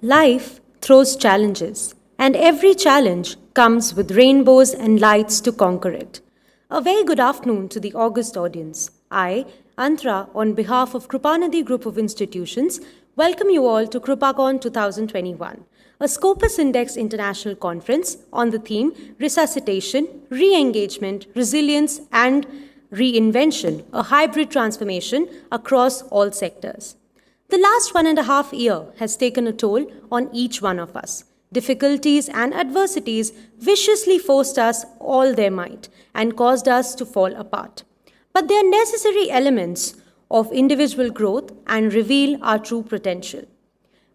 Life throws challenges, and every challenge comes with rainbows and lights to conquer it. A very good afternoon to the august audience. I, Antra, on behalf of Krupanadi Group of Institutions, welcome you all to KRUPACON 2021, a Scopus Index International Conference on the theme Resuscitation, Re-engagement, Resilience, and Reinvention, a hybrid transformation across all sectors. The last 1.5 years has taken a toll on each one of us. Difficulties and adversities viciously forced us all their might and caused us to fall apart. But they are necessary elements of individual growth and reveal our true potential.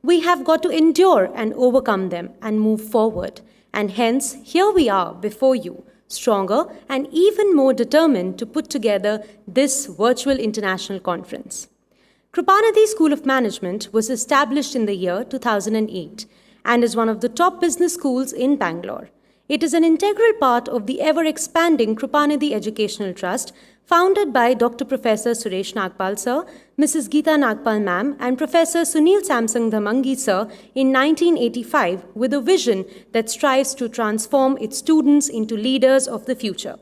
We have got to endure and overcome them and move forward. And hence, here we are before you, stronger and even more determined to put together this virtual international conference. Krupanadi School of Management was established in the year 2008 and is one of the top business schools in Bangalore. It is an integral part of the ever-expanding Krupanadi Educational Trust, founded by Dr. Professor Suresh Nagpal Sir, Mrs. Geeta Nagpal Ma'am, and Professor Sunil Samsung Dhamangi Sir in 1985 with a vision that strives to transform its students into leaders of the future.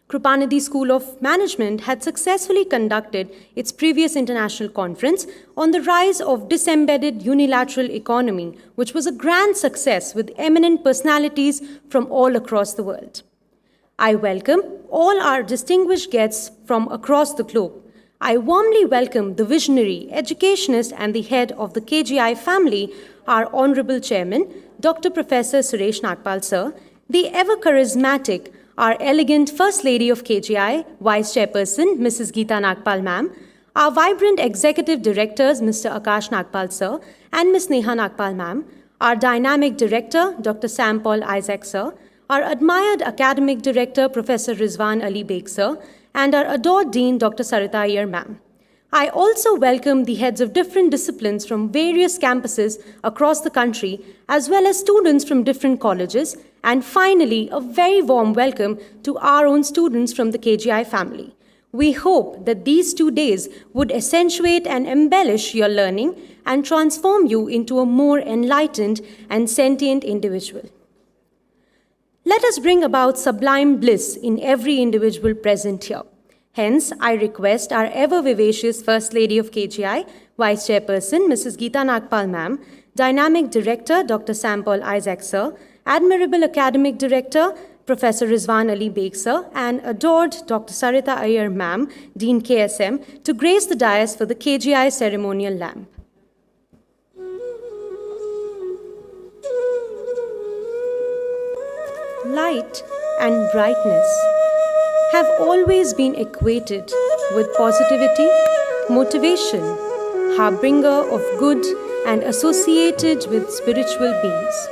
Krupanadi School of Management had successfully conducted its previous international conference on the rise of disembedded unilateral economy, which was a grand success with eminent personalities from all across the world. I welcome all our distinguished guests from across the globe. I warmly welcome the visionary, educationist, and the head of the KGI family, our Honorable Chairman, Dr. Professor Suresh Nagpal Sir, the ever-charismatic, our elegant First Lady of KGI, Vice Chairperson, Mrs. Geeta Nagpal Ma'am, our vibrant Executive Directors, Mr. Akash Nagpal Sir and Ms. Neha Nagpal Ma'am, our Dynamic Director, Dr. Sam Paul Isaacser, our admired Academic Director, Professor Rizwan Ali Beg Sir, and our adored Dean, Dr. Sarita Iyer Ma'am. I also welcome the heads of different disciplines from various campuses across the country, as well as students from different colleges, and finally, a very warm welcome to our own students from the KGI family. We hope that these 2 days would accentuate and embellish your learning and transform you into a more enlightened and sentient individual. Let us bring about sublime bliss in every individual present here. Hence, I request our ever-vivacious First Lady of KGI, Vice Chairperson, Mrs. Geeta Nagpal Ma'am, Dynamic Director, Dr. Sam Paul Isaacser, Admirable Academic Director, Professor Rizwan Ali Beg Sir, and adored Dr. Sarita Iyer Ma'am, Dean KSM, to grace the dais for the KGI ceremonial lamp. Light and brightness have always been equated with positivity, motivation, harbinger of good, and associated with spiritual beings,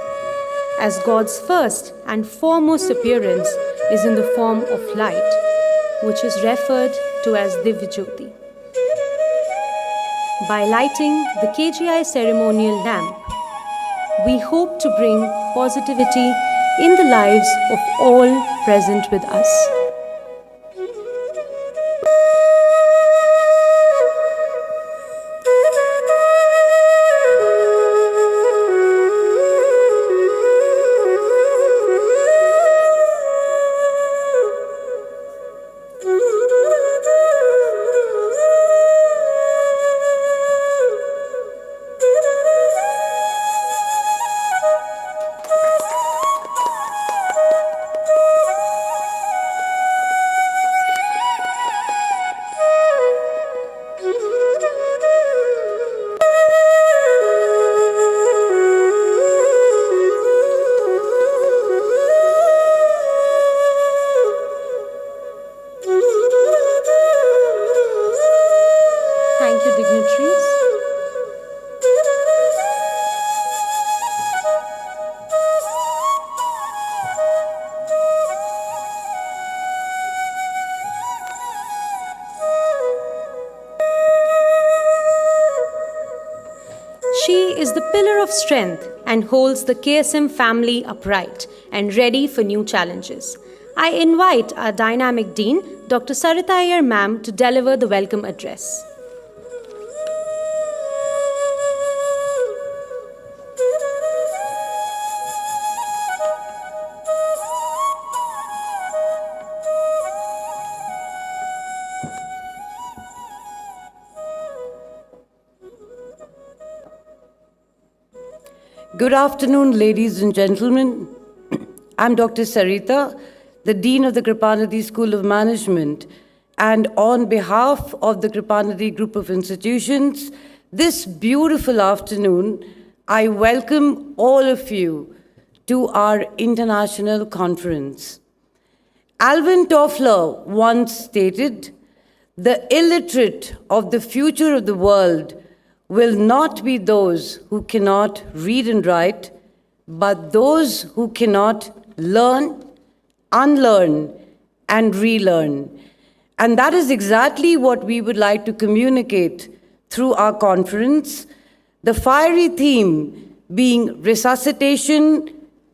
as God's first and foremost appearance is in the form of light, which is referred to as Divya Jyoti. By lighting the KGI ceremonial lamp, we hope to bring positivity in the lives of all present with us. is the pillar of strength and holds the KSM family upright and ready for new challenges. I invite our dynamic Dean, Dr. Sarita Iyer Ma'am, to deliver the welcome address. Good afternoon, ladies and gentlemen. I'm Dr. Sarita, the Dean of the Kripanidhi School of Management, and on behalf of the Kripanidhi Group of Institutions, this beautiful afternoon, I welcome all of you to our international conference. Alvin Toffler once stated, "The illiterate of the future of the world will not be those who cannot read and write, but those who cannot learn, unlearn, and relearn." And that is exactly what we would like to communicate through our conference, the fiery theme being resuscitation,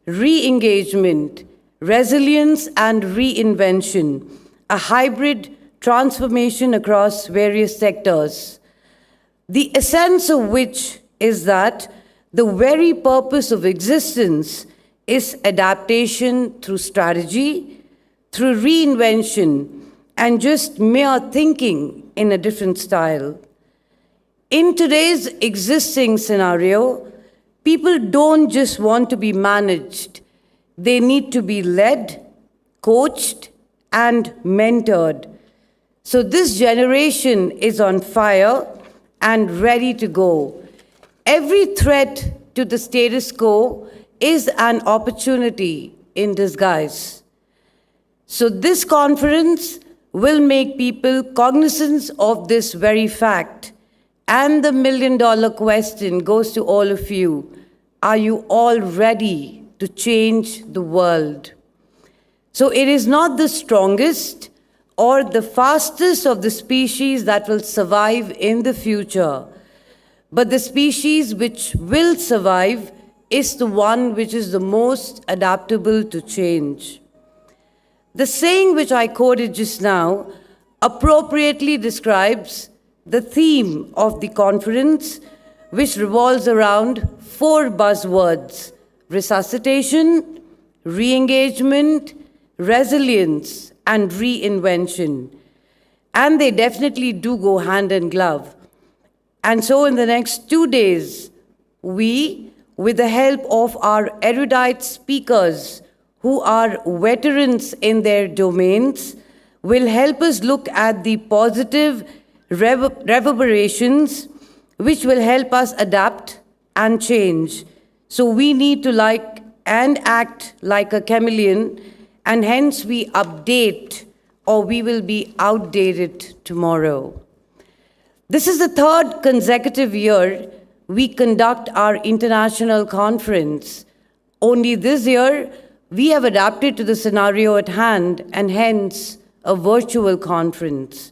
re-engagement, resilience, and reinvention, a hybrid transformation across various sectors. The essence of which is that the very purpose of existence is adaptation through strategy, through reinvention, and just mere thinking in a different style. In today's existing scenario, people don't just want to be managed. They need to be led, coached, and mentored. So this generation is on fire and ready to go. Every threat to the status quo is an opportunity in disguise. So this conference will make people cognizant of this very fact. And the million-dollar question goes to all of you. Are you all ready to change the world? So it is not the strongest or the fastest of the species that will survive in the future, but the species which will survive is the one which is the most adaptable to change. The saying which I quoted just now appropriately describes the theme of the conference, which revolves around 4 buzzwords: resuscitation, re-engagement, resilience, and reinvention. And they definitely do go hand in glove. And so in the next 2 days, we, with the help of our erudite speakers who are veterans in their domains, will help us look at the positive reverberations which will help us adapt and change. So we need to like and act like a chameleon, and hence we update or we will be outdated tomorrow. This is the 3rd consecutive year we conduct our international conference. Only this year, we have adapted to the scenario at hand and hence a virtual conference.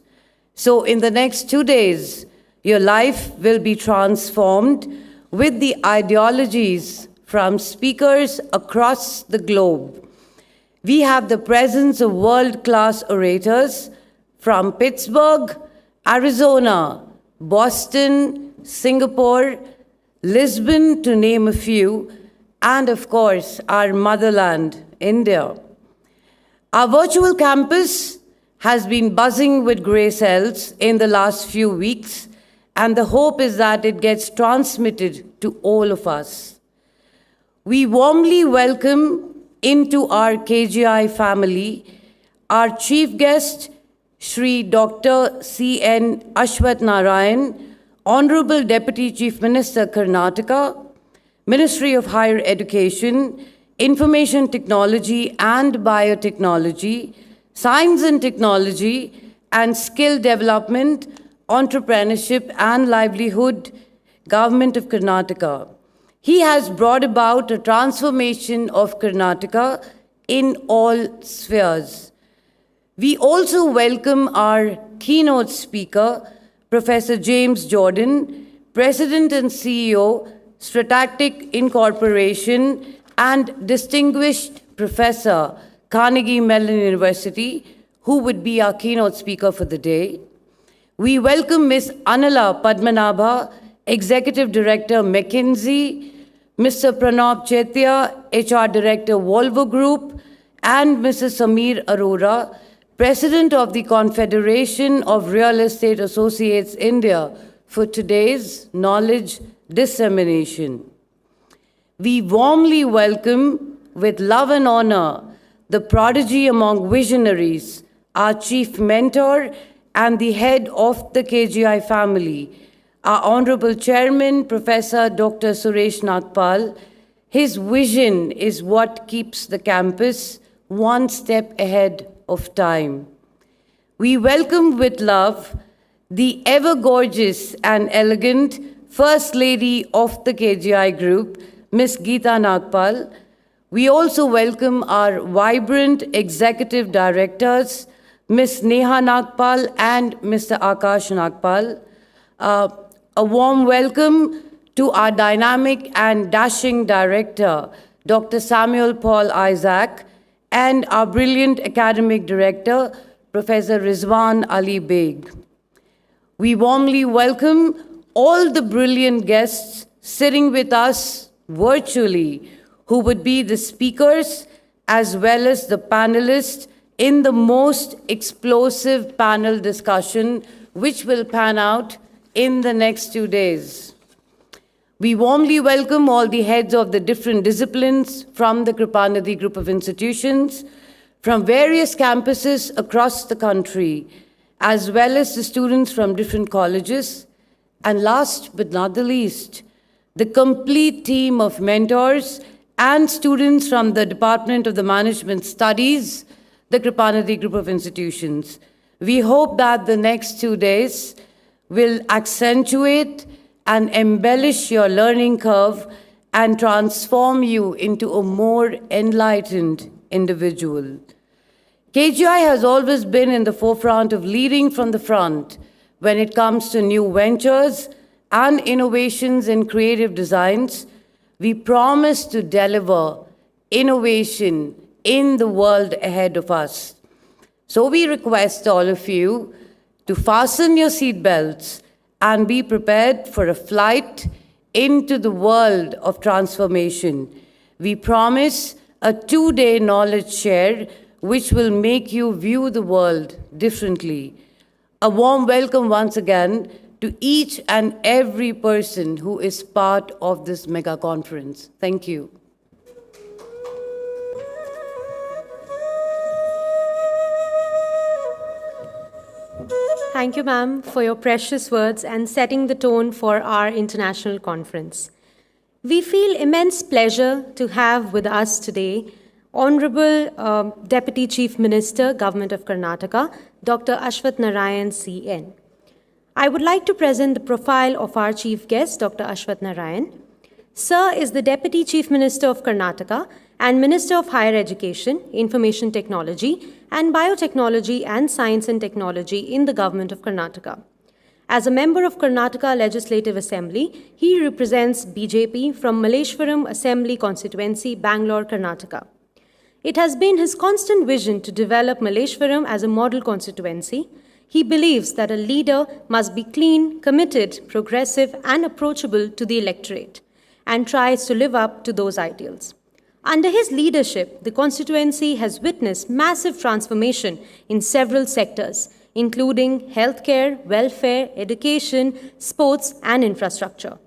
So in the next 2 days, your life will be transformed with the ideologies from speakers across the globe. We have the presence of world-class orators from Pittsburgh, Arizona, Boston, Singapore, Lisbon, to name a few, and of course, our motherland, India. Our virtual campus has been buzzing with grey cells in the last few weeks, and the hope is that it gets transmitted to all of us. We warmly welcome into our KGI family our chief guest, Shri Dr. C.N. Ashwath Narayan, Honorable Deputy Chief Minister, Karnataka, Ministry of Higher Education, Information Technology and Biotechnology, Science and Technology, and Skill Development, Entrepreneurship and Livelihood, Government of Karnataka. He has brought about a transformation of Karnataka in all spheres. We also welcome our keynote speaker, Professor James Jordan, President and CEO, Strategic Incorporation, and Distinguished Professor, Carnegie Mellon University, who would be our keynote speaker for the day. We welcome Ms. Anala Padmanabha, Executive Director, McKinsey, Mr. Pranab Chetia, HR Director, Volvo Group, and Mrs. Sameer Arora, President of the Confederation of Real Estate Associates India, for today's knowledge dissemination. We warmly welcome, with love and honor, the prodigy among visionaries, our chief mentor and the head of the KGI family, our Honorable Chairman, Professor Dr. Suresh Nagpal. His vision is what keeps the campus one step ahead of time. We welcome with love the ever-gorgeous and elegant First Lady of the KGI Group, Ms. Geeta Nagpal. We also welcome our vibrant executive directors, Ms. Neha Nagpal and Mr. Akash Nagpal. A warm welcome to our dynamic and dashing director, Dr. Samuel Paul Isaac, and our brilliant academic director, Professor Rizwan Ali Beg. We warmly welcome all the brilliant guests sitting with us virtually, who would be the speakers as well as the panelists in the most explosive panel discussion, which will pan out in the next 2 days. We warmly welcome all the heads of the different disciplines from the Kripanidhi Group of Institutions, from various campuses across the country, as well as the students from different colleges, and last but not the least, the complete team of mentors and students from the Department of the Management Studies, the Kripanidhi Group of Institutions. We hope that the next 2 days will accentuate and embellish your learning curve and transform you into a more enlightened individual. KGI has always been in the forefront of leading from the front when it comes to new ventures and innovations in creative designs. We promise to deliver innovation in the world ahead of us. So we request all of you to fasten your seatbelts and be prepared for a flight into the world of transformation. We promise a 2-day knowledge share which will make you view the world differently. A warm welcome once again to each and every person who is part of this mega conference. Thank you. Thank you, ma'am, for your precious words and setting the tone for our international conference. We feel immense pleasure to have with us today Honorable Deputy Chief Minister, Government of Karnataka, Dr. Ashwath Narayan, CN. I would like to present the profile of our chief guest, Dr. Ashwath Narayan. Sir is the Deputy Chief Minister of Karnataka and Minister of Higher Education, Information Technology, and Biotechnology and Science and Technology in the Government of Karnataka. As a member of Karnataka Legislative Assembly, he represents BJP from Malleshwaram Assembly Constituency, Bangalore, Karnataka. It has been his constant vision to develop Malleshwaram as a model constituency. He believes that a leader must be clean, committed, progressive, and approachable to the electorate, and tries to live up to those ideals. Under his leadership, the constituency has witnessed massive transformation in several sectors, including healthcare, welfare, education, sports, and infrastructure.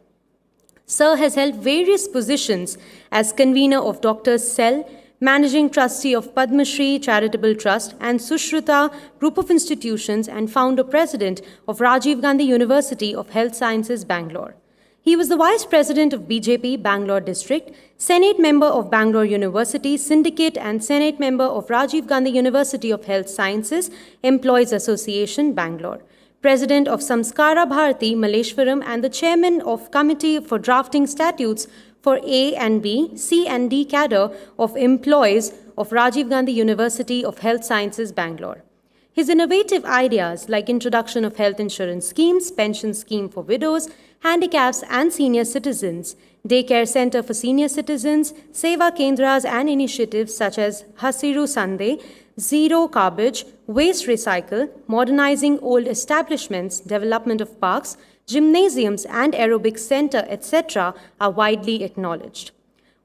Sir has held various positions as convener of Doctors' Cell, Managing Trustee of Padma Shri Charitable Trust and Sushruta Group of Institutions, and Founder-President of Rajiv Gandhi University of Health Sciences, Bangalore. He was the Vice President of BJP Bangalore District, Senate Member of Bangalore University Syndicate, and Senate Member of Rajiv Gandhi University of Health Sciences Employees Association, Bangalore, President of Samskara Bharati, Malleshwaram, and the Chairman of Committee for Drafting Statutes for A and B, C and D cadre of employees of Rajiv Gandhi University of Health Sciences, Bangalore. His innovative ideas like introduction of health insurance schemes, pension scheme for widows, handicaps and senior citizens, daycare center for senior citizens, Seva Kendras and initiatives such as Hasiru Sunday, Zero Garbage, Waste Recycle, modernizing old establishments, development of parks, gymnasiums and aerobic center, etc. are widely acknowledged.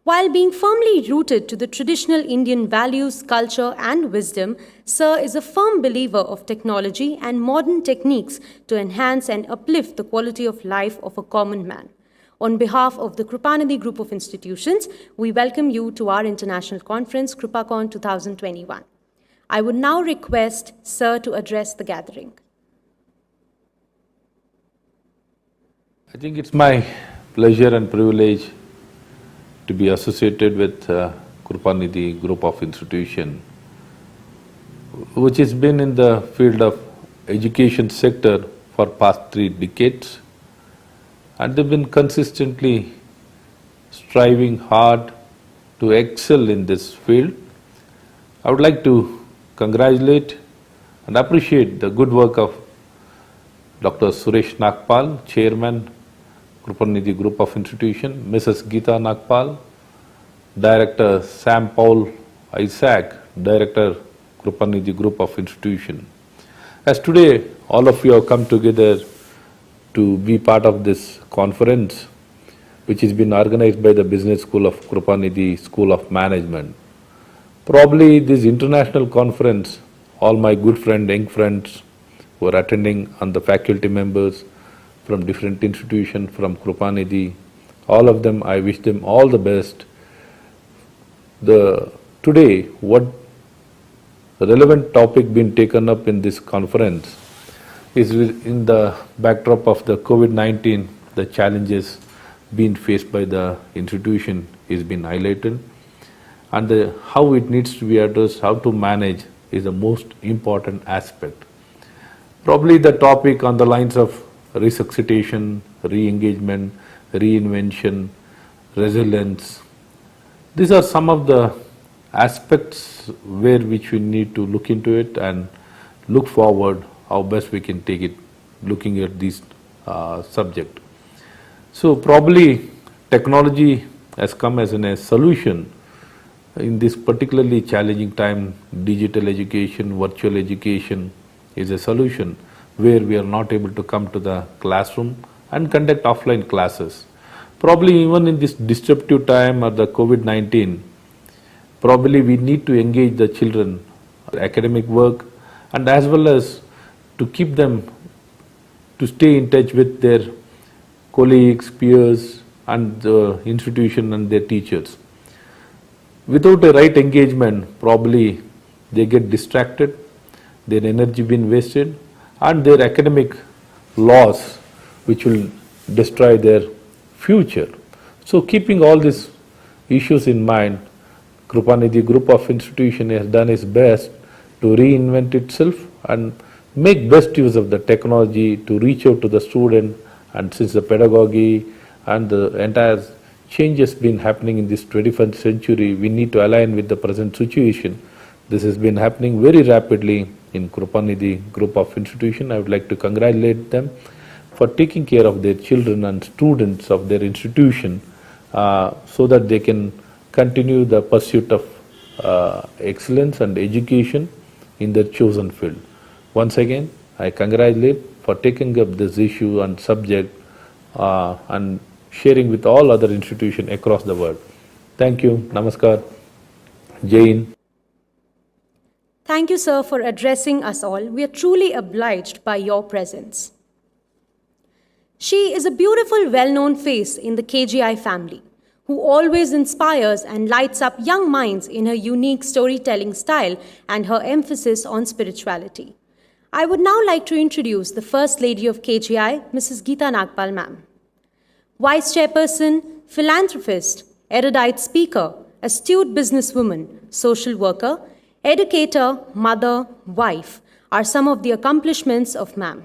While being firmly rooted to the traditional Indian values, culture, and wisdom, Sir is a firm believer of technology and modern techniques to enhance and uplift the quality of life of a common man. On behalf of the KRUPANIDHI Group of Institutions, we welcome you to our international conference, KRUPACON 2021. I would now request Sir to address the gathering. I think it's my pleasure and privilege to be associated with KRUPANIDHI Group of Institution, which has been in the field of education sector for past 3 decades, and they've been consistently striving hard to excel in this field. I would like to congratulate and appreciate the good work of Dr. Suresh Nagpal, Chairman, KRUPANIDHI Group of Institution, Mrs. Geeta Nagpal, Director Sam Paul Isaac, Director, KRUPANIDHI Group of Institution. As today all of you have come together to be part of this conference, which has been organized by the Business School of KRUPANIDHI School of Management. Probably this international conference, all my good friends, young friends who are attending and the faculty members from different institutions, from KRUPANIDHI, all of them, I wish them all the best. Today, what relevant topic being taken up in this conference is in the backdrop of the COVID-19, the challenges being faced by the institution is being highlighted, and how it needs to be addressed, how to manage is the most important aspect. Probably the topic on the lines of resuscitation, re-engagement, reinvention, resilience. These are some of the aspects which we need to look into it and look forward how best we can take it, looking at this subject. So probably technology has come as a solution in this particularly challenging time. Digital education, virtual education is a solution where we are not able to come to the classroom and conduct offline classes. Probably even in this disruptive time of the COVID-19, probably we need to engage the children, academic work, and as well as to keep them to stay in touch with their colleagues, peers, and the institution and their teachers. Without a right engagement, probably they get distracted, their energy being wasted, and their academic loss, which will destroy their future. So keeping all these issues in mind, KRUPANIDHI Group of Institution has done its best to reinvent itself and make best use of the technology to reach out to the student. And since the pedagogy and the entire changes been happening in this 21st century, we need to align with the present situation. This has been happening very rapidly in KRUPANIDHI Group of Institution. I would like to congratulate them for taking care of their children and students of their institution so that they can continue the pursuit of excellence and education in their chosen field. Once again, I congratulate for taking up this issue and subject and sharing with all other institutions across the world. Thank you. Namaskar. Jai Hind. Thank you, sir, for addressing us all. We are truly obliged by your presence. She is a beautiful, well-known face in the KGI family, who always inspires and lights up young minds in her unique storytelling style and her emphasis on spirituality. I would now like to introduce the First Lady of KGI, Mrs. Geeta Nagpal ma'am. Vice Chairperson, philanthropist, erudite speaker, astute businesswoman, social worker, educator, mother, wife are some of the accomplishments of ma'am.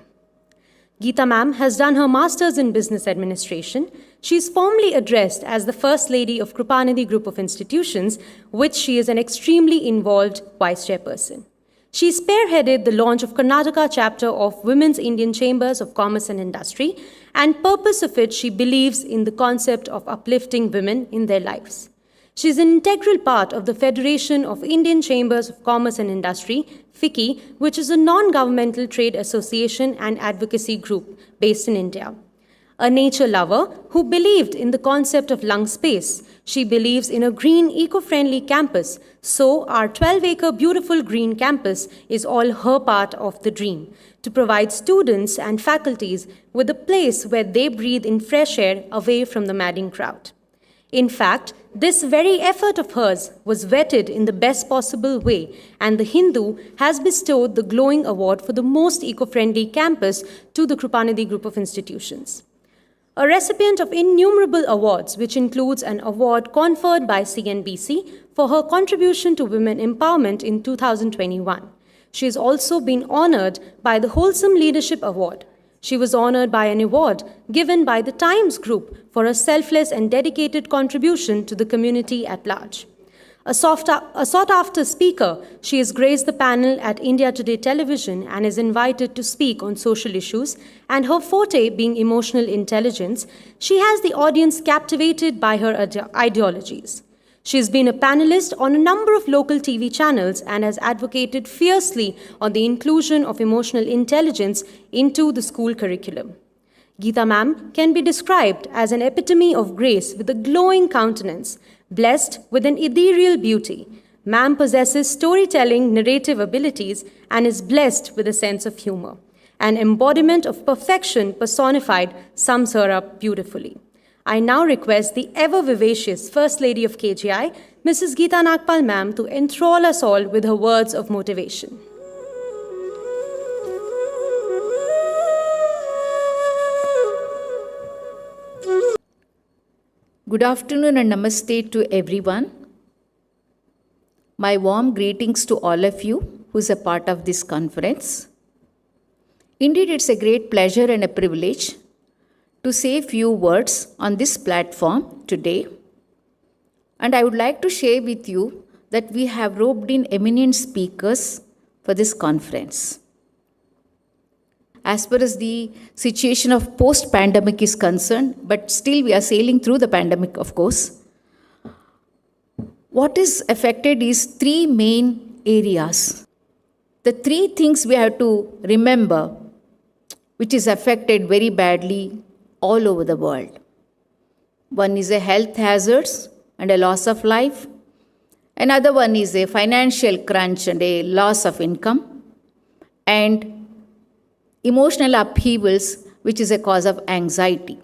Geeta ma'am has done her Masters in Business Administration. She is formally addressed as the First Lady of KRUPANIDHI Group of Institutions, which she is an extremely involved Vice Chairperson. She spearheaded the launch of Karnataka chapter of Women's Indian Chambers of Commerce and Industry, and purpose of it, she believes in the concept of uplifting women in their lives. She is an integral part of the Federation of Indian Chambers of Commerce and Industry, FICCI, which is a non-governmental trade association and advocacy group based in India. A nature lover who believed in the concept of lung space. She believes in a green, eco-friendly campus. So our 12-acre beautiful green campus is all her part of the dream, to provide students and faculties with a place where they breathe in fresh air away from the madding crowd. In fact, this very effort of hers was vetted in the best possible way, and the Hindu has bestowed the glowing award for the most eco-friendly campus to the Krupanidhi group of institutions. A recipient of innumerable awards, which includes an award conferred by CNBC for her contribution to women empowerment in 2021. She has also been honored by the Wholesome Leadership Award. She was honored by an award given by the Times Group for her selfless and dedicated contribution to the community at large. A sought-after speaker, she has graced the panel at India Today Television and is invited to speak on social issues, and her forte being emotional intelligence, she has the audience captivated by her ideologies. She has been a panelist on a number of local TV channels and has advocated fiercely on the inclusion of emotional intelligence into the school curriculum. Geeta ma'am can be described as an epitome of grace with a glowing countenance, blessed with an ethereal beauty. Ma'am possesses storytelling narrative abilities and is blessed with a sense of humor. An embodiment of perfection personified sums her up beautifully. I now request the ever-vivacious First Lady of KGI, Mrs. Geeta Nagpal ma'am, to enthrall us all with her words of motivation. Good afternoon and namaste to everyone. My warm greetings to all of you who is a part of this conference. Indeed, it's a great pleasure and a privilege to say a few words on this platform today. And I would like to share with you that we have roped in eminent speakers for this conference. As far as the situation of post-pandemic is concerned, but still we are sailing through the pandemic, of course. What is affected is three main areas. The three things we have to remember, which is affected very badly all over the world. One is a health hazards and a loss of life. Another one is a financial crunch and a loss of income. And emotional upheavals, which is a cause of anxiety.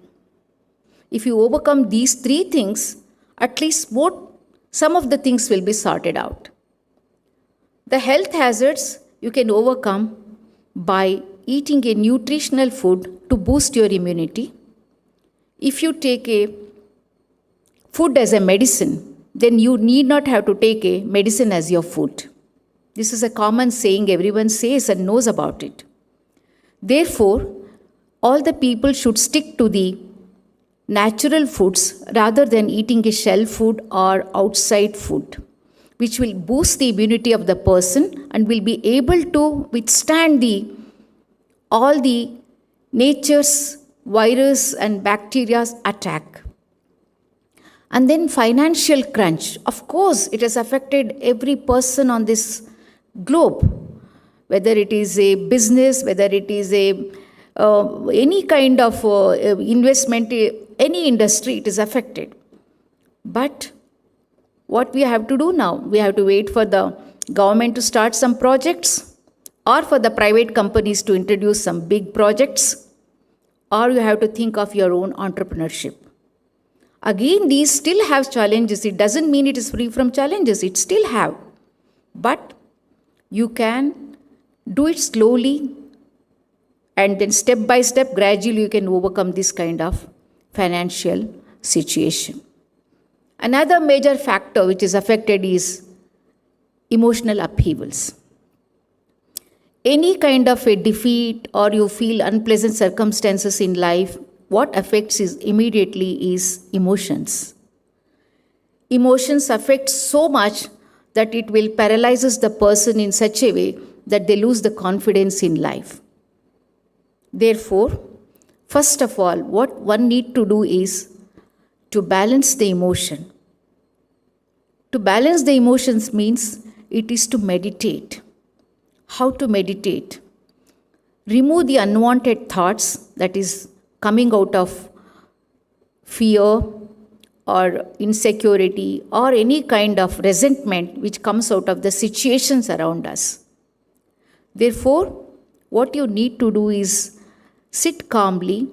If you overcome these three things, at least some of the things will be sorted out. The health hazards you can overcome by eating a nutritional food to boost your immunity. If you take a food as a medicine, then you need not have to take a medicine as your food. This is a common saying everyone says and knows about it. Therefore, all the people should stick to the natural foods rather than eating a shell food or outside food, which will boost the immunity of the person and will be able to withstand all the nature's virus and bacteria's attack. And then financial crunch. Of course, it has affected every person on this globe, whether it is a business, whether it is any kind of investment, any industry, it is affected. But what we have to do now? We have to wait for the government to start some projects, or for the private companies to introduce some big projects, or you have to think of your own entrepreneurship. Again, these still have challenges. It doesn't mean it is free from challenges. It still have. But you can do it slowly, and then step by step, gradually you can overcome this kind of financial situation. Another major factor which is affected is emotional upheavals. Any kind of a defeat or you feel unpleasant circumstances in life, what affects is immediately is emotions. Emotions affect so much that it will paralyzes the person in such a way that they lose the confidence in life. Therefore, first of all, what one need to do is to balance the emotion. To balance the emotions means it is to meditate. How to meditate? Remove the unwanted thoughts, that is coming out of fear or insecurity or any kind of resentment which comes out of the situations around us. Therefore, what you need to do is sit calmly,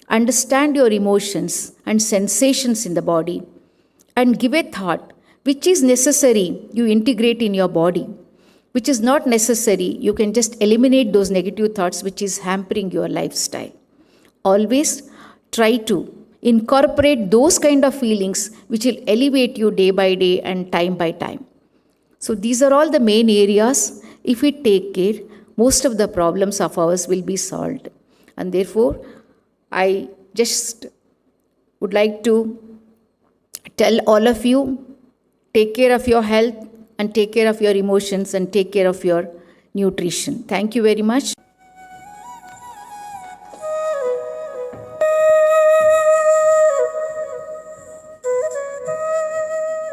understand your emotions and sensations in the body, and give a thought which is necessary you integrate in your body. Which is not necessary, you can just eliminate those negative thoughts which is hampering your lifestyle. Always try to incorporate those kind of feelings which will elevate you day by day and time by time. So these are all the main areas. If we take care, most of the problems of ours will be solved. And therefore, I just would like to tell all of you, take care of your health and take care of your emotions and take care of your nutrition. Thank you very much.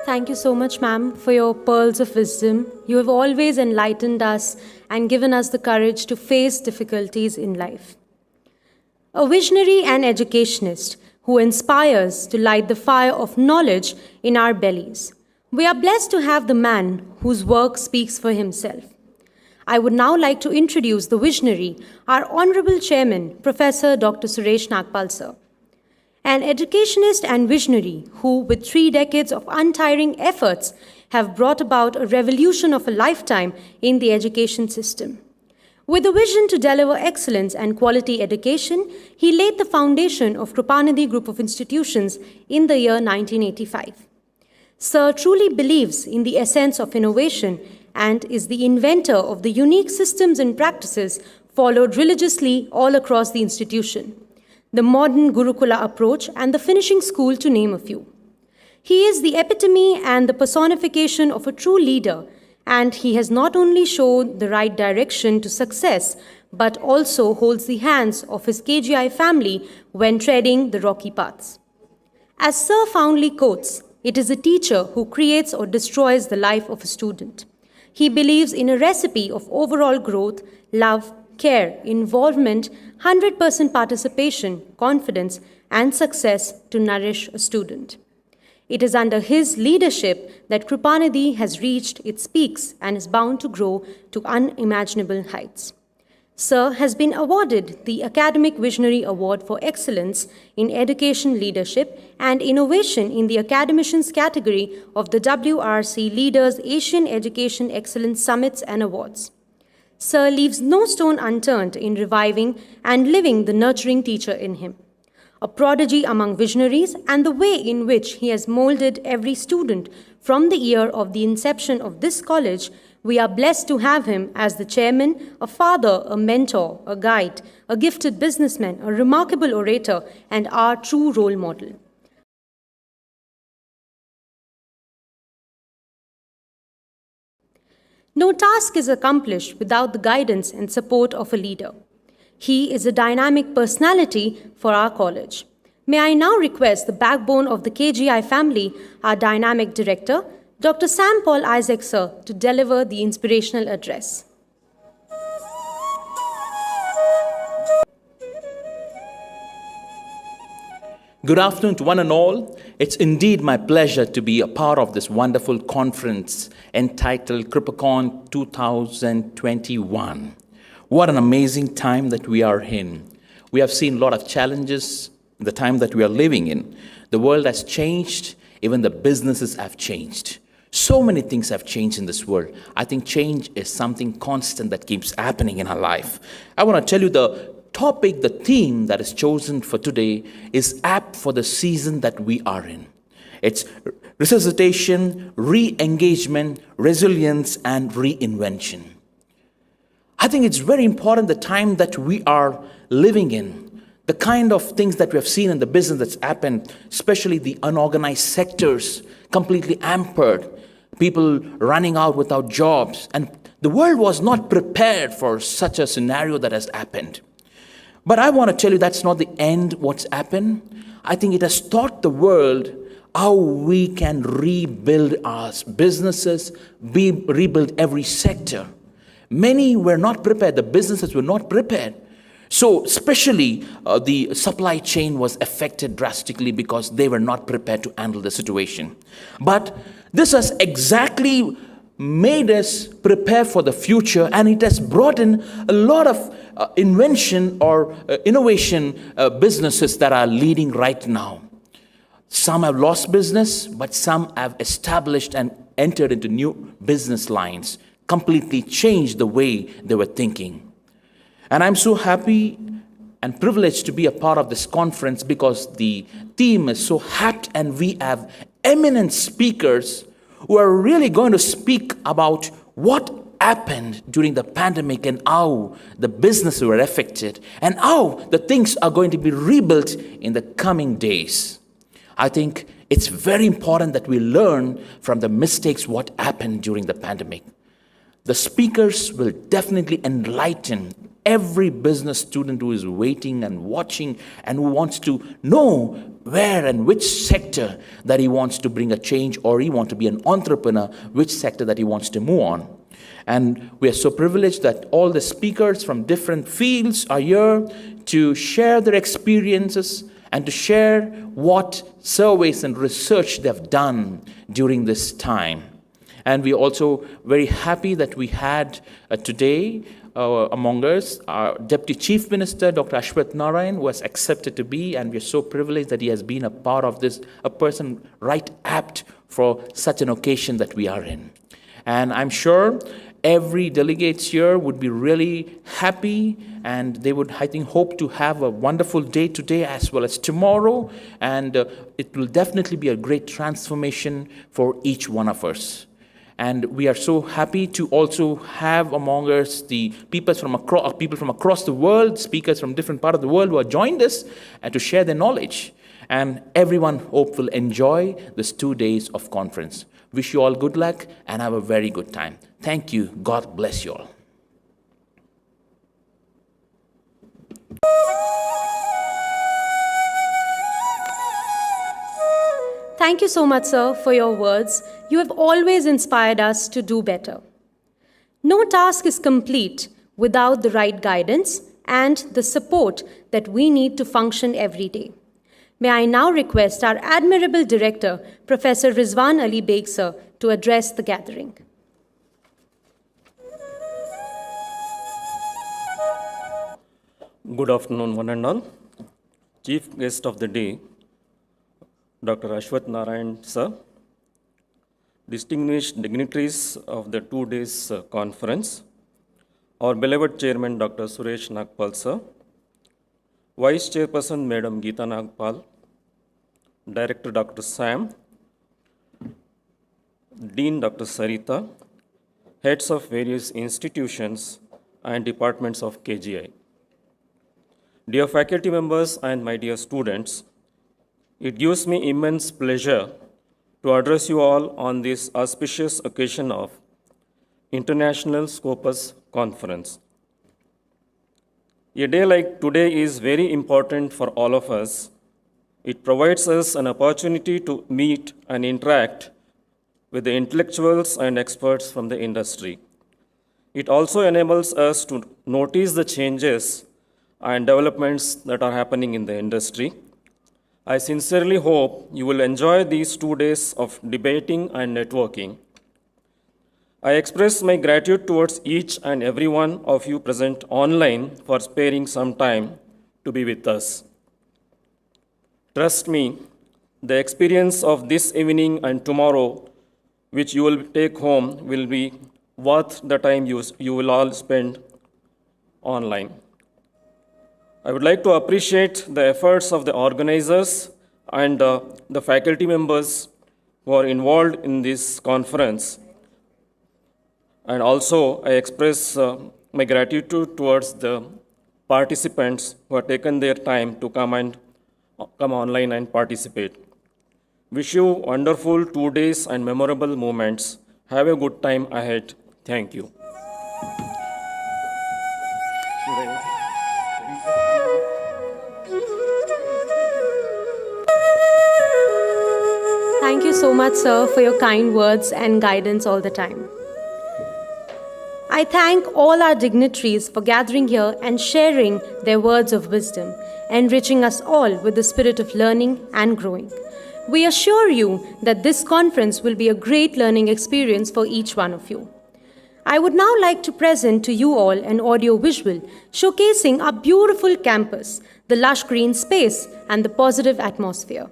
Thank you so much, ma'am, for your pearls of wisdom. You have always enlightened us and given us the courage to face difficulties in life. A visionary and educationist who inspires to light the fire of knowledge in our bellies. We are blessed to have the man whose work speaks for himself. I would now like to introduce the visionary, our Honorable Chairman, Professor Dr. Suresh Nagpal sir. An educationist and visionary who, with 3 decades of untiring efforts, have brought about a revolution of a lifetime in the education system. With a vision to deliver excellence and quality education, he laid the foundation of KRUPACON Group of Institutions in the year 1985. Sir truly believes in the essence of innovation and is the inventor of the unique systems and practices followed religiously all across the institution. The modern Gurukula approach and the finishing school, to name a few. He is the epitome and the personification of a true leader, and he has not only shown the right direction to success, but also holds the hands of his KGI family when treading the rocky paths. As Sir fondly quotes, it is a teacher who creates or destroys the life of a student. He believes in a recipe of overall growth, love, care, involvement, 100% participation, confidence, and success to nourish a student. It is under his leadership that KRUPACON has reached its peaks and is bound to grow to unimaginable heights. Sir has been awarded the Academic Visionary Award for Excellence in Education Leadership and Innovation in the Academicians category of the WRC Leaders Asian Education Excellence Summits and Awards. Sir leaves no stone unturned in reviving and living the nurturing teacher in him. A prodigy among visionaries, and the way in which he has molded every student from the year of the inception of this college, we are blessed to have him as the chairman, a father, a mentor, a guide, a gifted businessman, a remarkable orator, and our true role model. No task is accomplished without the guidance and support of a leader. He is a dynamic personality for our college. May I now request the backbone of the KGI family, our dynamic director, Dr. Sam Paul Isaacser, to deliver the inspirational address. Good afternoon to one and all. It's indeed my pleasure to be a part of this wonderful conference entitled KRUPACON 2021. What an amazing time that we are in. We have seen a lot of challenges in the time that we are living in. The world has changed, even the businesses have changed. So many things have changed in this world. I think change is something constant that keeps happening in our life. I want to tell you the topic, the theme that is chosen for today is apt for the season that we are in. It's resuscitation, re-engagement, resilience, and reinvention. I think it's very important the time that we are living in, the kind of things that we have seen in the business that's happened, especially the unorganized sectors, completely hampered, people running out without jobs. And the world was not prepared for such a scenario that has happened. But I want to tell you that's not the end what's happened. I think it has taught the world how we can rebuild our businesses, rebuild every sector. Many were not prepared. The businesses were not prepared. So, especially the supply chain was affected drastically because they were not prepared to handle the situation. But this has exactly made us prepare for the future, and it has brought in a lot of invention or innovation businesses that are leading right now. Some have lost business, but some have established and entered into new business lines, completely changed the way they were thinking. And I'm so happy and privileged to be a part of this conference because the theme is so apt, and we have eminent speakers who are really going to speak about what happened during the pandemic and how the businesses were affected and how the things are going to be rebuilt in the coming days. I think it's very important that we learn from the mistakes what happened during the pandemic. The speakers will definitely enlighten every business student who is waiting and watching and who wants to know where and which sector that he wants to bring a change, or he wants to be an entrepreneur, which sector that he wants to move on. And we are so privileged that all the speakers from different fields are here to share their experiences and to share what surveys and research they've done during this time. And we're also very happy that we had today among us our Deputy Chief Minister, Dr. Ashwath Narayan, who has accepted to be, and we're so privileged that he has been a part of this, a person right apt for such an occasion that we are in. And I'm sure every delegate here would be really happy, and they would, I think, hope to have a wonderful day today as well as tomorrow, and it will definitely be a great transformation for each one of us. And we are so happy to also have among us the people from across the world, speakers from different parts of the world who have joined us and to share their knowledge. And everyone hope will enjoy this 2 days of conference. Wish you all good luck and have a very good time. Thank you. God bless you all. Thank you so much, sir, for your words. You have always inspired us to do better. No task is complete without the right guidance and the support that we need to function every day. May I now request our admirable director, Professor Rizwan Ali Beg, sir, to address the gathering. Good afternoon, one and all. Chief guest of the day, Dr. Ashwath Narayan, sir, distinguished dignitaries of the 2 days conference, our beloved chairman, Dr. Suresh Nagpal, sir, Vice Chairperson, Madam Geeta Nagpal, Director, Dr. Sam, Dean, Dr. Sarita, heads of various institutions and departments of KGI. Dear faculty members and my dear students, it gives me immense pleasure to address you all on this auspicious occasion of International Scopus Conference. A day like today is very important for all of us. It provides us an opportunity to meet and interact with the intellectuals and experts from the industry. It also enables us to notice the changes and developments that are happening in the industry. I sincerely hope you will enjoy these 2 days of debating and networking. I express my gratitude towards each and every one of you present online for sparing some time to be with us. Trust me, the experience of this evening and tomorrow, which you will take home, will be worth the time you will all spend online. I would like to appreciate the efforts of the organizers and the faculty members who are involved in this conference. And also, I express my gratitude towards the participants who have taken their time to come online and participate. Wish you wonderful 2 days and memorable moments. Have a good time ahead. Thank you. Thank you so much, sir, for your kind words and guidance all the time. I thank all our dignitaries for gathering here and sharing their words of wisdom, enriching us all with the spirit of learning and growing. We assure you that this conference will be a great learning experience for each one of you. I would now like to present to you all an audio visual showcasing our beautiful campus, the lush green space, and the positive atmosphere.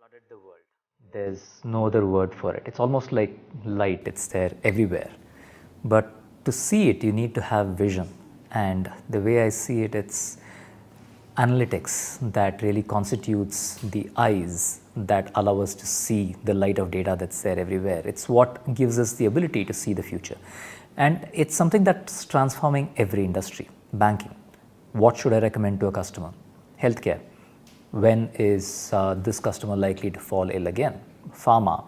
flooded the world. There's no other word for it. It's almost like light, it's there everywhere. But to see it, you need to have vision. And the way I see it, it's analytics that really constitutes the eyes that allow us to see the light of data that's there everywhere. It's what gives us the ability to see the future. And it's something that's transforming every industry. Banking. What should I recommend to a customer? Healthcare. When is this customer likely to fall ill again? Pharma.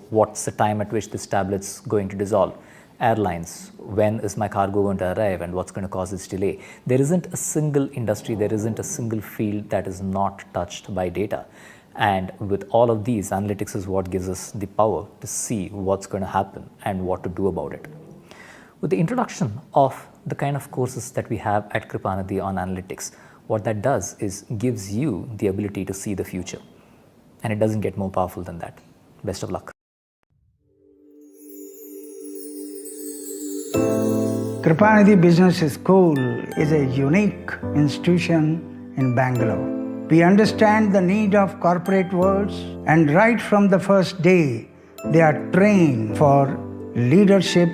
What's the time at which this tablet's going to dissolve? Airlines. When is my cargo going to arrive and what's going to cause this delay? There isn't a single industry, there isn't a single field that is not touched by data. And with all of these, analytics is what gives us the power to see what's going to happen and what to do about it. With the introduction of the kind of courses that we have at Kripanidhi on analytics, what that does is gives you the ability to see the future. And it doesn't get more powerful than that. Best of luck. Kripanidhi Business School is a unique institution in Bangalore. We understand the need of corporate worlds, and right from the first day, they are trained for leadership,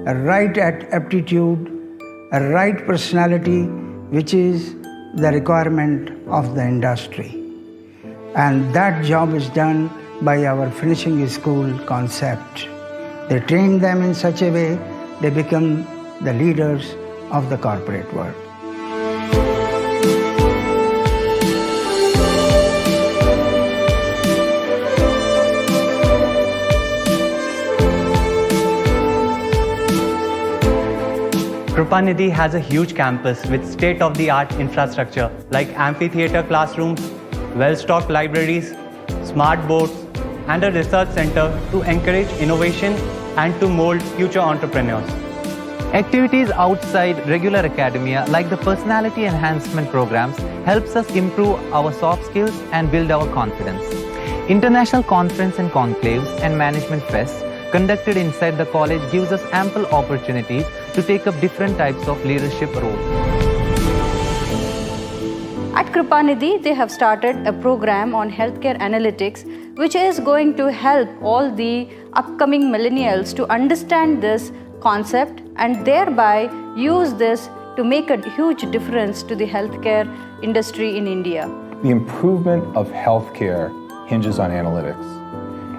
a right aptitude, a right personality, which is the requirement of the industry. And that job is done by our finishing school concept. They train them in such a way they become the leaders of the corporate world. Kripanidhi has a huge campus with state-of-the-art infrastructure like amphitheater classrooms, well-stocked libraries, smart boards, and a research center to encourage innovation and to mold future entrepreneurs. Activities outside regular academia like the personality enhancement programs helps us improve our soft skills and build our confidence. International conference and conclaves and management fests conducted inside the college gives us ample opportunities to take up different types of leadership roles. At Kripanidhi, they have started a program on healthcare analytics, which is going to help all the upcoming millennials to understand this concept and thereby use this to make a huge difference to the healthcare industry in India. The improvement of healthcare hinges on analytics.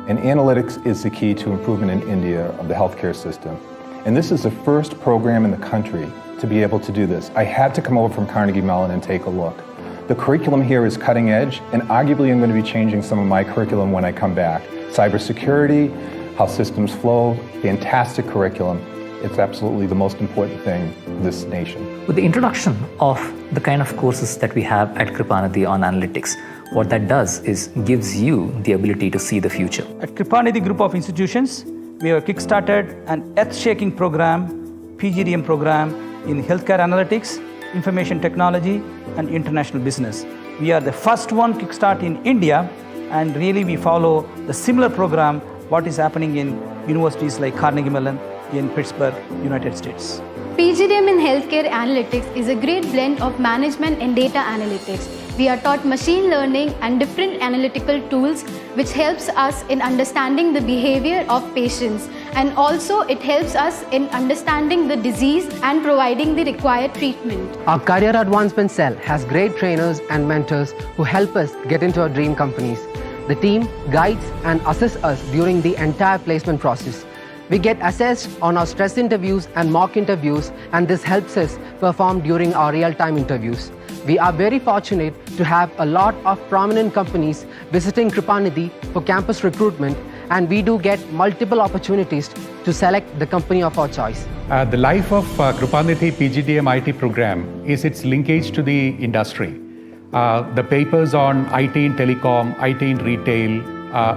And analytics is the key to improvement in India of the healthcare system. And this is the first program in the country to be able to do this. I had to come over from Carnegie Mellon and take a look. The curriculum here is cutting edge, and arguably I'm going to be changing some of my curriculum when I come back. Cybersecurity, how systems flow, fantastic curriculum. It's absolutely the most important thing in this nation. With the introduction of the kind of courses that we have at Kripanidhi on analytics, what that does is gives you the ability to see the future. At Kripanidhi Group of Institutions, we have kickstarted an earth-shaking program, PGDM program in healthcare analytics, information technology, and international business. We are the first one kickstart in India, and really we follow the similar program what is happening in universities like Carnegie Mellon in Pittsburgh, United States. PGDM in Healthcare Analytics is a great blend of management and data analytics. We are taught machine learning and different analytical tools which helps us in understanding the behavior of patients, and also it helps us in understanding the disease and providing the required treatment. Our Career Advancement Cell has great trainers and mentors who help us get into our dream companies. The team guides and assists us during the entire placement process. We get assessed on our stress interviews and mock interviews, and this helps us perform during our real-time interviews. We are very fortunate to have a lot of prominent companies visiting Kripanidhi for campus recruitment, and we do get multiple opportunities to select the company of our choice. The life of Kripanidhi PGDM IT program is its linkage to the industry. The papers on IT in telecom, IT in retail,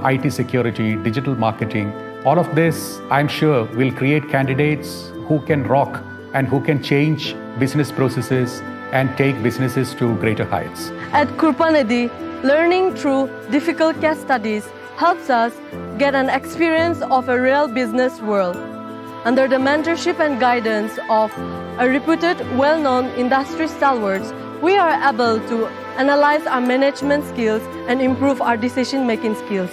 IT security, digital marketing, all of this, I'm sure, will create candidates who can rock and who can change business processes and take businesses to greater heights. At Kripanidhi, learning through difficult case studies helps us get an experience of a real business world. Under the mentorship and guidance of a reputed, well-known industry stalwarts, we are able to analyze our management skills and improve our decision-making skills.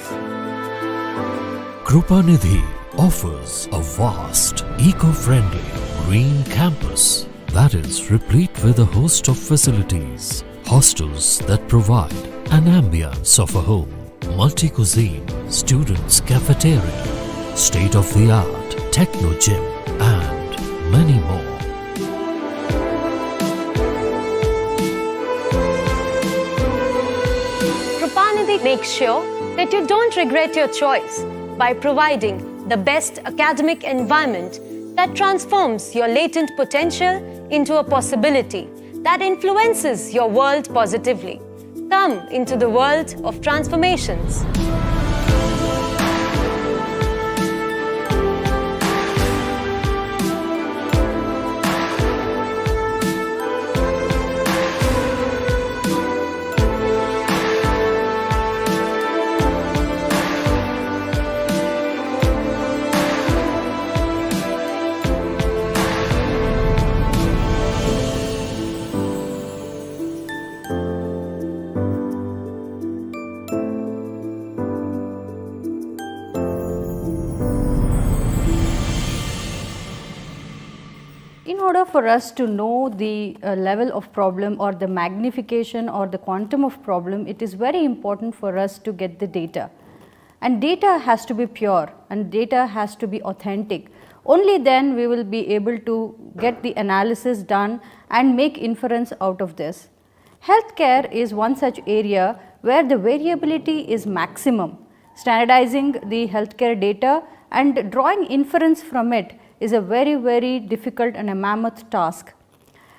KRUPANIDHI offers a vast, eco-friendly green campus that is replete with a host of facilities, hostels that provide an ambience of a home, multi-cuisine, students' cafeteria, state-of-the-art techno gym, and many more. KRUPANIDHI makes sure that you don't regret your choice by providing the best academic environment that transforms your latent potential into a possibility that influences your world positively. Come into the world of transformations. In order for us to know the level of problem or the magnification or the quantum of problem, it is very important for us to get the data. And data has to be pure and data has to be authentic. Only then we will be able to get the analysis done and make inference out of this. Healthcare is one such area where the variability is maximum. Standardizing the healthcare data and drawing inference from it is a very difficult and a mammoth task.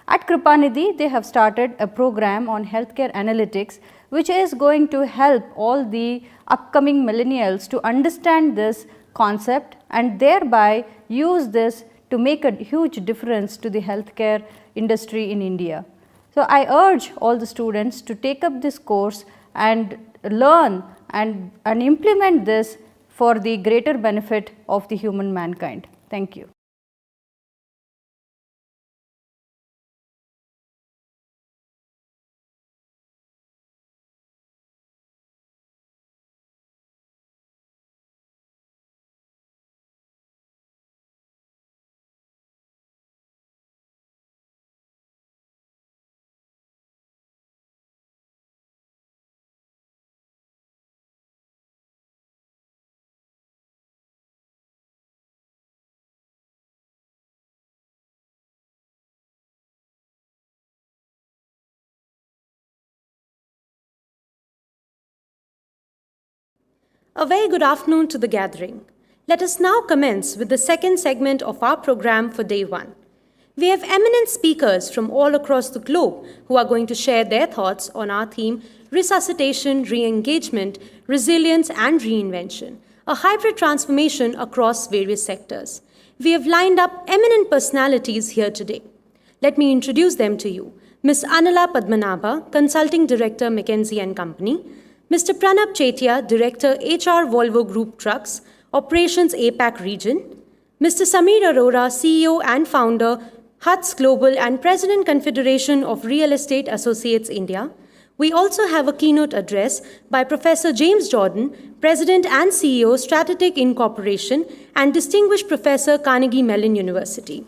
At KRUPANIDHI, they have started a program on healthcare analytics which is going to help all the upcoming millennials to understand this concept and thereby use this to make a huge difference to the healthcare industry in India. So I urge all the students to take up this course and learn and implement this for the greater benefit of the human mankind. Thank you. A very good afternoon to the gathering. Let us now commence with the second segment of our program for day one. We have eminent speakers from all across the globe who are going to share their thoughts on our theme, Resuscitation, Re-engagement, Resilience and Reinvention, a hybrid transformation across various sectors. We have lined up eminent personalities here today. Let me introduce them to you. Ms. Anila Padmanabha, Consulting Director, McKinsey & Company, Mr. Pranab Chetia, Director, HR Volvo Group Trucks, Operations APAC Region, Mr. Sameer Arora, CEO and Founder, HUTS Global and President Confederation of Real Estate Associates India. We also have a keynote address by Professor James Jordan, President and CEO, Strategic Incorporation and Distinguished Professor, Carnegie Mellon University.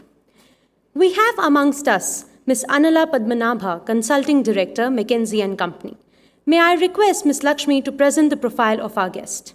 We have amongst us Ms. Anila Padmanabha, Consulting Director, McKinsey & Company. May I request Ms. Lakshmi to present the profile of our guest.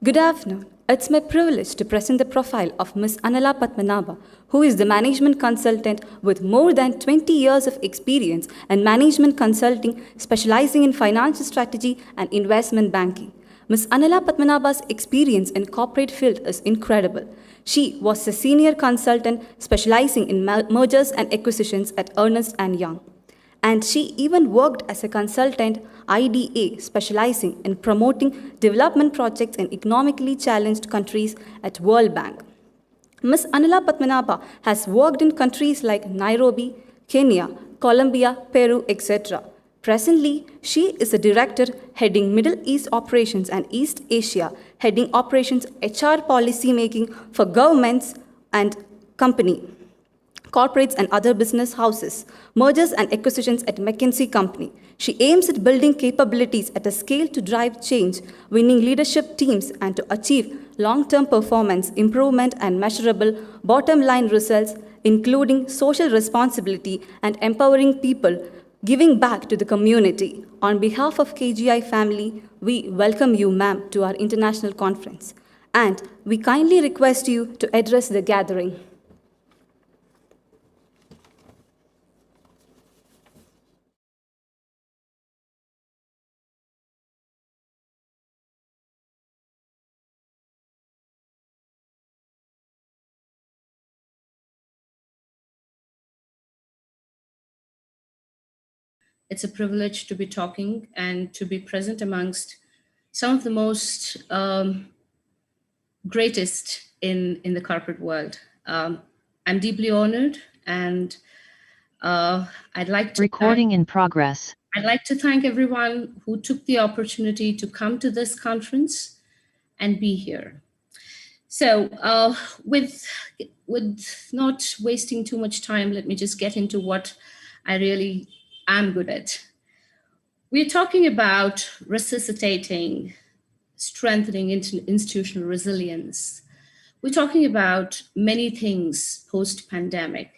Good afternoon. It's my privilege to present the profile of Ms. Anila Padmanabha, who is the management consultant with more than 20 years of experience in management consulting, specializing in financial strategy and investment banking. Ms. Anila Padmanabha's experience in corporate field is incredible. She was a senior consultant specializing in mergers and acquisitions at Ernst & Young. And she even worked as a consultant IDA specializing in promoting development projects in economically challenged countries at World Bank. Ms. Anila Padmanabha has worked in countries like Nairobi, Kenya, Colombia, Peru, etc. Presently, she is a director heading Middle East operations and East Asia, heading operations HR policy making for governments and company, corporates and other business houses, mergers and acquisitions at McKinsey Company. She aims at building capabilities at a scale to drive change, winning leadership teams, and to achieve long-term performance improvement and measurable bottom-line results, including social responsibility and empowering people, giving back to the community. On behalf of KGI family, we welcome you, ma'am, to our international conference. And we kindly request you to address the gathering. It's a privilege to be talking and to be present amongst some of the most greatest in the corporate world. I'm deeply honored, and I'd like to Recording in progress. I'd like to thank everyone who took the opportunity to come to this conference and be here. So with not wasting too much time, let me just get into what I really am good at. We're talking about resuscitating, strengthening institutional resilience. We're talking about many things post-pandemic.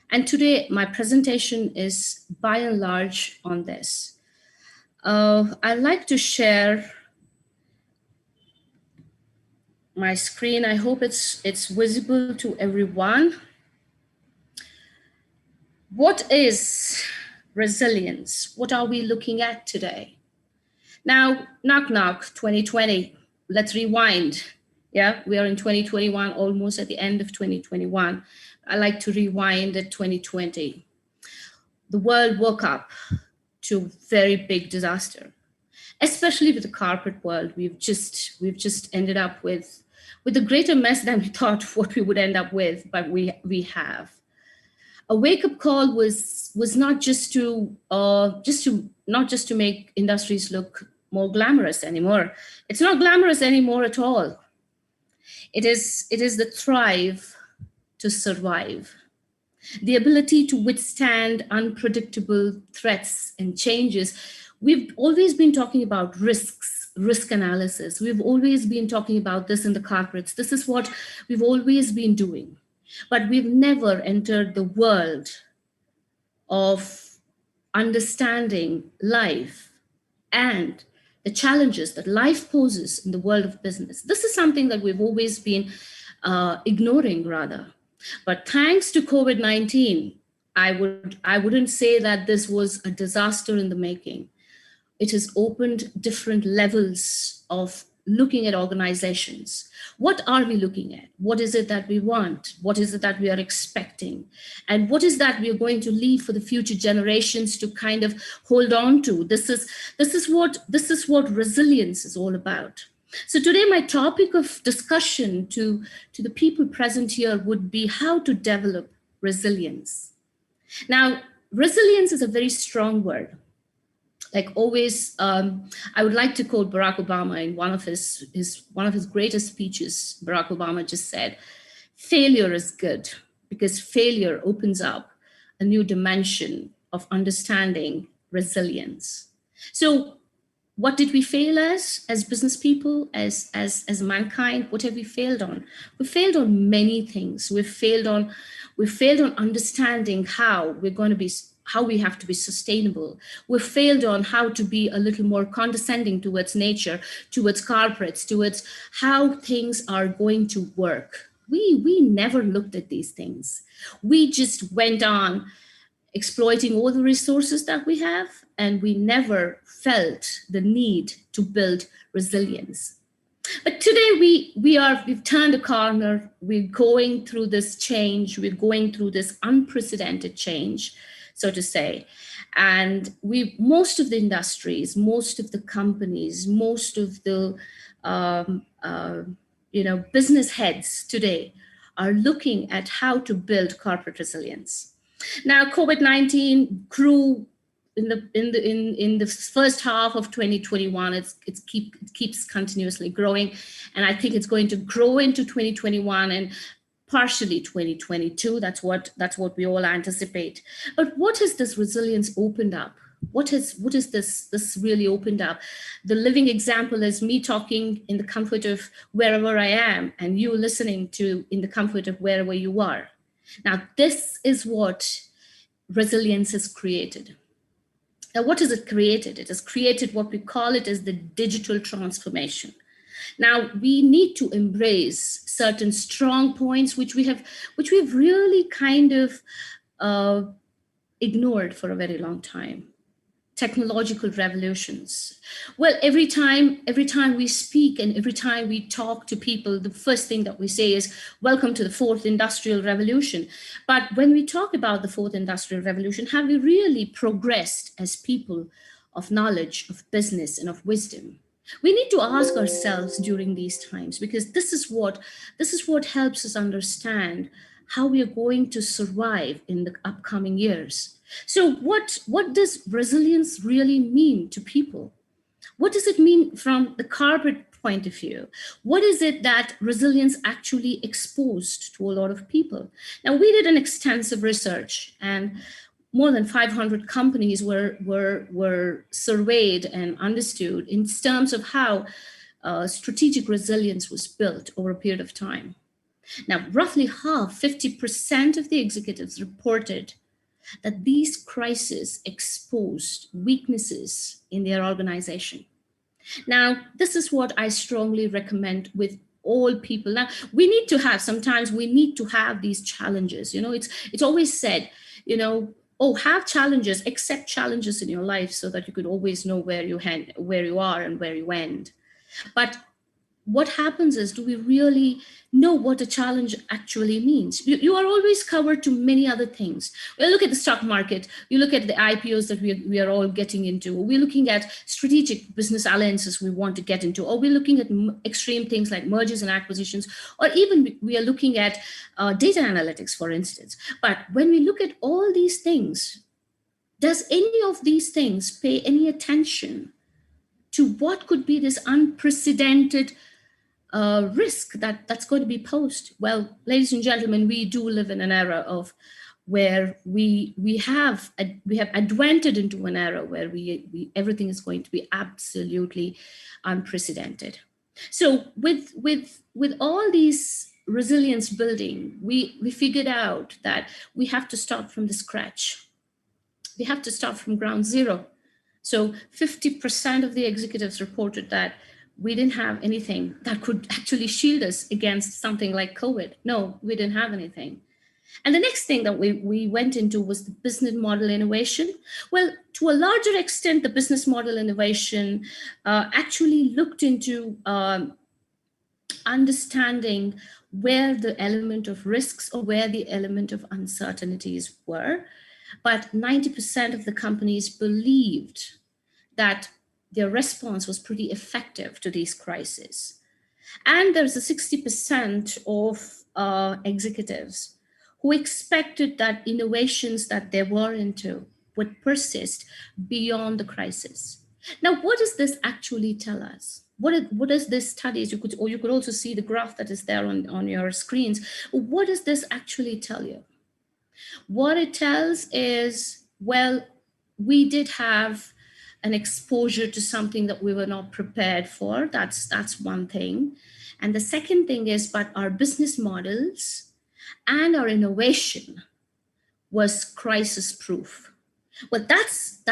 And today, my presentation is by and large on this. I'd like to share my screen. I hope it's visible to everyone. What is resilience? What are we looking at today? Now, knock, knock, 2020. Let's rewind. Yeah, we are in 2021, almost at the end of 2021. I like to rewind at 2020. The world woke up to a very big disaster, especially with the corporate world. We've just ended up with a greater mess than we thought what we would end up with, but we have. A wake-up call was not just to make industries look more glamorous anymore. It's not glamorous anymore at all. It is the thrive to survive, the ability to withstand unpredictable threats and changes. We've always been talking about risks, risk analysis. We've always been talking about this in the corporates. This is what we've always been doing. But we've never entered the world of understanding life and the challenges that life poses in the world of business. This is something that we've always been ignoring, rather. But thanks to COVID-19, I wouldn't say that this was a disaster in the making. It has opened different levels of looking at organizations. What are we looking at? What is it that we want? What is it that we are expecting? And what is that we are going to leave for the future generations to kind of hold on to? This is what resilience is all about. So today my topic of discussion to the people present here would be how to develop resilience. Now, resilience is a very strong word. Like always, I would like to quote Barack Obama in one of his greatest speeches. Barack Obama just said, "Failure is good because failure opens up a new dimension of understanding resilience." So, what did we fail as business people, as mankind? What have we failed on? We failed on many things. We failed on understanding how we have to be sustainable. We failed on how to be a little more condescending towards nature, towards corporates, towards how things are going to work. We never looked at these things. We just went on exploiting all the resources that we have, and we never felt the need to build resilience. But today we've turned a corner. We're going through this change. We're going through this unprecedented change, so to say. And most of the industries, most of the companies, most of the business heads today are looking at how to build corporate resilience. Now, COVID-19 grew in the first half of 2021, it keeps continuously growing, and I think it's going to grow into 2021 and partially 2022. That's what we all anticipate. But what has this resilience opened up? What is this really opened up? The living example is me talking in the comfort of wherever I am, and you listening to in the comfort of wherever you are. Now, this is what resilience has created. Now, what has it created? It has created what we call it as the digital transformation. Now, we need to embrace certain strong points which we've really kind of ignored for a very long time. Technological revolutions. Well, every time we speak and every time we talk to people, the first thing that we say is, welcome to the fourth industrial revolution. But when we talk about the fourth industrial revolution, have we really progressed as people of knowledge, of business, and of wisdom? We need to ask ourselves during these times, because this is what helps us understand how we are going to survive in the upcoming years. So what does resilience really mean to people? What does it mean from the corporate point of view? What is it that resilience actually exposed to a lot of people? Now, we did an extensive research, and more than 500 companies were surveyed and understood in terms of how strategic resilience was built over a period of time. Now, roughly half, 50% of the executives reported that these crises exposed weaknesses in their organization. Now, this is what I strongly recommend with all people. Now, sometimes we need to have these challenges. It's always said, have challenges, accept challenges in your life so that you could always know where you are and where you end. But what happens is, do we really know what a challenge actually means? You are always covered to many other things. We look at the stock market, you look at the IPOs that we are all getting into, we're looking at strategic business alliances we want to get into, or we're looking at extreme things like mergers and acquisitions, or even we are looking at data analytics, for instance. But when we look at all these things, does any of these things pay any attention to what could be this unprecedented risk that's going to be posed? Well, ladies and gentlemen, we do live in an era of where we have advented into an era where everything is going to be absolutely unprecedented. So with all these resilience building, we figured out that we have to start from the scratch. We have to start from ground zero. So 50% of the executives reported that we didn't have anything that could actually shield us against something like COVID. No, we didn't have anything. And the next thing that we went into was the business model innovation. Well, to a larger extent, the business model innovation actually looked into understanding where the element of risks or where the element of uncertainties were. But 90% of the companies believed that their response was pretty effective to these crises. And there's a 60% of executives who expected that innovations that they were into would persist beyond the crisis. Now, what does this actually tell us? What does this studies? You could also see the graph that is there on your screens. What does this actually tell you? What it tells is, well, we did have an exposure to something that we were not prepared for. That's one thing. And the second thing is, but our business models and our innovation was crisis proof. Well, that's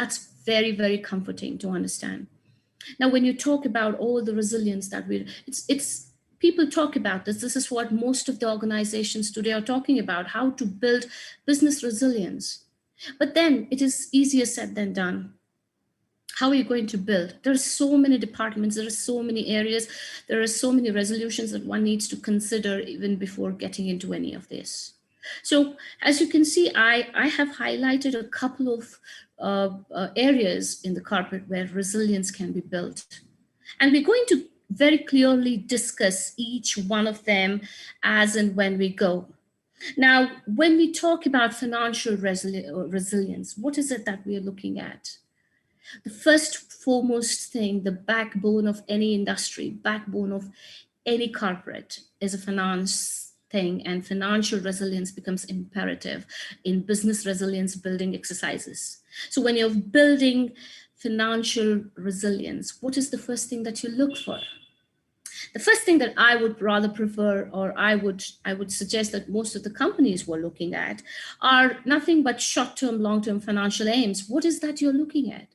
very, very comforting to understand. Now, when you talk about all the resilience that it's people talk about this. This is what most of the organizations today are talking about, how to build business resilience. But then it is easier said than done. How are you going to build? There are so many departments, there are so many areas, there are so many resolutions that one needs to consider even before getting into any of this. So as you can see, I have highlighted a couple of areas in the corporate where resilience can be built. And we're going to very clearly discuss each one of them as and when we go. Now, when we talk about financial resilience, what is it that we are looking at? The first foremost thing, the backbone of any industry, backbone of any corporate is a finance thing, and financial resilience becomes imperative in business resilience building exercises. So when you're building financial resilience, what is the first thing that you look for? The first thing that I would rather prefer, or I would suggest that most of the companies were looking at, are nothing but short-term, long-term financial aims. What is that you're looking at?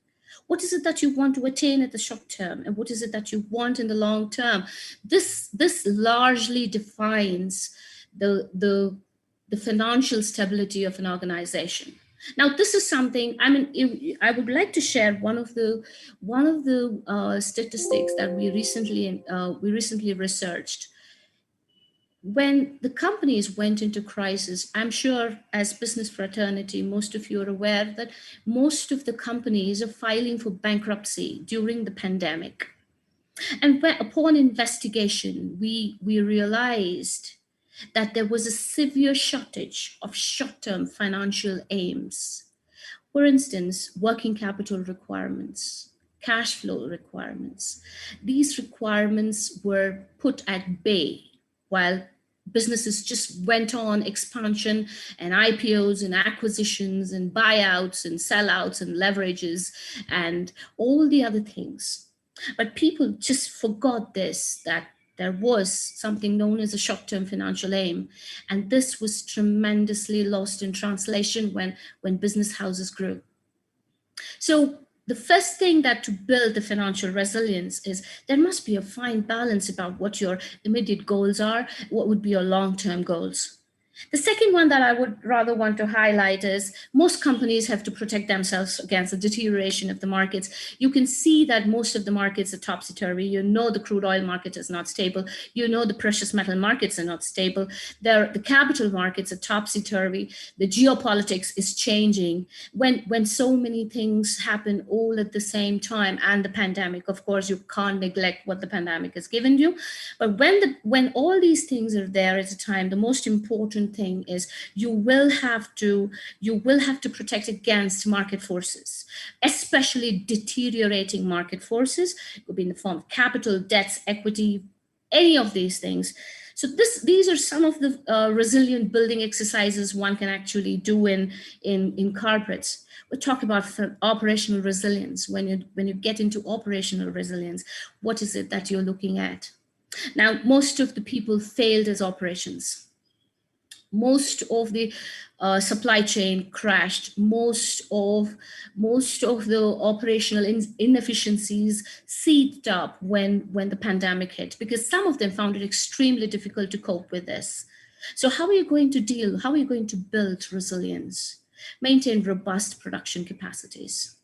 What is it that you want to attain at the short term, and what is it that you want in the long term? This largely defines the financial stability of an organization. Now, this is something, I mean, I would like to share one of the statistics that we recently researched. When the companies went into crisis, I'm sure as business fraternity, most of you are aware that most of the companies are filing for bankruptcy during the pandemic. And upon investigation, we realized that there was a severe shortage of short-term financial aims. For instance, working capital requirements, cash flow requirements. These requirements were put at bay while businesses just went on expansion and IPOs and acquisitions and buyouts and sellouts and leverages and all the other things. But people just forgot this, that there was something known as a short-term financial aim. And this was tremendously lost in translation when business houses grew. So the first thing that to build the financial resilience is there must be a fine balance about what your immediate goals are, what would be your long-term goals. The second one that I would rather want to highlight is most companies have to protect themselves against the deterioration of the markets. You can see that most of the markets are topsy-turvy. You know the crude oil market is not stable. You know the precious metal markets are not stable. The capital markets are topsy-turvy. The geopolitics is changing. When so many things happen all at the same time, and the pandemic, of course, you can't neglect what the pandemic has given you. But when all these things are there at a time, the most important thing is you will have to protect against market forces, especially deteriorating market forces. It could be in the form of capital, debts, equity, any of these things. So these are some of the resilient building exercises one can actually do in corporates. We talk about operational resilience. When you get into operational resilience, what is it that you're looking at? Now, most of the people failed as operations. Most of the supply chain crashed. Most of the operational inefficiencies seeped up when the pandemic hit, because some of them found it extremely difficult to cope with this. So how are you going to deal? How are you going to build resilience? Maintain robust production capacities.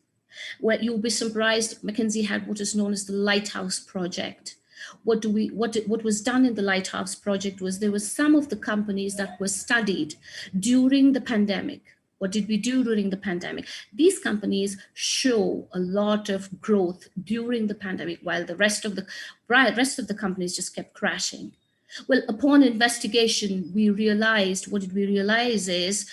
Well, you'll be surprised, McKinsey had what is known as the Lighthouse Project. What was done in the Lighthouse Project was there were some of the companies that were studied during the pandemic. What did we do during the pandemic? These companies show a lot of growth during the pandemic, while the rest of the companies just kept crashing. Well, upon investigation, we realized, what did we realize is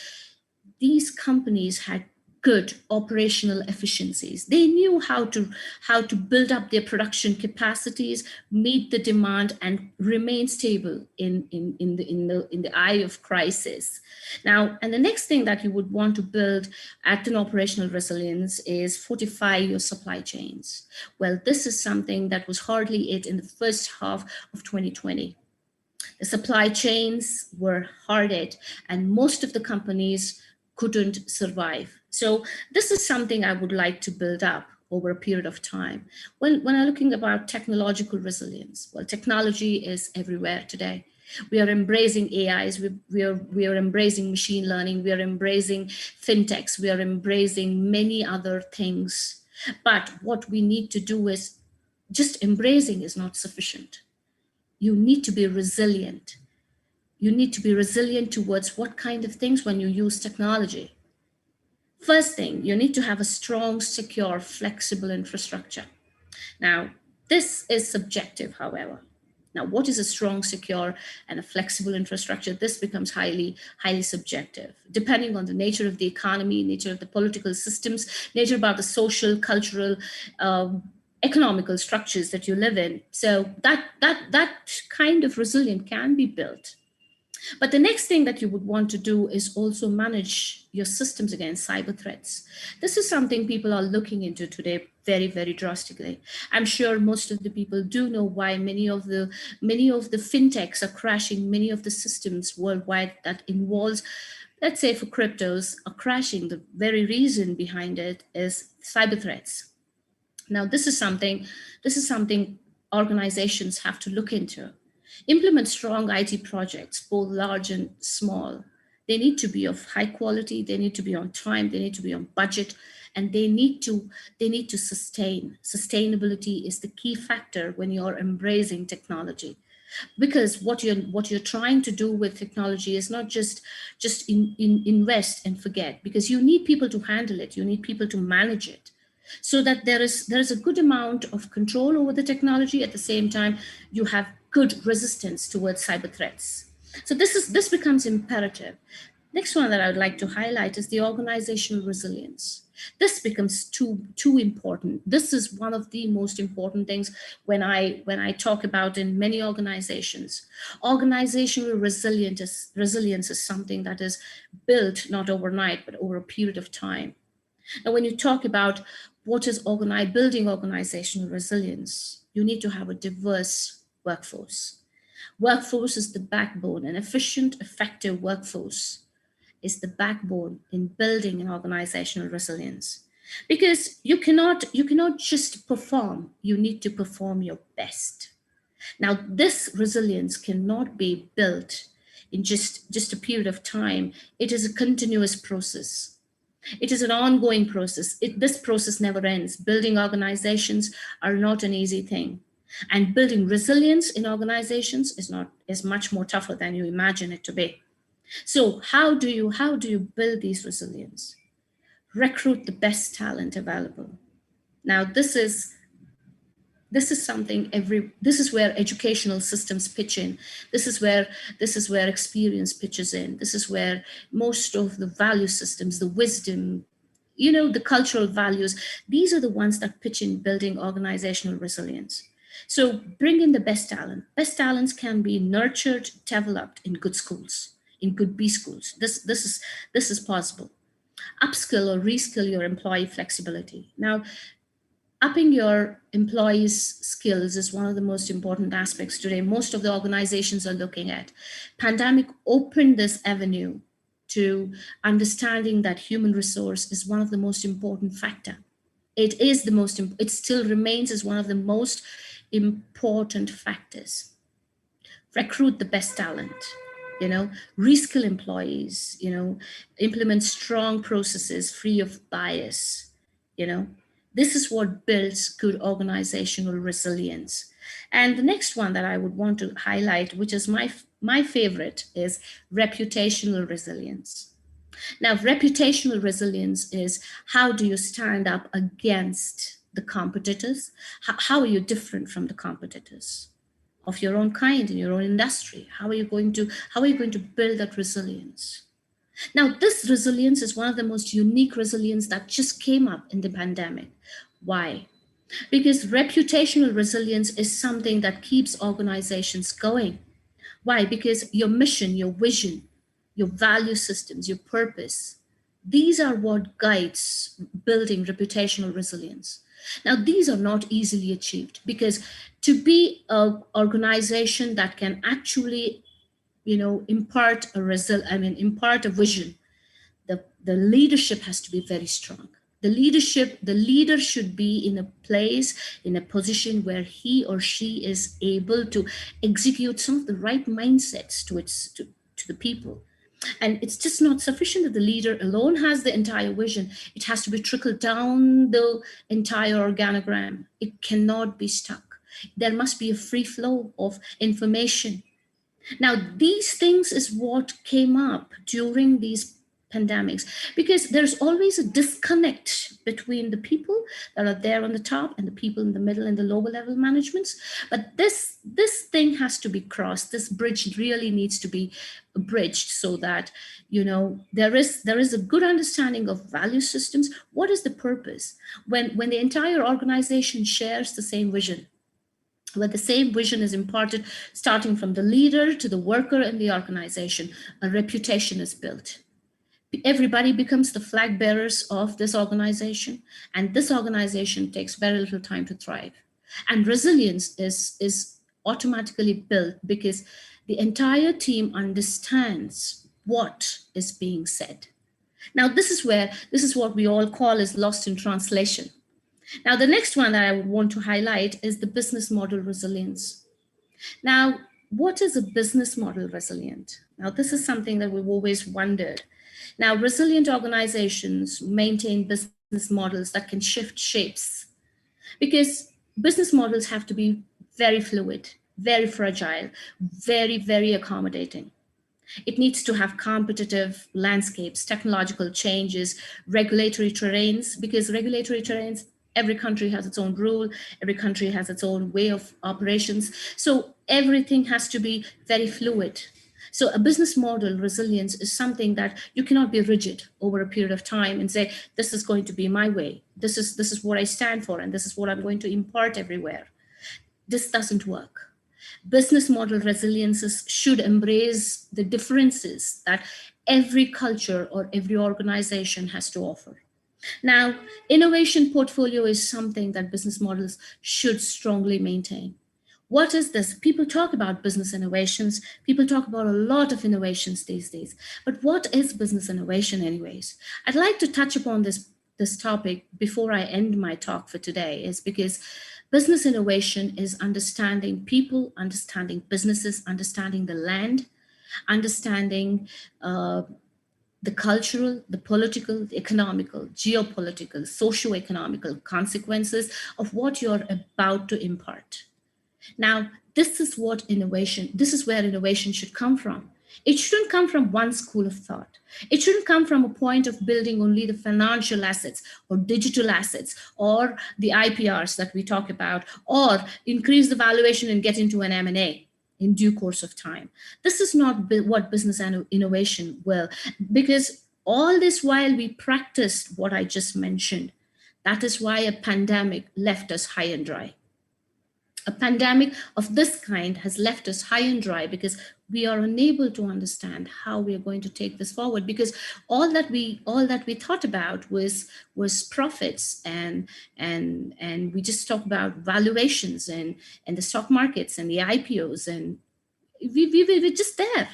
these companies had good operational efficiencies. They knew how to build up their production capacities, meet the demand, and remain stable in the eye of crisis. Now, and the next thing that you would want to build at an operational resilience is fortify your supply chains. Well, this is something that was hardly it in the first half of 2020. The supply chains were hard hit, and most of the companies couldn't survive. So this is something I would like to build up over a period of time. When I'm looking about technological resilience, well, technology is everywhere today. We are embracing AIs, we are embracing machine learning, we are embracing fintechs, we are embracing many other things. But what we need to do is just embracing is not sufficient. You need to be resilient. You need to be resilient towards what kind of things when you use technology. First thing, you need to have a strong, secure, flexible infrastructure. Now, this is subjective, however. Now, what is a strong, secure, and a flexible infrastructure? This becomes highly subjective, depending on the nature of the economy, nature of the political systems, nature about the social, cultural, economical structures that you live in. So that kind of resilience can be built. But the next thing that you would want to do is also manage your systems against cyber threats. This is something people are looking into today very, very drastically. I'm sure most of the people do know why many of the fintechs are crashing, many of the systems worldwide that involves, let's say for cryptos, are crashing. The very reason behind it is cyber threats. Now, this is something organizations have to look into. Implement strong IT projects, both large and small. They need to be of high quality, they need to be on time, they need to be on budget, and they need to sustain. Sustainability is the key factor when you're embracing technology. Because what you're trying to do with technology is not just invest and forget, because you need people to handle it, you need people to manage it, so that there is a good amount of control over the technology. At the same time, you have good resistance towards cyber threats. So this becomes imperative. Next one that I would like to highlight is the organizational resilience. This becomes too important. This is one of the most important things when I talk about in many organizations. Organizational resilience is something that is built not overnight, but over a period of time. Now, when you talk about what is building organizational resilience, you need to have a diverse workforce. Workforce is the backbone. An efficient, effective workforce is the backbone in building an organizational resilience. Because you cannot just perform, you need to perform your best. Now, this resilience cannot be built in just a period of time. It is a continuous process. It is an ongoing process. This process never ends. Building organizations are not an easy thing. And building resilience in organizations is much more tougher than you imagine it to be. So how do you build these resilience? Recruit the best talent available. Now, this is something this is where educational systems pitch in. This is where experience pitches in. This is where most of the value systems, the wisdom, the cultural values, these are the ones that pitch in building organizational resilience. So bring in the best talent. Best talents can be nurtured, developed in good schools, in good B schools. This is possible. Upskill or reskill your employee flexibility. Now, upping your employees' skills is one of the most important aspects today. Most of the organizations are looking at. Pandemic opened this avenue to understanding that human resource is one of the most important factor. It still remains as one of the most important factors. Recruit the best talent, reskill employees, implement strong processes free of bias, This is what builds good organizational resilience. And the next one that I would want to highlight, which is my favorite, is reputational resilience. Now, reputational resilience is how do you stand up against the competitors? How are you different from the competitors of your own kind in your own industry? How are you going to build that resilience? Now, this resilience is one of the most unique resilience that just came up in the pandemic. Why? Because reputational resilience is something that keeps organizations going. Why? Because your mission, your vision, your value systems, your purpose, these are what guides building reputational resilience. Now, these are not easily achieved because to be an organization that can actually impart a vision, the leadership has to be very strong. The leader should be in a place, in a position where he or she is able to execute some of the right mindsets to the people. And it's just not sufficient that the leader alone has the entire vision. It has to be trickled down the entire organogram. It cannot be stuck. There must be a free flow of information. Now, these things is what came up during these pandemics, because there's always a disconnect between the people that are there on the top and the people in the middle and the lower level managements. But this thing has to be crossed. This bridge really needs to be bridged so that, you know, there is a good understanding of value systems. What is the purpose? When the entire organization shares the same vision, where the same vision is imparted, starting from the leader to the worker in the organization, a reputation is built. Everybody becomes the flag bearers of this organization, and this organization takes very little time to thrive. And resilience is automatically built because the entire team understands what is being said. Now, this is what we all call as lost in translation. Now, the next one that I would want to highlight is the business model resilience. Now, what is a business model resilient? Now, this is something that we've always wondered. Now, resilient organizations maintain business models that can shift shapes, because business models have to be very fluid, very fragile, very, very accommodating. It needs to have competitive landscapes, technological changes, regulatory terrains, because regulatory terrains, every country has its own rule, every country has its own way of operations. So everything has to be very fluid. So a business model resilience is something that you cannot be rigid over a period of time and say, this is going to be my way. This is what I stand for, and this is what I'm going to impart everywhere. This doesn't work. Business model resiliences should embrace the differences that every culture or every organization has to offer. Now, innovation portfolio is something that business models should strongly maintain. What is this? People talk about business innovations. People talk about a lot of innovations these days. But what is business innovation anyways? I'd like to touch upon this topic before I end my talk for today, is because business innovation is understanding people, understanding businesses, understanding the land, understanding the cultural, the political, the economical, geopolitical, socio-economical consequences of what you're about to impart. Now, this is where innovation should come from. It shouldn't come from one school of thought. It shouldn't come from a point of building only the financial assets or digital assets or the IPRs that we talk about, or increase the valuation and get into an M&A in due course of time. This is not what business innovation will, because all this while we practiced what I just mentioned. That is why a pandemic left us high and dry. A pandemic of this kind has left us high and dry because we are unable to understand how we are going to take this forward, because all that we thought about was profits and we just talked about valuations and the stock markets and the IPOs, and we were just there.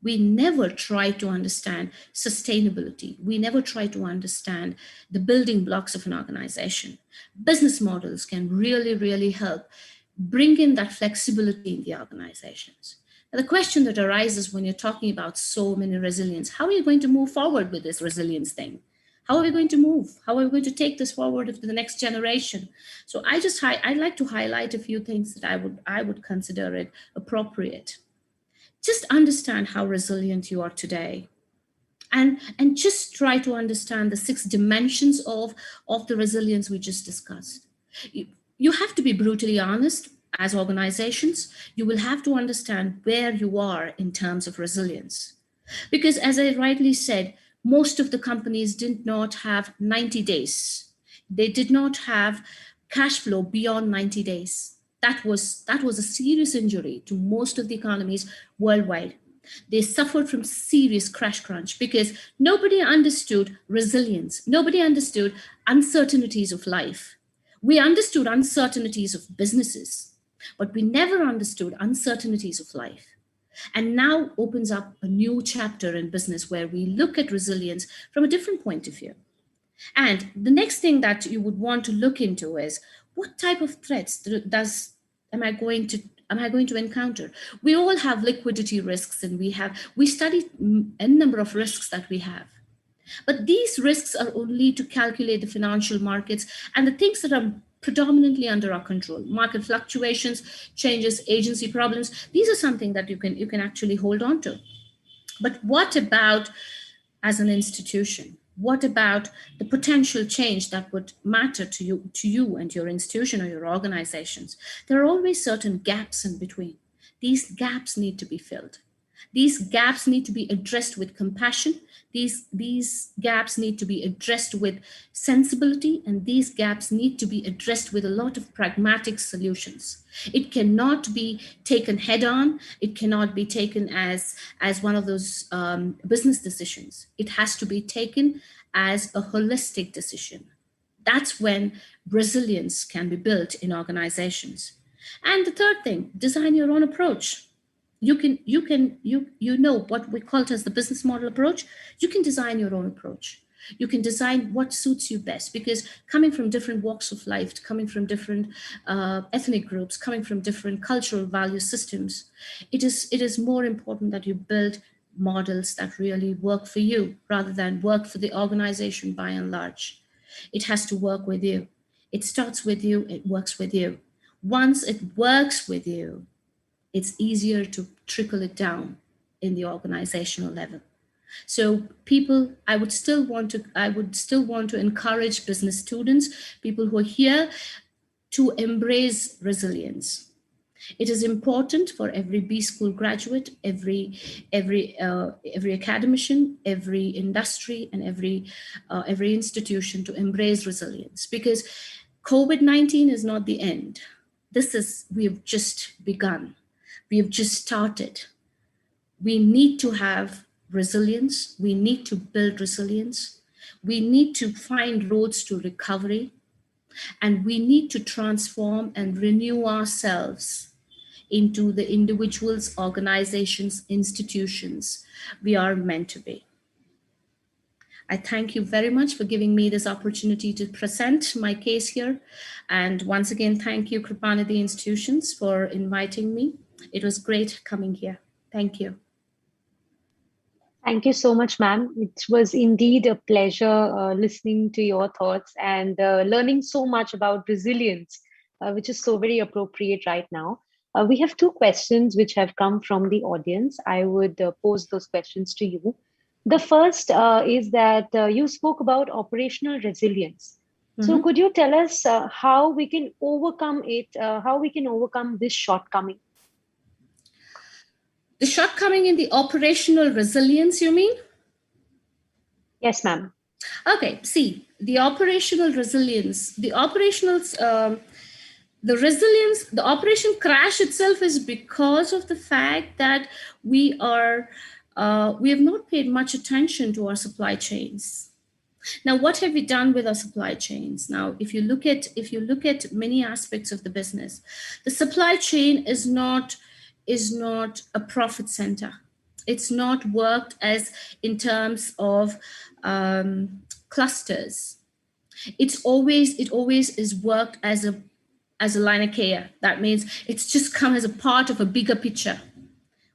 We never tried to understand sustainability. We never tried to understand the building blocks of an organization. Business models can really, really help bring in that flexibility in the organizations. Now, the question that arises when you're talking about so many resilience, how are you going to move forward with this resilience thing? How are we going to move? How are we going to take this forward to the next generation? So I'd like to highlight a few things that I would consider it appropriate. Just understand how resilient you are today. And just try to understand the 6 dimensions of the resilience we just discussed. You have to be brutally honest as organizations. You will have to understand where you are in terms of resilience. Because as I rightly said, most of the companies did not have 90 days. They did not have cash flow beyond 90 days. That was a serious injury to most of the economies worldwide. They suffered from serious crash crunch because nobody understood resilience. Nobody understood uncertainties of life. We understood uncertainties of businesses, but we never understood uncertainties of life. And now opens up a new chapter in business where we look at resilience from a different point of view. And the next thing that you would want to look into is, what type of threats am I going to encounter? We all have liquidity risks, and we study a number of risks that we have. But these risks are only to calculate the financial markets and the things that are predominantly under our control. Market fluctuations, changes, agency problems. These are something that you can actually hold on to. But what about as an institution? What about the potential change that would matter to you and your institution or your organizations? There are always certain gaps in between. These gaps need to be filled. These gaps need to be addressed with compassion. These gaps need to be addressed with sensibility, and these gaps need to be addressed with a lot of pragmatic solutions. It cannot be taken head on. It cannot be taken as one of those business decisions. It has to be taken as a holistic decision. That's when resilience can be built in organizations. And the third thing, design your own approach. You know what we call it as the business model approach. You can design your own approach. You can design what suits you best, because coming from different walks of life, coming from different ethnic groups, coming from different cultural value systems, it is more important that you build models that really work for you rather than work for the organization by and large. It has to work with you. It starts with you, it works with you. Once it works with you, it's easier to trickle it down in the organizational level. So people, I would still want to encourage business students, people who are here, to embrace resilience. It is important for every B school graduate, every academician, every industry, and every institution to embrace resilience, because COVID-19 is not the end. We have just begun. We have just started. We need to have resilience. We need to build resilience. We need to find roads to recovery. And we need to transform and renew ourselves into the individuals, organizations, institutions we are meant to be. I thank you very much for giving me this opportunity to present my case here. And once again, thank you, Krupanidhi Institutions, for inviting me. It was great coming here. Thank you. Thank you so much, ma'am. It was indeed a pleasure listening to your thoughts and learning so much about resilience, which is so very appropriate right now. We have two questions which have come from the audience. I would pose those questions to you. The first is that you spoke about operational resilience. So could you tell us how we can overcome it, how we can overcome this shortcoming? The shortcoming in the operational resilience, you mean? Yes, ma'am. Okay, see, the operational resilience, the operation crash itself is because of the fact that we have not paid much attention to our supply chains. Now, what have we done with our supply chains? Now, if you look at many aspects of the business, the supply chain is not a profit center. It's not worked as in terms of clusters. It always is worked as a linear. That means it's just come as a part of a bigger picture.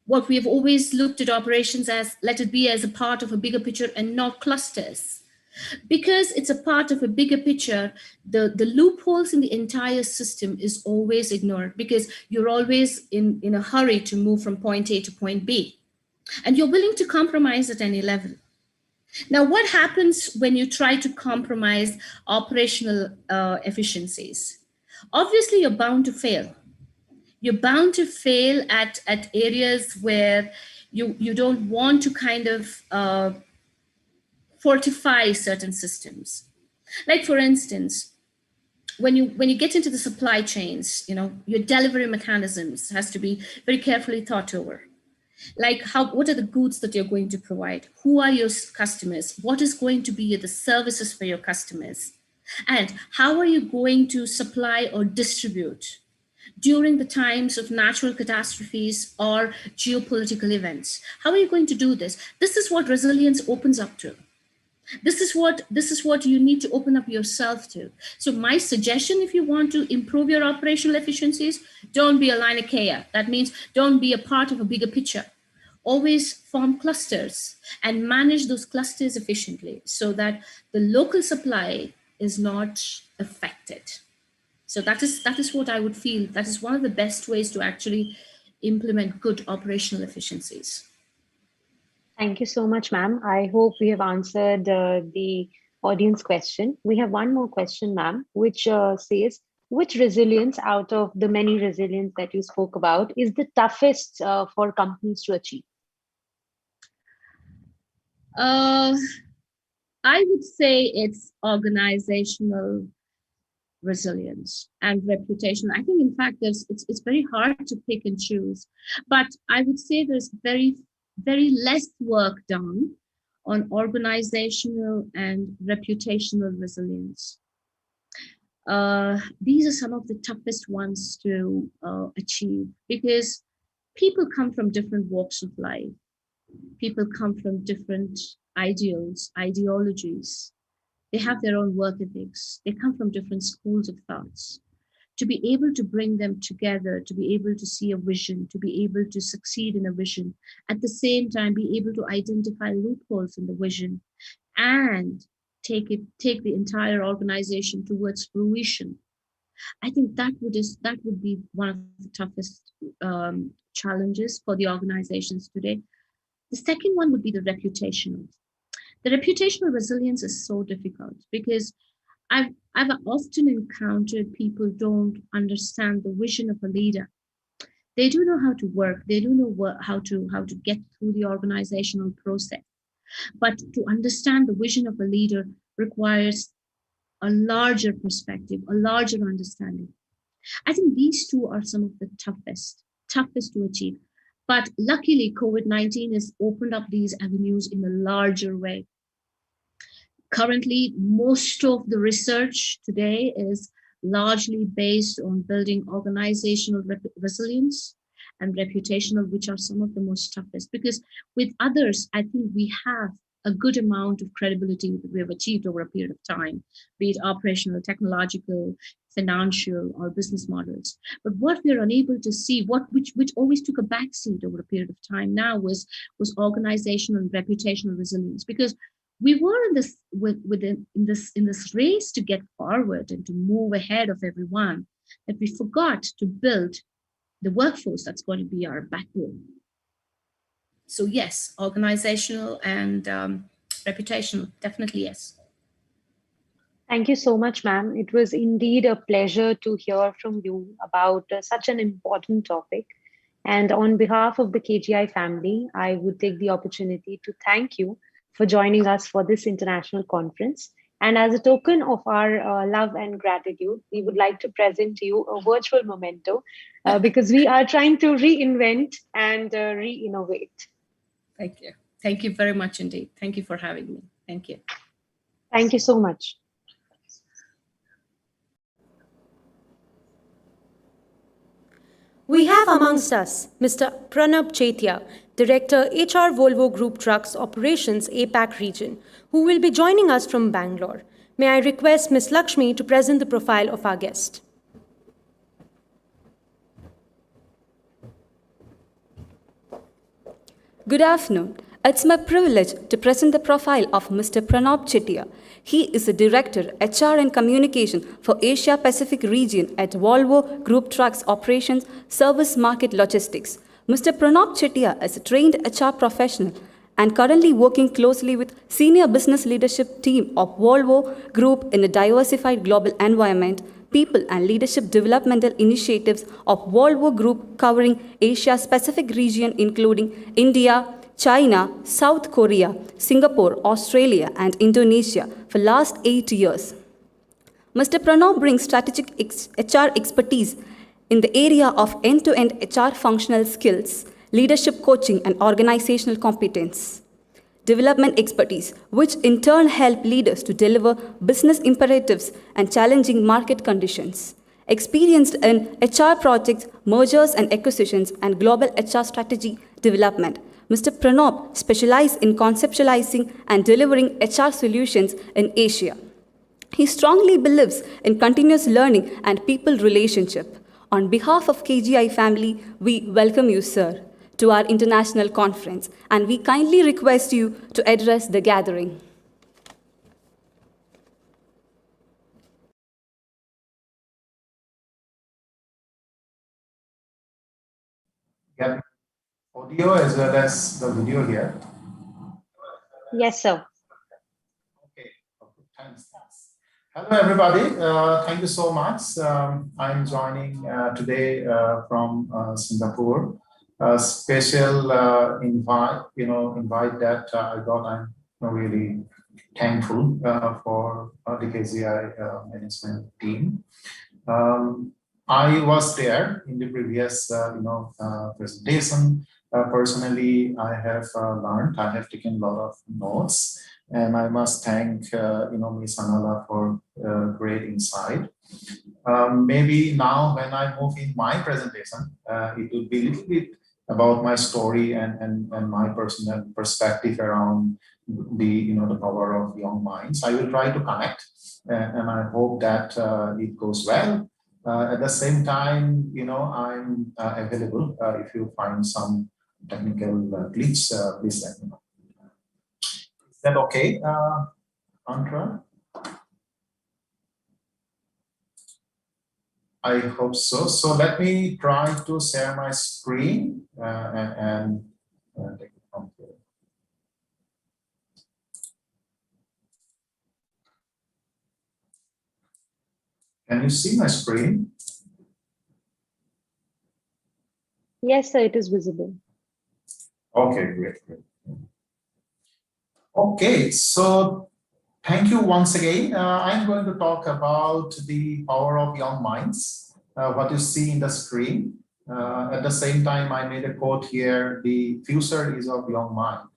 What we have always looked at operations as, let it be as a part of a bigger picture and not clusters. Because it's a part of a bigger picture, the loopholes in the entire system is always ignored, because you're always in a hurry to move from point A to point B. And you're willing to compromise at any level. Now, what happens when you try to compromise operational efficiencies? Obviously, you're bound to fail. You're bound to fail at areas where you don't want to kind of fortify certain systems. Like, for instance, when you get into the supply chains, your delivery mechanisms has to be very carefully thought over. Like, what are the goods that you're going to provide? Who are your customers? What is going to be the services for your customers? And how are you going to supply or distribute during the times of natural catastrophes or geopolitical events? How are you going to do this? This is what resilience opens up to. This is what you need to open up yourself to. So my suggestion, if you want to improve your operational efficiencies, don't be a linear. That means don't be a part of a bigger picture. Always form clusters and manage those clusters efficiently so that the local supply is not affected. So that is what I would feel. That is one of the best ways to actually implement good operational efficiencies. Thank you so much, ma'am. I hope we have answered the audience question. We have one more question, ma'am, which says, which resilience out of the many resilience that you spoke about is the toughest for companies to achieve? I would say it's organizational resilience and reputation. I think, in fact, it's very hard to pick and choose, but I would say there's very less work done on organizational and reputational resilience. These are some of the toughest ones to achieve because people come from different walks of life. People come from different ideals, ideologies. They have their own work ethics. They come from different schools of thoughts. To be able to bring them together, to be able to see a vision, to be able to succeed in a vision, at the same time be able to identify loopholes in the vision and take the entire organization towards fruition. I think that would be one of the toughest challenges for the organizations today. The second one would be the reputational. The reputational resilience is so difficult because I've often encountered people don't understand the vision of a leader. They do know how to work. They do know how to get through the organizational process. But to understand the vision of a leader requires a larger perspective, a larger understanding. I think these two are some of the toughest to achieve. But luckily, COVID-19 has opened up these avenues in a larger way. Currently, most of the research today is largely based on building organizational resilience and reputational, which are some of the most toughest. Because with others, I think we have a good amount of credibility that we have achieved over a period of time, be it operational, technological, financial, or business models. But what we're unable to see, which always took a backseat over a period of time now, was organizational and reputational resilience, because we were in this race to get forward and to move ahead of everyone, that we forgot to build the workforce that's going to be our backbone. So yes, organizational and reputational, definitely yes. Thank you so much, ma'am. It was indeed a pleasure to hear from you about such an important topic. And on behalf of the KGI family, I would take the opportunity to thank you for joining us for this international conference. And as a token of our love and gratitude, we would like to present to you a virtual memento because we are trying to reinvent and re-innovate. Thank you. Thank you very much indeed. Thank you for having me. Thank you. Thank you so much. We have amongst us Mr. Pranab Chetia, Director HR Volvo Group Trucks Operations APAC region, who will be joining us from Bangalore. May I request Ms. Lakshmi to present the profile of our guest. Good afternoon. It's my privilege to present the profile of Mr. Pranab Chetia. He is the Director, HR and Communication for Asia Pacific region at Volvo Group Trucks Operations Service Market Logistics. Mr. Pranab Chetia is a trained HR professional and currently working closely with senior business leadership team of Volvo Group in a diversified global environment, people and leadership developmental initiatives of Volvo Group covering Asia Pacific region including India, China, South Korea, Singapore, Australia, and Indonesia for last 8 years. Mr. Pranab brings strategic HR expertise in the area of end-to-end HR functional skills, leadership coaching, and organizational competence. Development expertise, which in turn help leaders to deliver business imperatives and challenging market conditions. Experienced in HR projects, mergers and acquisitions, and global HR strategy development. Mr. Pranab specializes in conceptualizing and delivering HR solutions in Asia. He strongly believes in continuous learning and people relationship. On behalf of KGI family, we welcome you, sir, to our international conference, and we kindly request you to address the gathering. Yeah. Audio as well as the video here. Yes, sir. Okay, thanks. Hello, everybody. Thank you so much. I'm joining today from Singapore. A special invite that I got. I'm really thankful for the KZI management team. I was there in the previous, presentation. Personally, I have learned. I have taken a lot of notes, and I must thank Ms. Anala for great insight. Maybe now, when I move in my presentation, it will be a little bit about my story and my personal perspective around the power of young minds. I will try to connect, and I hope that it goes well. At the same time, I'm available if you find some technical glitch, please let me know. Is that okay, Andra? I hope so. So let me try to share my screen and take it from here. Can you see my screen? Yes, sir, it is visible. Okay, great. Okay, so thank you once again. I'm going to talk about the power of young minds, what you see in the screen. At the same time, I made a quote here, the future is of young mind.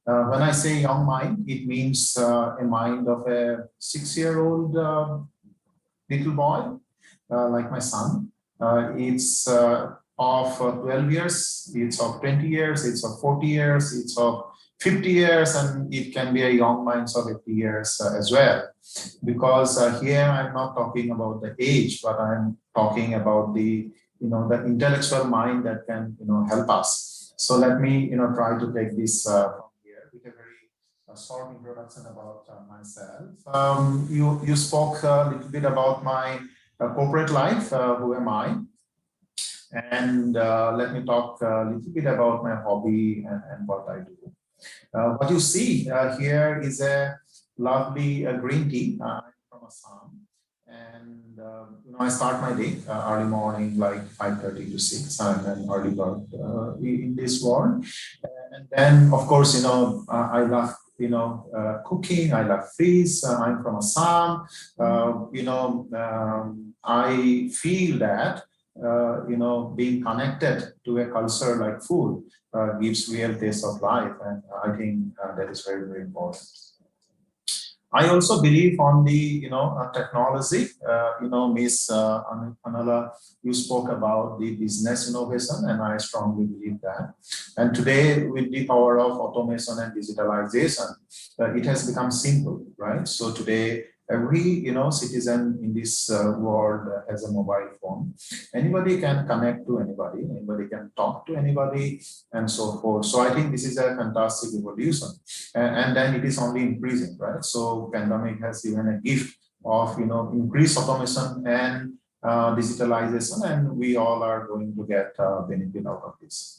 When I say young mind, it means a mind of a 6-year-old little boy, like my son. It's of 12 years, it's of 20 years, it's of 40 years, it's of 50 years, and it can be a young mind of 50 years as well. Because here I'm not talking about the age, but I'm talking about the intellectual mind that can help us. So let me try to take this from here with a very short introduction about myself. You spoke a little bit about my corporate life. Who am I? And let me talk a little bit about my hobby and what I do. What you see here is a lovely green tea from Assam. And I start my day early morning, like 5:30 to 6. I'm an early bird in this world. And then, of course, I love cooking. I love fish. I'm from Assam. I feel that being connected to a culture like food gives real taste of life, and I think that is very, very important. I also believe on the technology. Ms. Anala, you spoke about the business innovation, and I strongly believe that. And today, with the power of automation and digitalization, it has become simple, right? So today, every citizen in this world has a mobile phone. Anybody can connect to anybody. Anybody can talk to anybody, and so forth. So I think this is a fantastic evolution, and then it is only increasing, right? So pandemic has given a gift of increased automation and digitalization, and we all are going to get benefit out of this.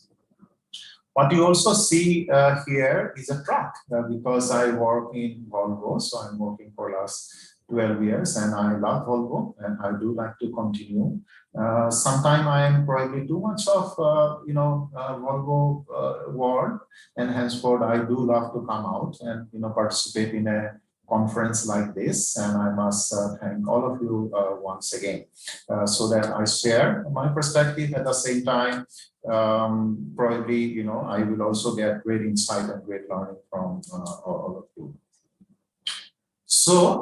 What you also see here is a truck because I work in Volvo, so I'm working for last 12 years and I love Volvo and I do like to continue. Sometimes I am probably too much of Volvo world, and henceforth I do love to come out and participate in a conference like this, and I must thank all of you once again so that I share my perspective. At the same time, probably I will also get great insight and great learning from all of you. So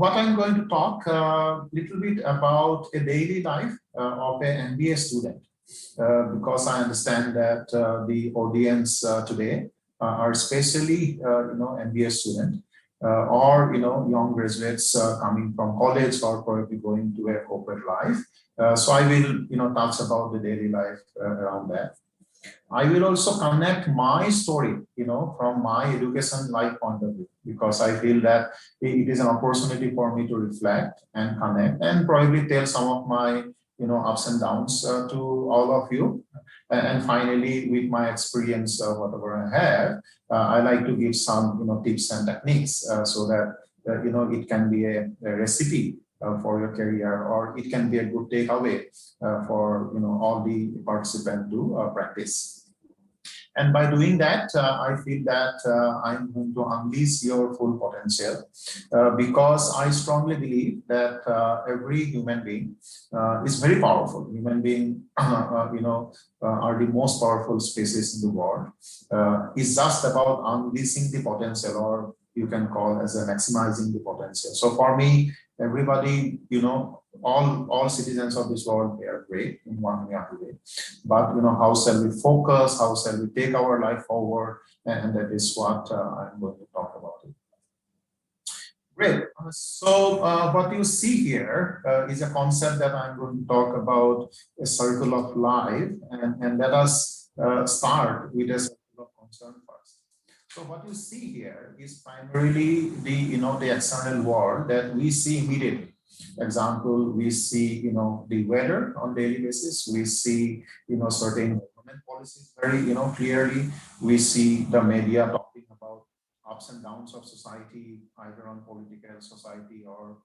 what I'm going to talk a little bit about a daily life of an MBA student, because I understand that the audience today are especially MBA students. Or young graduates coming from college or probably going to a corporate life. So I will touch about the daily life around that. I will also connect my story from my education life point of view, because I feel that it is an opportunity for me to reflect and connect and probably tell some of my ups and downs to all of you. And finally, with my experience, whatever I have, I like to give some tips and techniques so that it can be a recipe for your career, or it can be a good takeaway for all the participants to practice. And by doing that, I feel that I'm going to unleash your full potential because I strongly believe that every human being is very powerful. Human beings, are the most powerful species in the world. It's just about unleashing the potential, or you can call as a maximizing the potential. So for me, everybody, all citizens of this world, they are great in one way or another way. But how shall we focus? How shall we take our life forward? And that is what I'm going to talk about. Great. So what you see here is a concept that I'm going to talk about, a circle of life, and let us start with a circle of concern first. So what you see here is primarily the external world that we see immediately. Example, we see the weather on daily basis. We see certain government policies very clearly. We see the media talking about ups and downs of society, either on political, society, or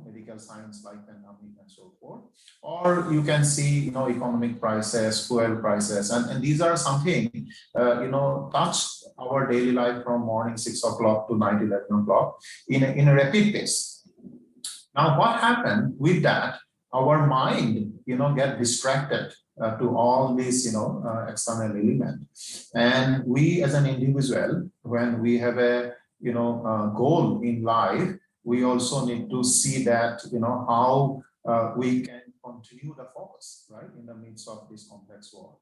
medical science like pandemic and so forth. Or you can see economic prices, fuel prices, and these are something touch our daily life from morning 6 o'clock to night 11 o'clock in a rapid pace. Now, what happened with that? Our mind, get distracted to all these, external elements, and we, as an individual, when we have a, goal in life, we also need to see that, how we can continue the focus, right, in the midst of this complex world.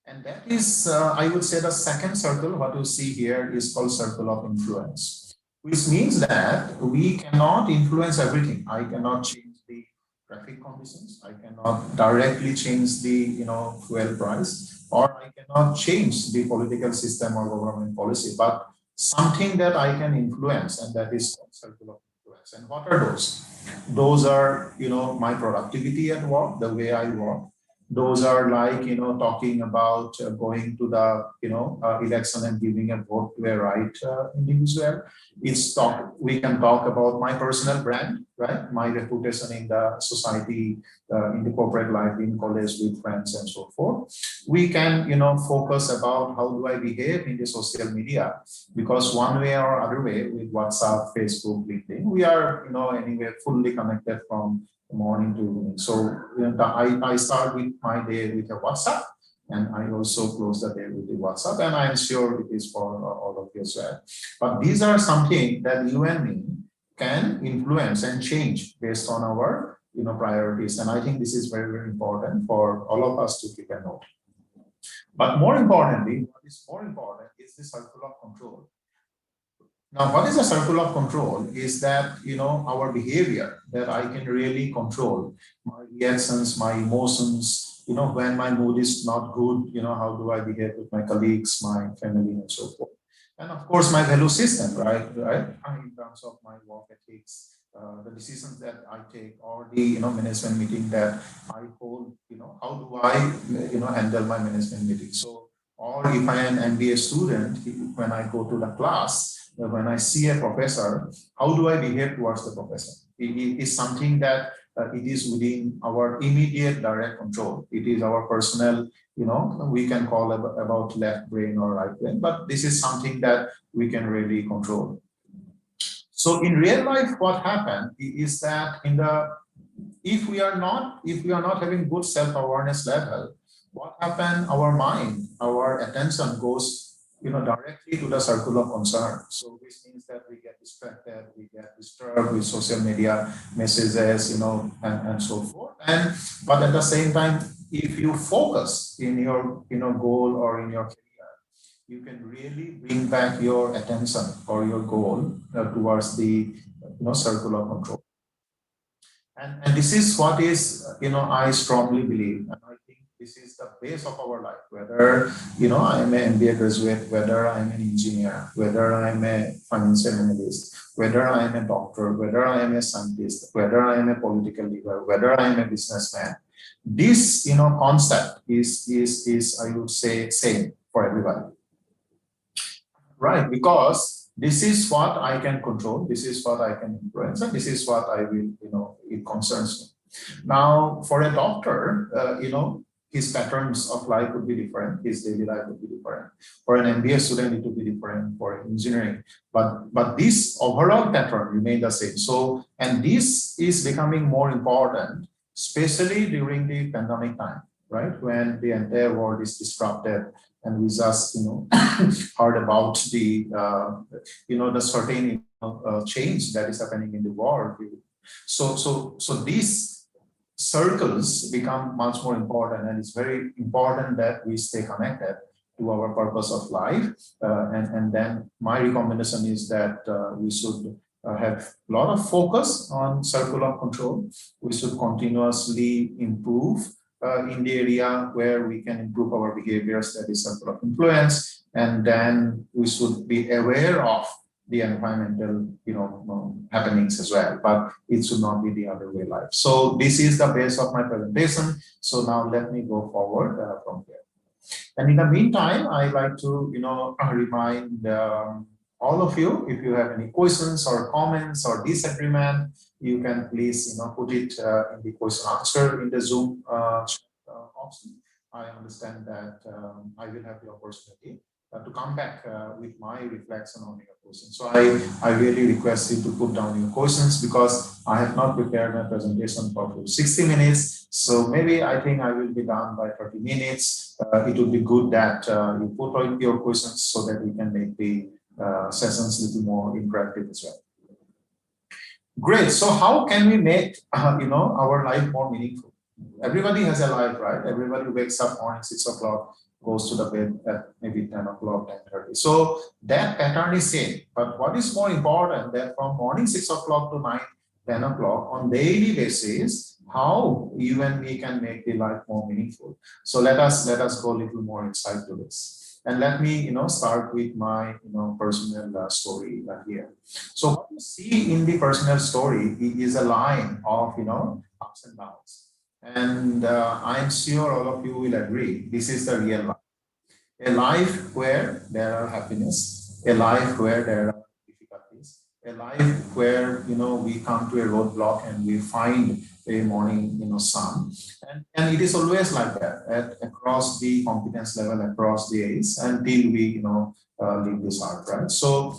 And that is, I would say, the second circle. What you see here is called circle of influence, which means that we cannot influence everything. I cannot change the traffic conditions. I cannot directly change the fuel price, or I cannot change the political system or government policy. But something that I can influence, and that is called circle of influence. And what are those? Those are my productivity at work, the way I work. Those are like talking about going to the election and giving a vote to a right individual. We can talk about my personal brand, right? My reputation in the society, in the corporate life, in college with friends and so forth. We can focus about how do I behave in the social media, because one way or other way with WhatsApp, Facebook, LinkedIn, we are anyway fully connected from morning to evening. So I start with my day with a WhatsApp, and I also close the day with the WhatsApp, and I'm sure it is for all of you as well. But these are something that you and me can influence and change based on our priorities, and I think this is very, very important for all of us to keep a note. But more importantly, what is more important is the circle of control. Now, what is a circle of control is that, our behavior, that I can really control my reactions, my emotions, when my mood is not good, how do I behave with my colleagues, my family, and so forth. And of course, my value system, right? In terms of my work ethics, the decisions that I take, or the, management meeting that I hold, how do I, handle my management meeting? So, or if I am an MBA student, when I go to the class, when I see a professor, how do I behave towards the professor? It is something that it is within our immediate direct control. It is our personal, we can call about left brain or right brain, but this is something that we can really control. So in real life, what happened is that if we are not having good self-awareness level, what happened? Our mind, our attention goes directly to the circle of concern. So this means that we get distracted, we get disturbed with social media messages, and so forth. But at the same time, if you focus in your goal or in your career, you can really bring back your attention or your goal towards the circle of control. And this is what is I strongly believe, and I think This is the base of our life, whether, I am an MBA graduate, whether I am an engineer, whether I am a financial analyst, whether I am a doctor, whether I am a scientist, whether I am a political leader, whether I am a businessman. This, concept is I would say, same for everybody. Right, because this is what I can control, this is what I can influence, and this is what I will, it concerns me. Now, for a doctor, his patterns of life would be different, his daily life would be different. For an MBA student, it would be different, for engineering. But this overall pattern remains the same. So, and this is becoming more important, especially during the pandemic time, right? When the entire world is disrupted, and we just, heard about the, the certain change that is happening in the world. So these circles become much more important, and it's very important that we stay connected to our purpose of life. And then my recommendation is that we should have a lot of focus on circle of control. We should continuously improve in the area where we can improve our behaviors, that is circle of influence. And then we should be aware of the environmental, happenings as well, but it should not be the other way life. So this is the base of my presentation. So now let me go forward from here. And in the meantime, I'd like to, remind all of you, if you have any questions or comments or disagreement, you can please, put it in the question answer in the Zoom option. I understand that I will have the opportunity to come back with my reflection on your questions. So I really request you to put down your questions, because I have not prepared my presentation for 60 minutes. So maybe I think I will be done by 30 minutes. It would be good that you put all your questions so that we can make the sessions a little more interactive as well. Great. So how can we make our life more meaningful? Everybody has a life, right? Everybody wakes up morning 6 o'clock, goes to the bed at maybe 10 o'clock, 10:30. So that pattern is same. But what is more important, that from morning 6 o'clock to 9, 10 o'clock on daily basis, how you and me can make the life more meaningful. So let us go a little more inside to this. And let me, start with my, personal story here. So what you see in the personal story is a line of, ups and downs. And I'm sure all of you will agree, this is the real life. A life where there are happiness, a life where there are difficulties, a life where, we come to a roadblock and we find a morning, sun. And it is always like that across the competence level, across the age, until we, leave this earth, right? So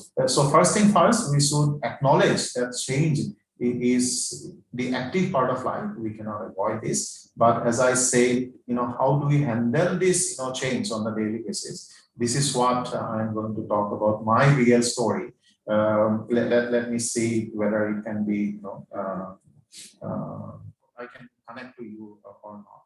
first thing first, we should acknowledge that change is the active part of life. We cannot avoid this. But as I say, how do we handle this, change on the daily basis? This is what I'm going to talk about, my real story. Let me see whether it can be, I can connect to you or not.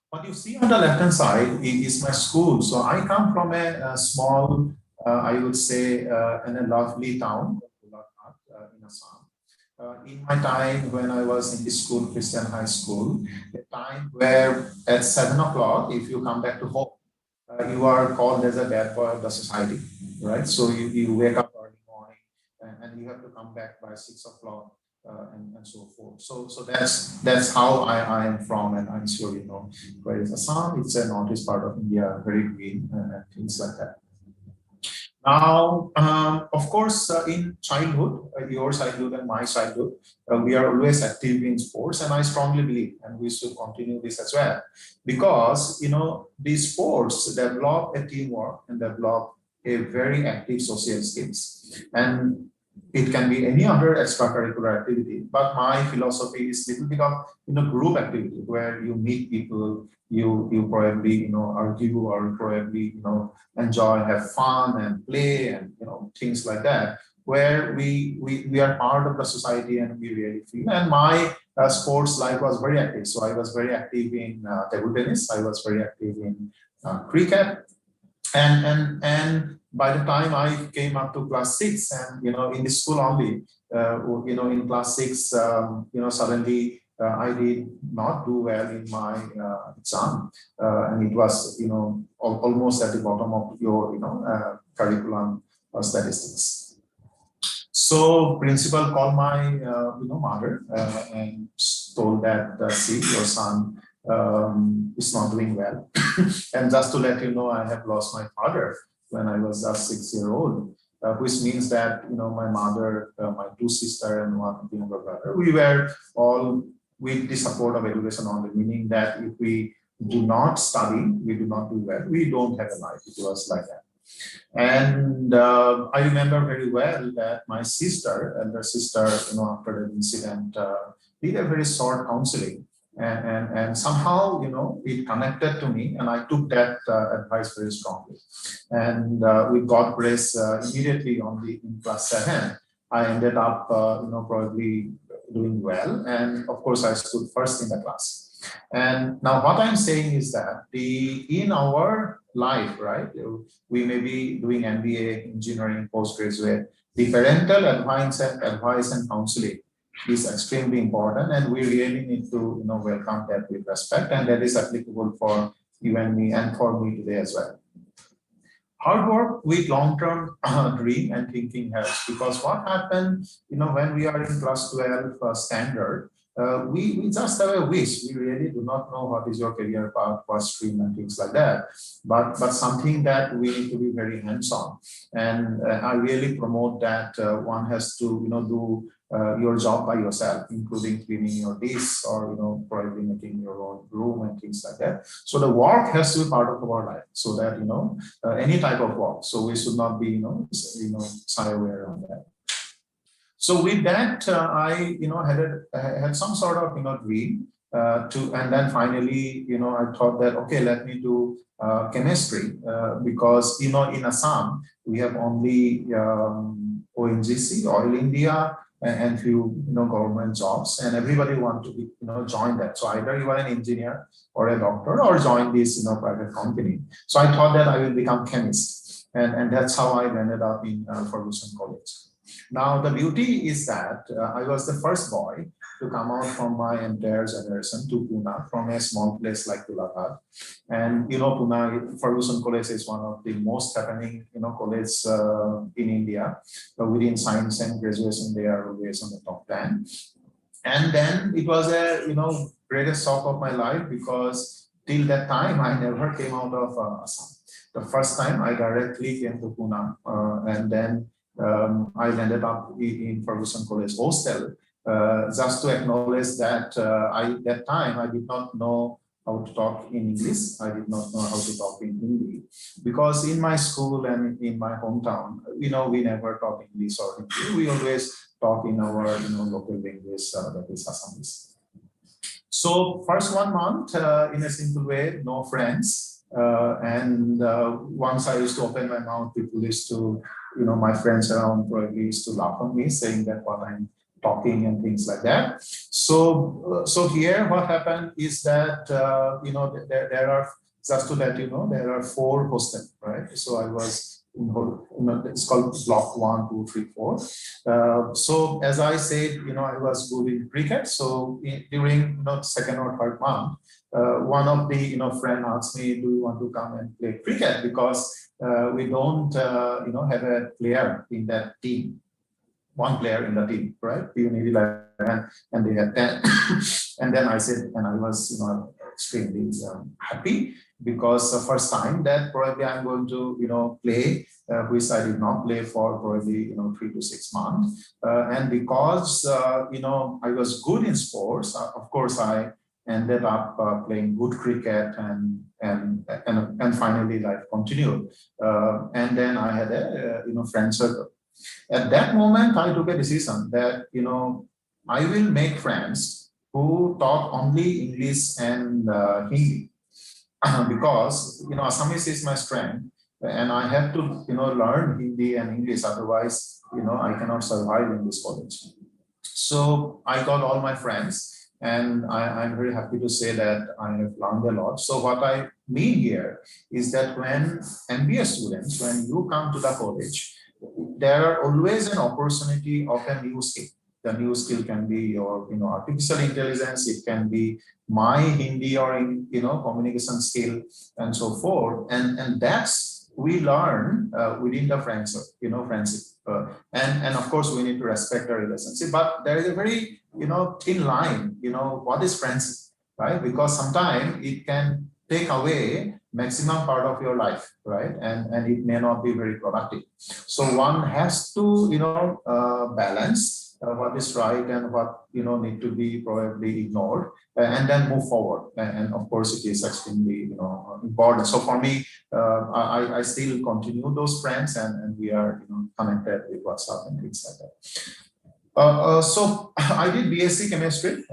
What you see on the left-hand side is my school. So I come from a small, I would say, in a lovely town, in Assam. In my time when I was in the school, Christian high school, a time where at 7 o'clock, if you come back to home, you are called as a bad boy of the society, right? So you wake up early morning and you have to come back by 6 o'clock and so forth. So that's how I am from, and I'm sure you know where is Assam. It's a northeast part of India, very green and things like that. Now, of course, in childhood, your childhood and my childhood, we are always active in sports, and I strongly believe, and we should continue this as well, because these sports develop a teamwork and develop a very active social skills, and it can be any other extracurricular activity. But my philosophy is a little bit of group activity where you meet people, you probably argue or probably enjoy, have fun and play and things like that, where we are part of the society and we really feel. And my sports life was very active. So I was very active in table tennis. I was very active in cricket, and by the time I came up to class 6, and in the school only, in class 6, suddenly I did not do well in my exam, and it was, almost at the bottom of your, curriculum statistics. So principal called my, mother and told that, see, your son is not doing well. And just to let you know, I have lost my father when I was just 6 years old. Which means that, my mother, my two sisters and one younger brother, we were all with the support of education only, meaning that if we do not study, we do not do well, we don't have a life. It was like that. And I remember very well that my sister, elder sister, after the incident, did a very short counseling. And somehow, it connected to me, and I took that advice very strongly. And with God's grace, immediately in class 7, I ended up, probably doing well. And of course, I stood first in the class. And now what I'm saying is that in our life, right, we may be doing MBA, engineering, postgraduate, the parental advice and counseling is extremely important, and we really need to welcome that with respect, and that is applicable for you and me and for me today as well. Hard work with long-term dream and thinking helps, because what happened, when we are in class 12 standard, we just have a wish. We really do not know what is your career path, what stream and things like that. But something that we need to be very hands-on. And I really promote that one has to do your job by yourself, including cleaning your dishes or probably making your own room and things like that. So the work has to be part of our life, so that any type of work. So we should not be shy away around that. So with that, I had some sort of dream and then finally I thought that okay, let me do chemistry because in Assam we have only ONGC, Oil India, and few government jobs, and everybody want to be join that. So either you are an engineer or a doctor or join this private company. So I thought that I will become chemist, and that's how I ended up in Ferguson College. Now the beauty is that I was the first boy to come out from my entire generation to Pune from a small place like Tulaghat. And Pune, Ferguson College is one of the most happening college in India. Within science and graduation, they are always on the top 10. And then it was a greatest shock of my life, because till that time I never came out of Assam. The first time I directly came to Pune, and then I ended up in Ferguson College hostel. Just to acknowledge that that time I did not know how to talk in English. I did not know how to talk in Hindi, because in my school and in my hometown, we never talk English or Hindi. We always talk in our local language, that is Assamese. So first 1 month, in a simple way, no friends. And once I used to open my mouth, people used to, my friends around probably used to laugh at me, saying that what I'm talking and things like that. So here what happened is that, there are, just to let you know, there are 4 hostels, right? So I was it's called block 1, 2, 3, 4. So as I said, I was good in cricket. So during second or third month, one of the friend asked me, do you want to come and play cricket, because we don't have a player in that team. One player in the team, right? You need 11 and they had 10. And then I said, and I was extremely happy, because the first time that probably I'm going to play, which I did not play for probably 3 to 6 months. And because I was good in sports, of course I ended up playing good cricket, and finally life continued. And then I had a friend circle. At that moment, I took a decision that, I will make friends who talk only English and Hindi, because, Assamese is my strength, and I have to, learn Hindi and English. Otherwise, I cannot survive in this college. So I got all my friends, and I'm very happy to say that I have learned a lot. So what I mean here is that when MBA students, when you come to the college, there are always an opportunity of a new skill The new skill can be your, artificial intelligence. It can be my Hindi or, communication skill and so forth. And that's we learn within the friendship, friendship. And of course, we need to respect our relationship. But there is a very, thin line, what is friendship, right? Because sometimes it can take away maximum part of your life, right? And it may not be very productive. So one has to, balance what is right and what, need to be probably ignored, and then move forward. And of course, it is extremely, important. So for me, I still continue those friends, and we are, connected with WhatsApp and things like that. So I did BSc chemistry,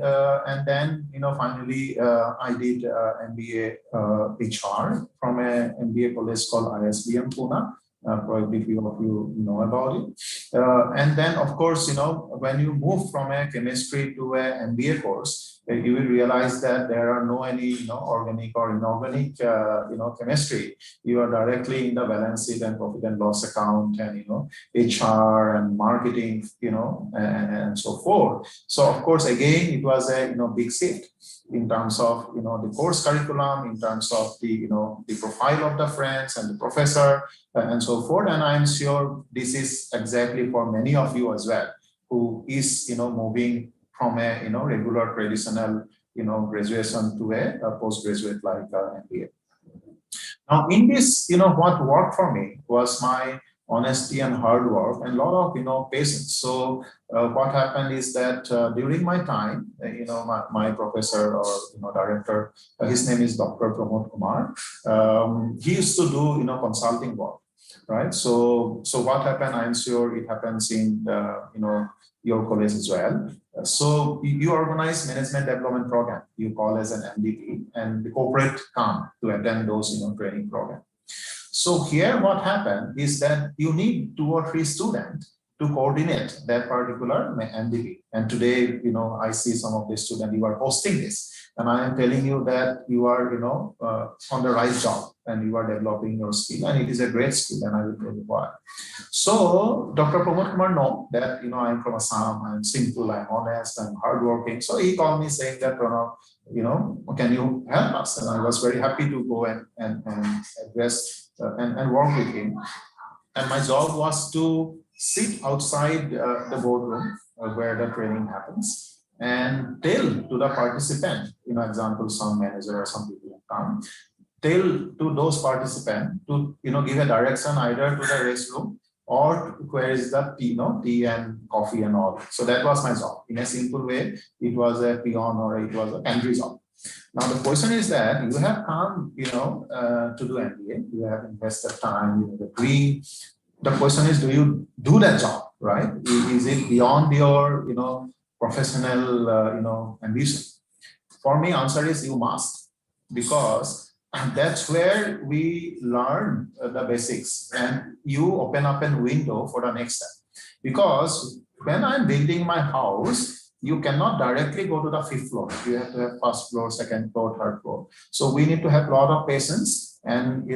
and then finally I did MBA HR from a MBA college called ISBM Pune. Probably few of you know about it. And then of course, when you move from a chemistry to an MBA course, you will realize that there are no any organic or inorganic chemistry. You are directly in the balance sheet and profit and loss account and HR and marketing, and so forth. So of course, again, it was a big shift in terms of the course curriculum, in terms of the the profile of the friends and the professor and so forth. And I'm sure this is exactly for many of you as well, who is moving from a regular traditional graduation to a postgraduate like MBA. Now in this, what worked for me was my honesty and hard work and a lot of patience. So what happened is that during my time, my professor or director, his name is Dr. Pramod Kumar. He used to do consulting work, right? So what happened? I'm sure it happens in your college as well. So you organize management development program. You call as an MDP, and the corporate come to attend those training program. So here what happened is that you need 2 or 3 students to coordinate that particular MDP. And today, I see some of the students, you are hosting this. And I am telling you that you are, on the right job and you are developing your skill, and it is a great skill, and I will tell you why. So Dr. Pramod Kumar know that, I am from Assam, I'm simple, I'm honest, I'm hardworking. So he called me saying that, Pranav, can you help us? And I was very happy to go and address and work with him. And my job was to sit outside the boardroom where the training happens and tell to the participant, example, some manager or some people come, tell to those participants to, give a direction either to the restroom or where is the tea and coffee and all. So that was my job. In a simple way, it was a peon or it was a pantry job. Now the question is that you have come, to do MBA, you have invested time, you have the degree. The question is, do you do that job, right? Is it beyond your, professional, ambition? For me, answer is you must, because that's where we learn the basics, and you open up a window for the next step. Because when I'm building my house, you cannot directly go to the 5th floor. You have to have 1st floor, 2nd floor, 3rd floor. So we need to have a lot of patience and,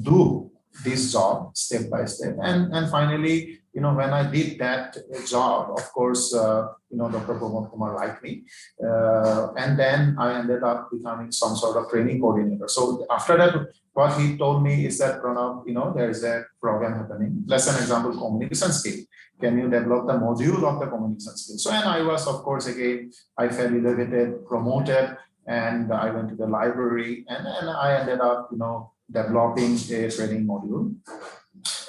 do this job step by step. And finally, when I did that job, of course, Dr. Pramod Kumar liked me. And then I ended up becoming some sort of training coordinator. So after that, what he told me is that, Pranav, there is a program happening. Let's an example, communication skill. Can you develop the module of the communication skill? So, and I was, of course, again, I felt elevated, promoted, and I went to the library, and I ended up, developing a training module.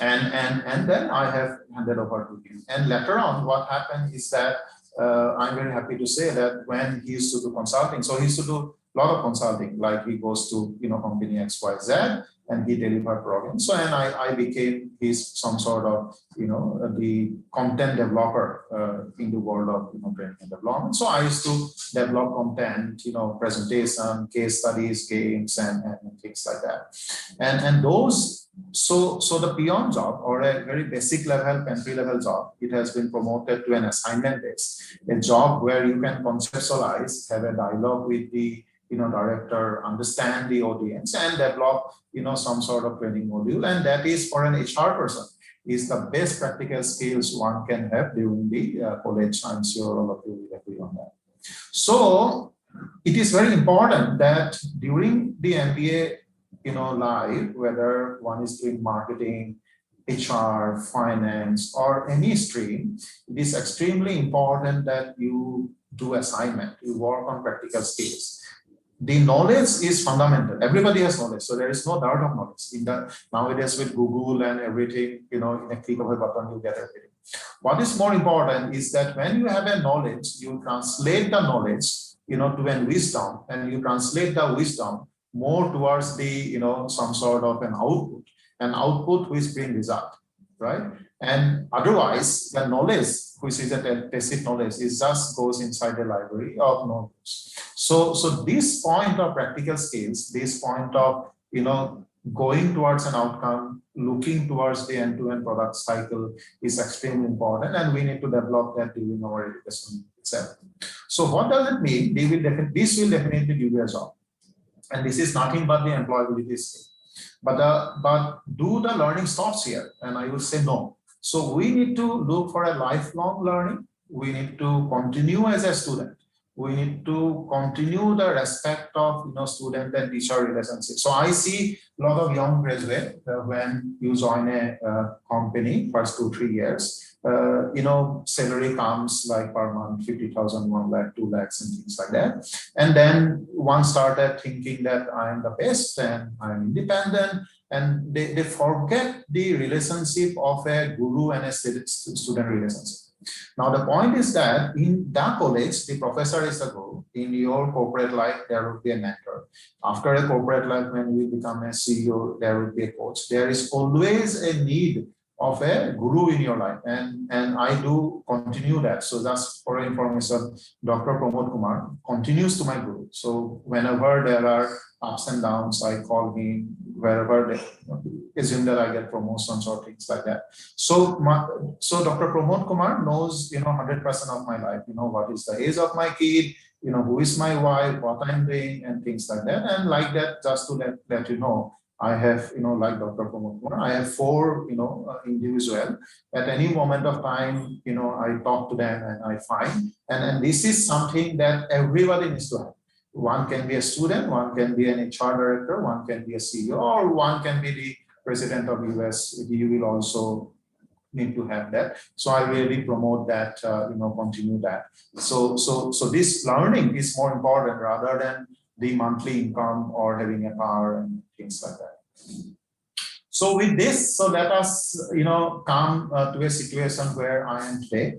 And then I have handed over to him. And later on, what happened is that I'm very happy to say that when he used to do consulting, so he used to do a lot of consulting, like he goes to company XYZ and he delivered programs. So and I became some sort of the content developer in the world of training and development. So I used to develop content, presentation, case studies, games, and things like that. And those. So the peon job, or a very basic level, entry level job, it has been promoted to an assignment base, a job where you can conceptualize, have a dialogue with the director, understand the audience, and develop some sort of training module. And that is for an HR person. is the best practical skills one can have during the college. I'm sure all of you will agree on that. So it is very important that during the MBA, life, whether one is doing marketing, HR, finance, or any stream, it is extremely important that you do assignment, you work on practical skills. The knowledge is fundamental. Everybody has knowledge, so there is no doubt of knowledge. Nowadays with Google and everything, in a click of a button, you get everything. What is more important is that when you have a knowledge, you translate the knowledge, to an wisdom, and you translate the wisdom more towards the, some sort of an output which brings result, right? And otherwise, the knowledge, which is a passive knowledge, it just goes inside the library of knowledge. So this point of practical skills, this point of, going towards an outcome, looking towards the end-to-end product cycle is extremely important, and we need to develop that during our education itself. So what does it mean? This will definitely give you a job. And this is nothing but the employability skill. But do the learning stops here? And I will say no. So we need to look for a lifelong learning. We need to continue as a student. We need to continue the respect of student and teacher relationship. So I see a lot of young graduates when you join a company first 2-3 years. Salary comes like per month 50,000, 1 lakh, 2 lakhs, and things like that. And then one started thinking that I am the best and I am independent, and they forget the relationship of a guru and a student relationship. Now the point is that in that college, the professor is the guru. In your corporate life, there will be a mentor. After a corporate life, when you become a CEO, there will be a coach. There is always a need of a guru in your life, and I do continue that. So just for information, Dr. Pramod Kumar continues to my guru. So whenever there are ups and downs, I call him. Wherever they assume that I get promotions or things like that. So Dr. Pramod Kumar knows 100% of my life. What is the age of my kid, who is my wife, what I'm doing, and things like that. And like that, just to let you know, I have, like Dr. Pramod Kumar, I have 4, individuals. At any moment of time, I talk to them and I find. And this is something that everybody needs to have. One can be a student, one can be an HR director, one can be a CEO, or one can be the president of US. You will also need to have that. So I really promote that, continue that. So this learning is more important rather than the monthly income or having a car and things like that. So with this, so let us, come to a situation where I am today.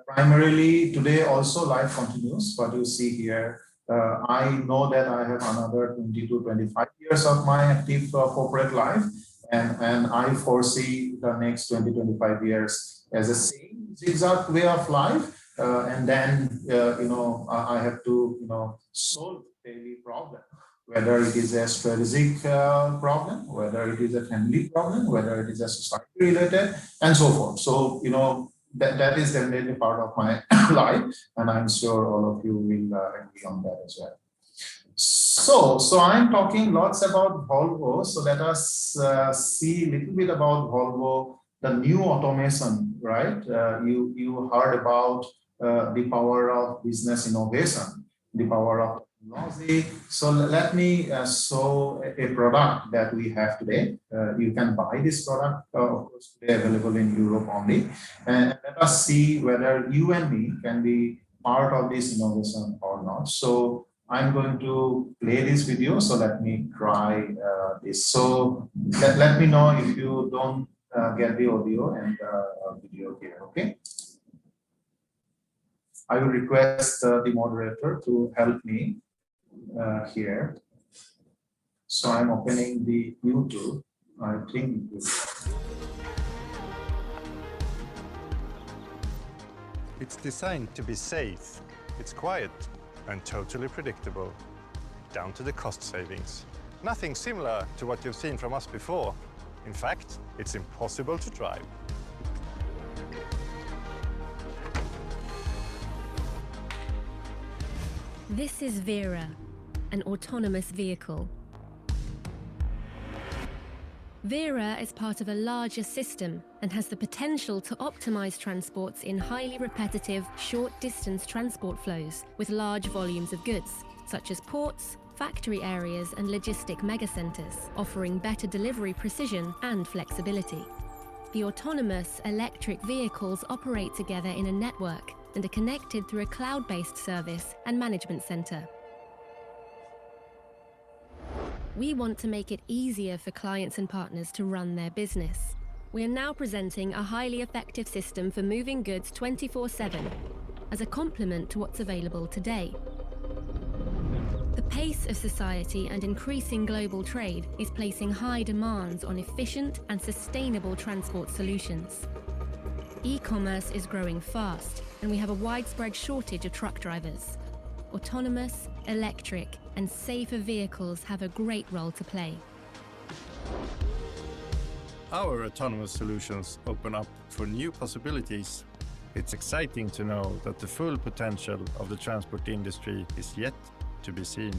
Primarily today also life continues. What you see here, I know that I have another 20 to 25 years of my active corporate life, and I foresee the next 20-25 years as a same zigzag way of life, and then I have to solve daily problem, whether it is a strategic problem, whether it is a family problem, whether it is a society related, and so forth. So that is definitely part of my life, and I'm sure all of you will agree on that as well. So I'm talking lots about Volvo. So let us see a little bit about Volvo, the new automation, right? You heard about the power of business innovation, the power of technology. So let me show a product that we have today. You can buy this product, of course, today available in Europe only. And let us see whether you and me can be part of this innovation or not. So I'm going to play this video. So let me try this. So let me know if you don't get the audio and video here, okay? I will request the moderator to help me here. So I'm opening the YouTube. I think it's designed to be safe. It's quiet and totally predictable, down to the cost savings. Nothing similar to what you've seen from us before. In fact, it's impossible to drive. This is Vera, an autonomous vehicle. Vera is part of a larger system and has the potential to optimize transports in highly repetitive, short-distance transport flows with large volumes of goods, such as ports, factory areas and logistic megacenters, offering better delivery precision and flexibility. The autonomous electric vehicles operate together in a network and are connected through a cloud-based service and management center. We want to make it easier for clients and partners to run their business. We are now presenting a highly effective system for moving goods 24/7 as a complement to what's available today. The pace of society and increasing global trade is placing high demands on efficient and sustainable transport solutions. E-commerce is growing fast, and we have a widespread shortage of truck drivers. Autonomous, electric, and safer vehicles have a great role to play. Our autonomous solutions open up for new possibilities. It's exciting to know that the full potential of the transport industry is yet to be seen.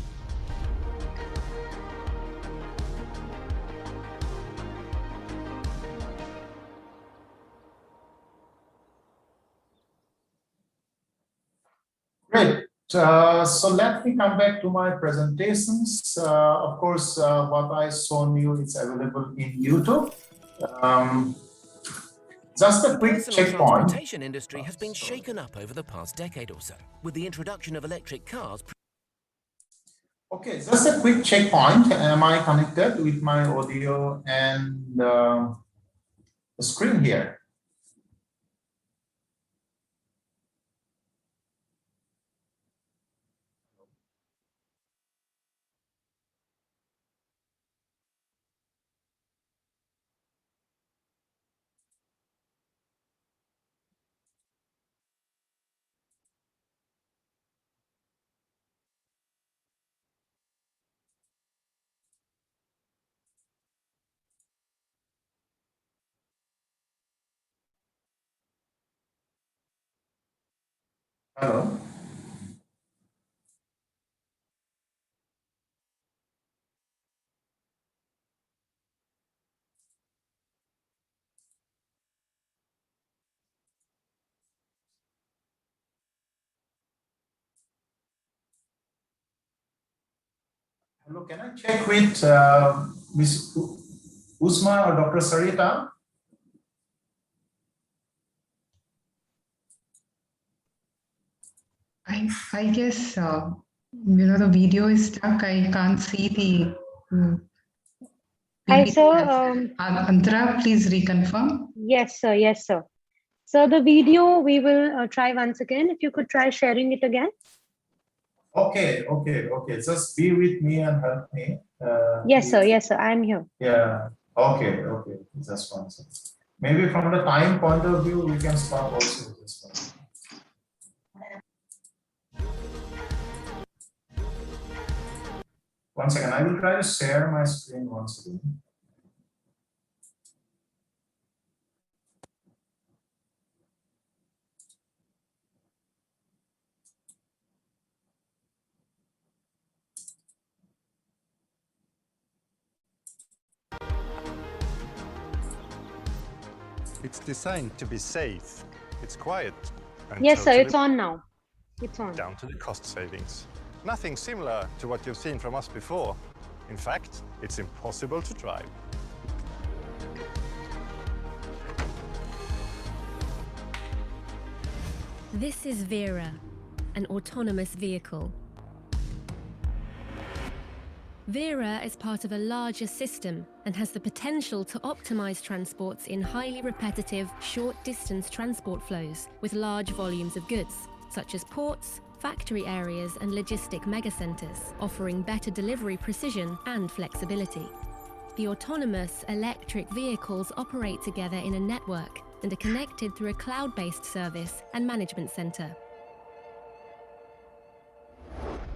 Great. So let me come back to my presentations. Of course, what I shown you is available in YouTube. Just a quick The checkpoint. transportation industry has been shaken up over the past decade or so, with the introduction of electric cars. Okay, just a quick checkpoint. Am I connected with my audio and the screen here? Hello. Hello, can I check with Ms. Usma or Dr. Sarita? I guess the video is stuck. I can't see the. Hi, sir. Antara, please reconfirm. Yes, sir. Yes, sir. So the video we will try once again. If you could try sharing it again. Okay. Just be with me and help me. Yes, sir. Yes, sir. I'm here. Yeah. Okay. Just one second. Maybe from the time point of view, we can start also with this one. One second. I will try to share my screen once again. It's designed to be safe. It's quiet. And Yes, sir. totally It's on now. It's on. down to the cost savings. Nothing similar to what you've seen from us before. In fact, it's impossible to drive. This is Vera, an autonomous vehicle. Vera is part of a larger system and has the potential to optimize transports in highly repetitive, short-distance transport flows with large volumes of goods, such as ports, factory areas and logistic megacenters, offering better delivery precision and flexibility. The autonomous electric vehicles operate together in a network and are connected through a cloud-based service and management center.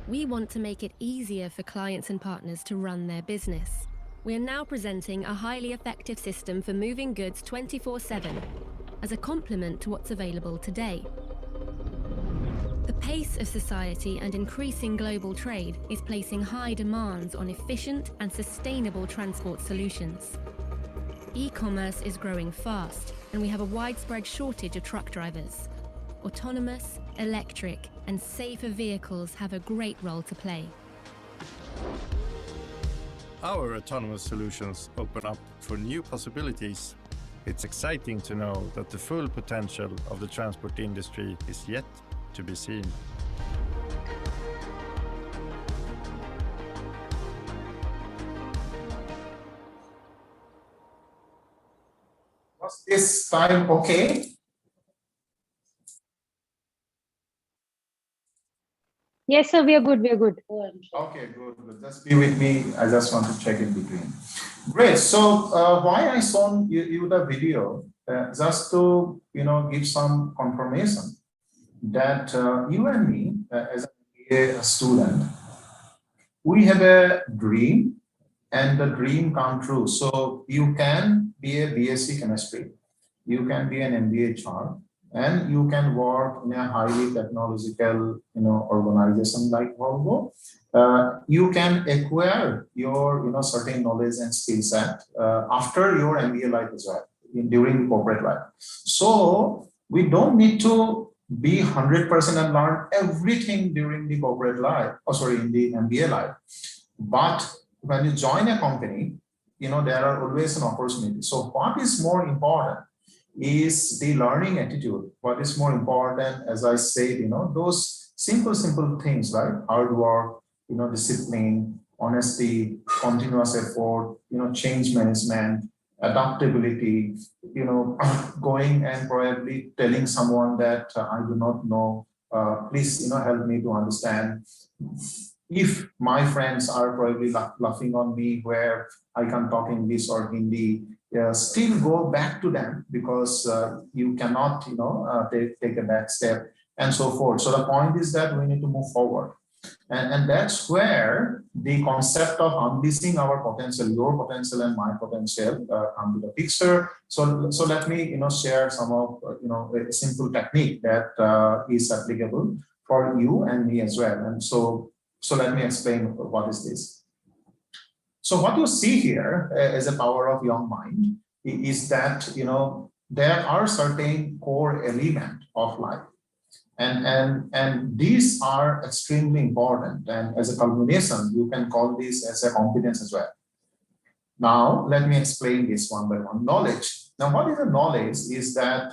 We want to make it easier for clients and partners to run their business. We are now presenting a highly effective system for moving goods 24/7 as a complement to what's available today. The pace of society and increasing global trade is placing high demands on efficient and sustainable transport solutions. E-commerce is growing fast, and we have a widespread shortage of truck drivers. Autonomous, electric, and safer vehicles have a great role to play. Our autonomous solutions open up for new possibilities. It's exciting to know that the full potential of the transport industry is yet to be seen. Was this time okay? Yes, sir, we are good. We are good. Okay, good. Just be with me. I just want to check in between. Great. So why I shown you the video, just to give some confirmation that you and me, as a student, we have a dream, and the dream come true. So you can be a BSc chemistry, you can be an MBA HR, and you can work in a highly technological organization like Hon'ble. You can acquire your certain knowledge and skill set after your MBA life as well, during corporate life. So we don't need to be 100% and learn everything during the corporate life, in the MBA life. But when you join a company, there are always an opportunity. So what is more important is the learning attitude. What is more important, as I said, those simple things, right? Hard work, discipline, honesty, continuous effort, change management, adaptability, going and probably telling someone that I do not know, please, help me to understand. If my friends are probably laughing on me where I can talk English or Hindi, still go back to them, because you cannot, take a back step and so forth. So the point is that we need to move forward. And that's where the concept of unleashing our potential, your potential and my potential, come to the picture. So let me, share some of, a simple technique that is applicable for you and me as well. And so let me explain what is this. So what you see here as a power of young mind is that, there are certain core elements of life. And these are extremely important. And as a culmination, you can call this as a competence as well. Now, let me explain this one by one. Knowledge. Now, what is a knowledge is that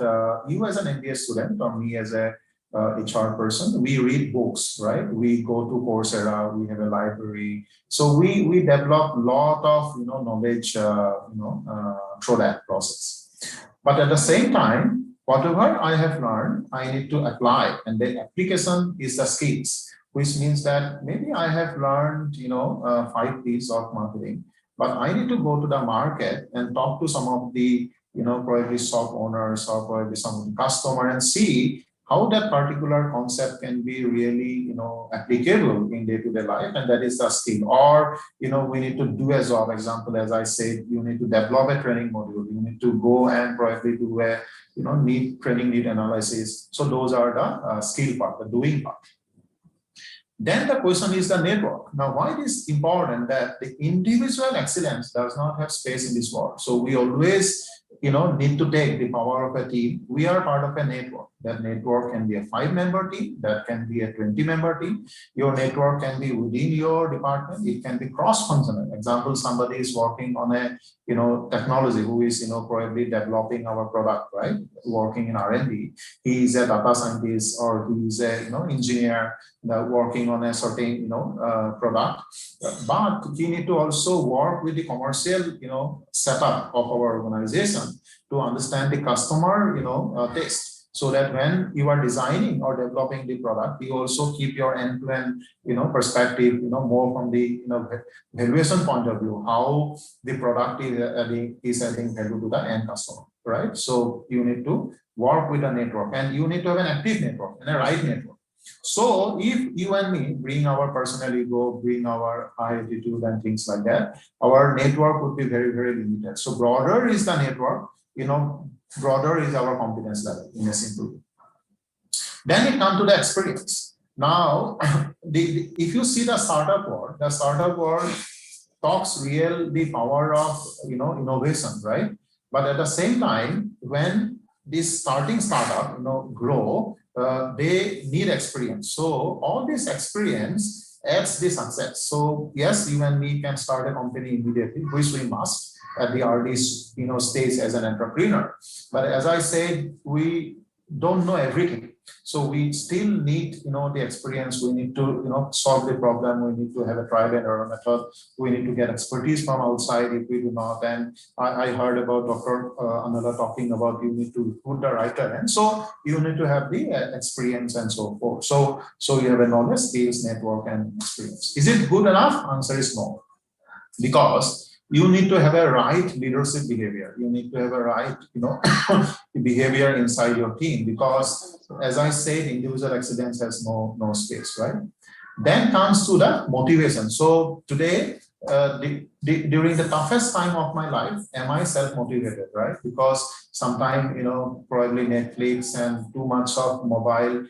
you as an MBA student or me as a HR person, we read books, right? We go to Coursera, we have a library. So we develop a lot of, knowledge, through that process. But at the same time, whatever I have learned, I need to apply, and the application is the skills, which means that maybe I have learned, 5 P's of marketing, but I need to go to the market and talk to some of the, probably shop owners or probably some of the customer and see how that particular concept can be really, applicable in day-to-day life, and that is the skill. Or, we need to do a job. Example, as I said, you need to develop a training module. You need to go and probably do a, need analysis. So those are the skill part, the doing part. Then the question is the network. Now, why it is important that the individual excellence does not have space in this world? So we always, need to take the power of a team. We are part of a network. That network can be a 5-member team, that can be a 20-member team. Your network can be within your department. It can be cross-functional. Example, somebody is working on a, technology who is, probably developing our product, right? Working in R&D. He is a data scientist, or he is a, engineer working on a certain, product. But we need to also work with the commercial, setup of our organization to understand the customer, taste. So that when you are designing or developing the product, you also keep your end-to-end, perspective, more from the, valuation point of view, how the product is adding value to the end customer, right? So you need to work with a network, and you need to have an active network and a right network. So if you and me bring our personal ego, bring our high attitude and things like that, our network would be very, very limited. So broader is the network, broader is our competence level in a simple way. Then it comes to the experience. Now, if you see the startup world talks the power of innovation, right? But at the same time, when this starting startup, grow, they need experience. So all this experience adds the success. So yes, you and me can start a company immediately, which we must at the early, stage as an entrepreneur. But as I said, we don't know everything. So we still need, the experience. We need to, solve the problem. We need to have a trial and error method. We need to get expertise from outside if we do not. And I heard about Dr. Anala talking about you need to recruit the right talent. So you need to have the experience and so forth. So you have a knowledge, skills, network, and experience. Is it good enough? Answer is no. Because you need to have a right leadership behavior. You need to have a right, behavior inside your team, because as I said, individual excellence has no space, right? Then comes to the motivation. So today, during the toughest time of my life, am I self-motivated, right? Because sometimes, probably Netflix and too much of mobile,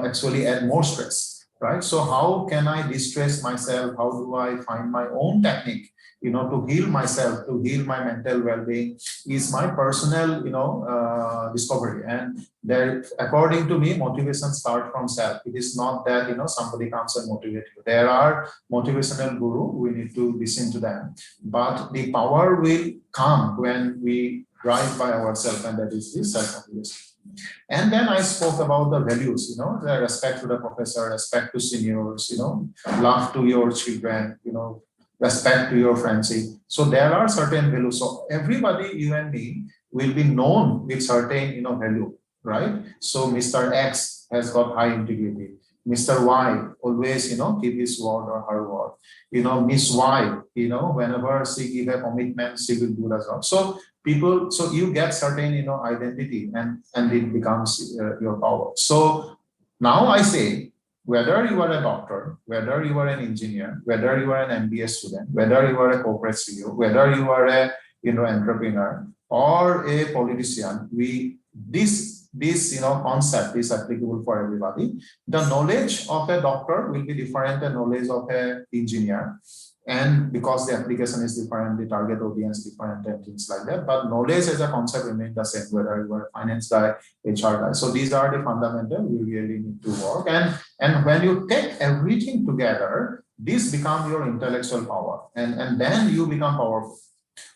actually add more stress, right? So how can I distress myself? How do I find my own technique, to heal myself, to heal my mental well-being is my personal, discovery. And there, according to me, motivation starts from self. It is not that, somebody comes and motivates you. There are motivational guru, we need to listen to them. But the power will come when we drive by ourselves, and that is the self-motivation. And then I spoke about the values, the respect to the professor, respect to seniors, love to your children, respect to your friendship. So there are certain values. So everybody, you and me, will be known with certain, value, right? So Mr. X has got high integrity. Mr. Y always, keep his word or her word. Miss Y, whenever she give a commitment, she will do as well. So you get certain, identity, and it becomes your power. So now I say, whether you are a doctor, whether you are an engineer, whether you are an MBA student, whether you are a corporate CEO, whether you are a entrepreneur or a politician, this concept is applicable for everybody. The knowledge of a doctor will be different than knowledge of an engineer. And because the application is different, the target audience different, and things like that. But knowledge as a concept remains the same, whether you are a finance guy, HR guy. So these are the fundamentals we really need to work. And when you take everything together, this becomes your intellectual power. And then you become powerful.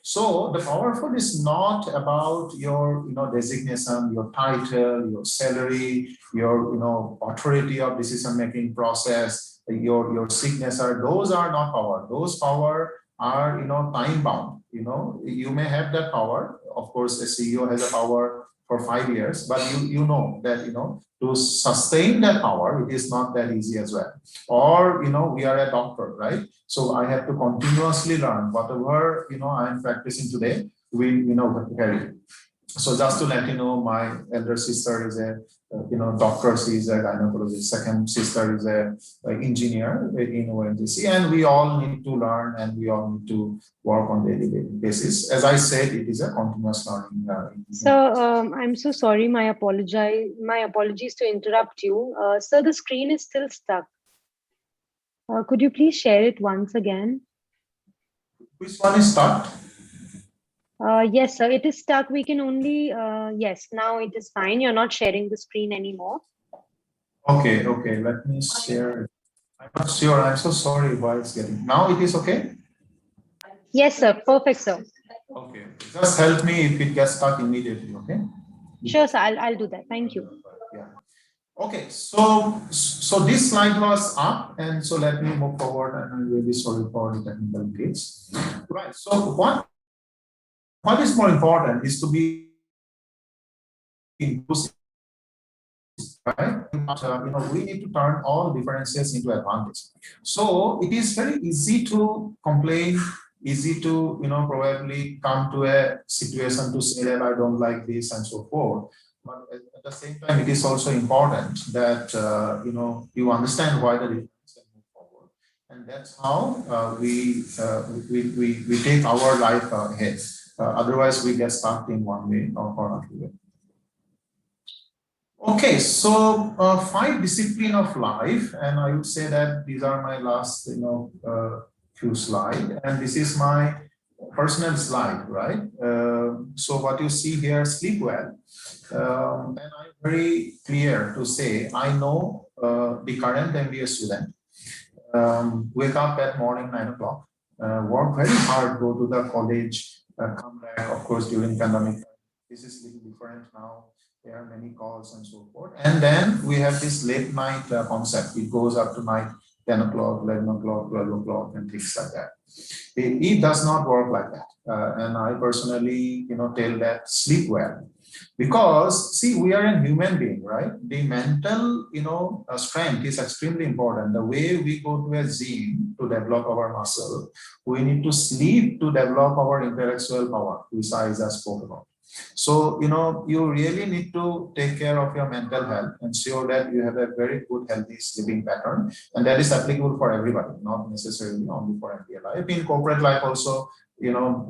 So the powerful is not about your designation, your title, your salary, your authority of decision-making process, your signature. Those are not power. Those power are time bound. You may have that power. Of course, a CEO has a power for 5 years, but you know that to sustain that power, it is not that easy as well. Or we are a doctor, right? So I have to continuously learn whatever I am practicing today. We carry. So just to let you know, my elder sister is a doctor. She is a gynecologist. Second sister is a engineer in ONGC, and we all need to learn, and we all need to work on daily basis. As I said, it is a continuous learning. So I'm so sorry. My apologies to interrupt you. Sir, the screen is still stuck. Could you please share it once again? Which one is stuck? Yes, sir, it is stuck. We can only, yes, now it is fine. You're not sharing the screen anymore. Okay, let me share it. I'm not sure. I'm so sorry why it's getting. Now it is okay? Yes, sir. Perfect, sir. Okay. Just help me if it gets stuck immediately, okay? Sure, sir. I'll do that. Thank you. Yeah. Okay, so this slide was up, and so let me move forward, and I'm really sorry for the technical glitch. Right, so what is more important is to be inclusive, right? We need to turn all differences into advantage. So it is very easy to complain, easy to probably come to a situation to say that I don't like this and so forth. But at the same time, it is also important that you understand why the difference and move forward, and that's how we take our life ahead. Otherwise, we get stuck in one way or another way. Okay, so 5 disciplines of life, and I would say that these are my last few slides, and this is my personal slide, right? So what you see here, sleep well. And I'm very clear to say, I know the current MBA student, wake up at morning 9 o'clock, work very hard, go to the college, come back, of course, during pandemic. This is a little different now. There are many calls and so forth. And then we have this late night concept. It goes up to night 10 o'clock, 11 o'clock, 12 o'clock, and things like that. It does not work like that. And I personally, tell that sleep well. Because, see, we are a human being, right? The mental, strength is extremely important. The way we go to a gym to develop our muscle, we need to sleep to develop our intellectual power, which I just spoke about. So, you really need to take care of your mental health, ensure that you have a very good, healthy sleeping pattern. And that is applicable for everybody, not necessarily only for MBA life. In corporate life also,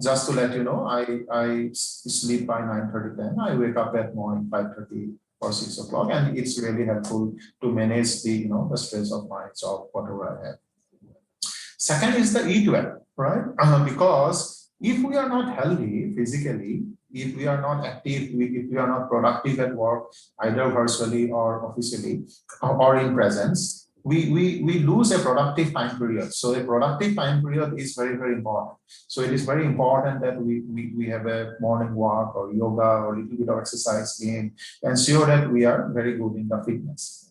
just to let you know, I sleep by 9:30, 10. I wake up at morning 5:30 or 6 o'clock. And it's really helpful to manage the, the stress of my job, whatever I have. Second is the eat well, right? Because if we are not healthy physically, if we are not active, if we are not productive at work, either virtually or officially or in presence, we lose a productive time period. So a productive time period is very, very important. So it is very important that we have a morning walk or yoga or a little bit of exercise game, ensure that we are very good in the fitness.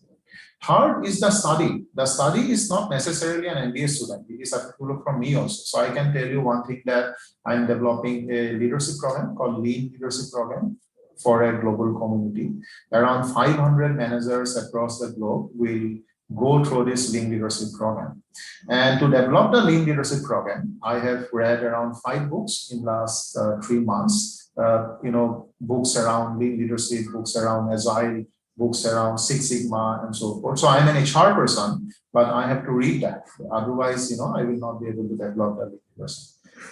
Third is the study. The study is not necessarily an MBA student. It is applicable for me also. So I can tell you one thing, that I'm developing a leadership program called Lean Leadership Program for a global community. Around 500 managers across the globe will go through this Lean Leadership Program. And to develop the Lean Leadership Program, I have read around 5 books in last 3 months. Books around Lean Leadership, books around Agile, books around Six Sigma and so forth. So I'm an HR person, but I have to read that. Otherwise, I will not be able to develop the Lean Leadership.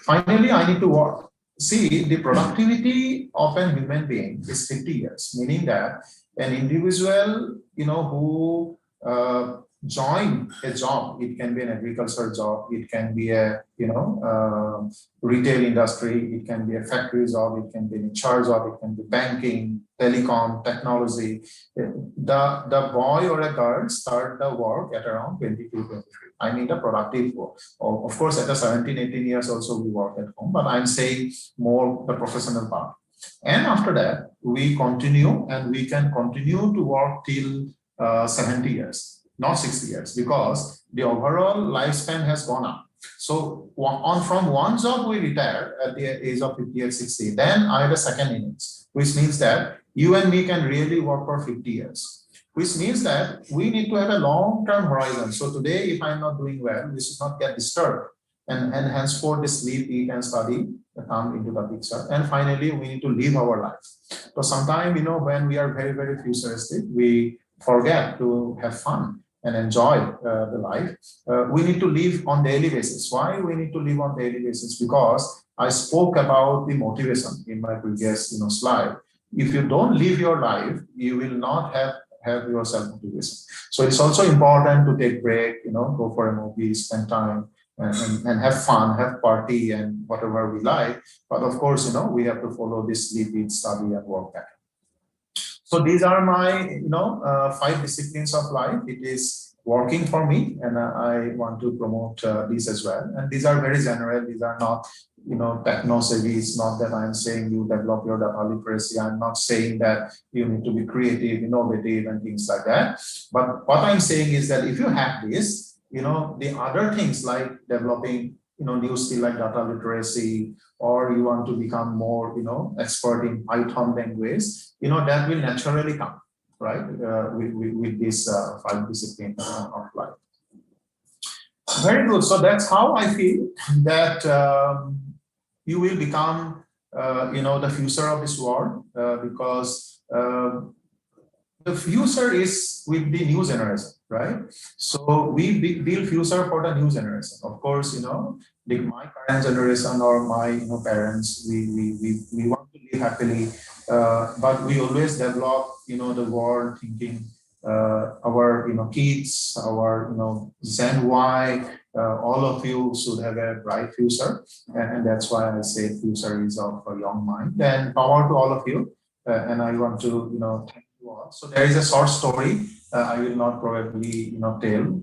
Finally, I need to work. See, the productivity of a human being is 50 years, meaning that an individual, who join a job, it can be an agriculture job, it can be a, retail industry, it can be a factory job, it can be an HR job, it can be banking, telecom, technology. The boy or a girl start the work at around 22, 23. I mean the productive work. Of course, at the 17, 18 years also we work at home, but I'm saying more the professional part. And after that, we continue, and we can continue to work till 70 years, not 60 years, because the overall lifespan has gone up. So from one job we retire at the age of 50 or 60. Then I have a second innings, which means that you and me can really work for 50 years, which means that we need to have a long-term horizon. So today, if I'm not doing well, we should not get disturbed. And henceforth, the sleep, eat, and study come into the picture. And finally, we need to live our life. So sometimes, when we are very, very futuristic, we forget to have fun and enjoy the life. We need to live on daily basis. Why we need to live on daily basis? Because I spoke about the motivation in my previous slide. If you don't live your life, you will not have your self-motivation. So it's also important to take break, go for a movie, spend time, and have fun, have party and whatever we like. But of course, we have to follow this sleep, eat, study, and work pattern. So these are my, 5 disciplines of life. It is working for me, and I want to promote these as well. And these are very general. These are not, techno-savvy. It's not that I'm saying you develop your data literacy. I'm not saying that you need to be creative, innovative, and things like that. But what I'm saying is that if you have this, the other things like developing, new skill like data literacy, or you want to become more, expert in Python language, that will naturally come, right? With this 5 disciplines of life. Very good. So that's how I feel that you will become, the future of this world, because the future is with the new generation, right? So we build future for the new generation. Of course, my current generation or my parents, we want to live happily, but we always develop, the world thinking our kids, our Gen Y, all of you should have a bright future, and that's why I say future is of a young mind. And power to all of you. And I want to thank you all. So there is a short story. I will not probably tell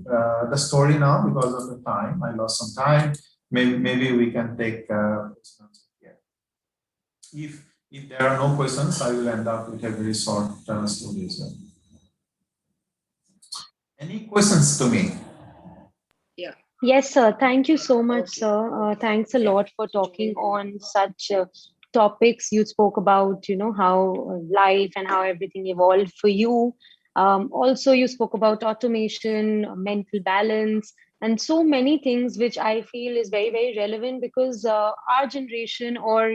the story now because of the time. I lost some time. Maybe we can take questions here. If there are no questions, I will end up with a very short story as well. Any questions to me? Yeah. Yes, sir. Thank you so much, sir. Thanks a lot for talking on such topics. You spoke about, how life and how everything evolved for you. Also, you spoke about automation, mental balance, and so many things, which I feel is very, very relevant because our generation or,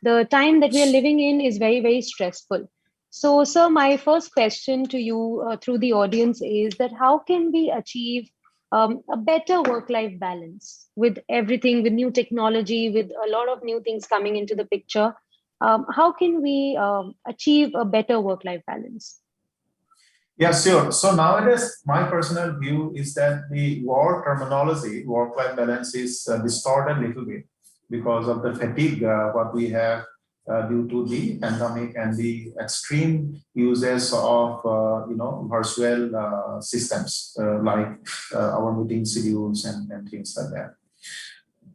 the time that we are living in is very, very stressful. So, sir, my first question to you through the audience is that how can we achieve a better work-life balance with everything, with new technology, with a lot of new things coming into the picture? How can we achieve a better work-life balance? Yeah, sure. So nowadays, my personal view is that the war terminology, work-life balance, is distorted a little bit because of the fatigue what we have due to the pandemic and the extreme uses of virtual systems like our meeting schedules and things like that.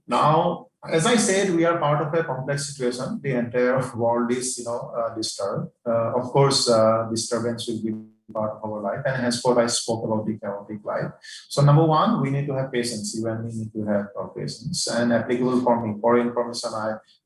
Now, as I said, we are part of a complex situation. The entire world is disturbed. Of course, disturbance will be part of our life, and henceforth I spoke about the chaotic life. So number one, we need to have patience. You and me need to have patience, and applicable for me. For information,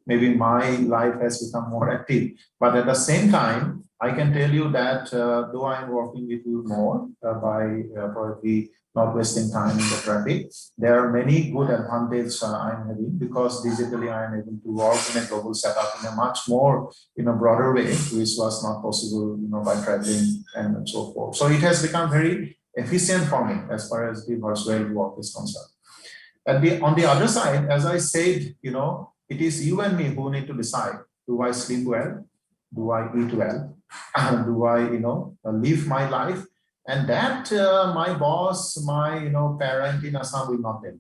maybe my life has become more active, but at the same time, I can tell you that though I am working with you more by probably not wasting time in the traffic, there are many good advantages I am having because digitally I am able to work in a global setup in a much more broader way, which was not possible by traveling and so forth. So it has become very efficient for me as far as the virtual work is concerned. And on the other side, as I said, it is you and me who need to decide: do I sleep well? Do I eat well? Do I live my life? And that my boss, my parent in Assam will not tell me.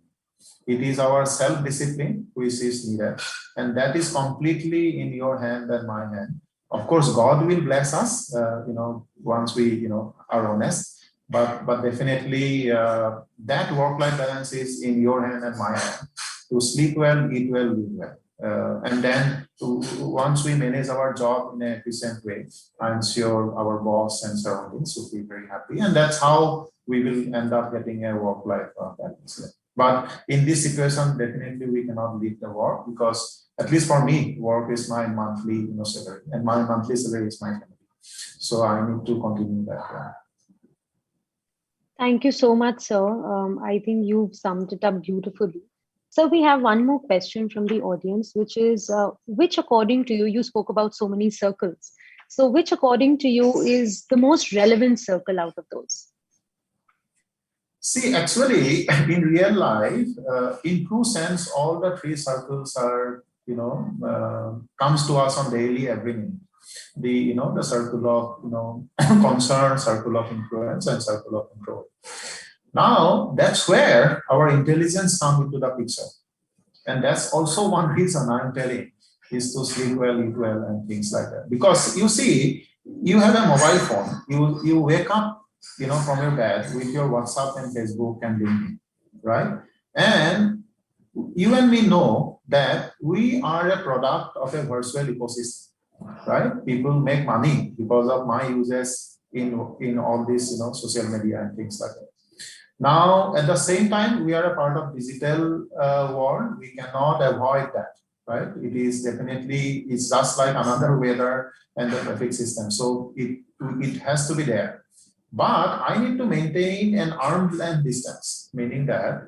It is our self-discipline which is needed, and that is completely in your hand and my hand. Of course, God will bless us, once we are honest. But definitely that work-life balance is in your hand and my hand. To sleep well, eat well, live well. And then once we manage our job in an efficient way, I'm sure our boss and surroundings will be very happy. And that's how we will end up getting a work-life balance. But in this situation, definitely we cannot leave the work because, at least for me, work is my monthly salary, and my monthly salary is my family. So I need to continue that. Thank you so much, sir. I think you've summed it up beautifully. So we have one more question from the audience, which is, which according to you, you spoke about so many circles. So which according to you is the most relevant circle out of those? See, actually, in real life, in true sense, all the three circles are, comes to us on daily, every minute. The circle of, concern, circle of influence, and circle of control. Now, that's where our intelligence comes into the picture. And that's also one reason I'm telling is to sleep well, eat well, and things like that. Because you see, you have a mobile phone, you wake up, from your bed with your WhatsApp and Facebook and LinkedIn, right? And you and me know that we are a product of a virtual ecosystem, right? People make money because of my uses in all this, social media and things like that. Now, at the same time, we are a part of digital world. We cannot avoid that, right? It is definitely, it's just like another weather and the traffic system. So it has to be there. But I need to maintain an arm's length distance, meaning that,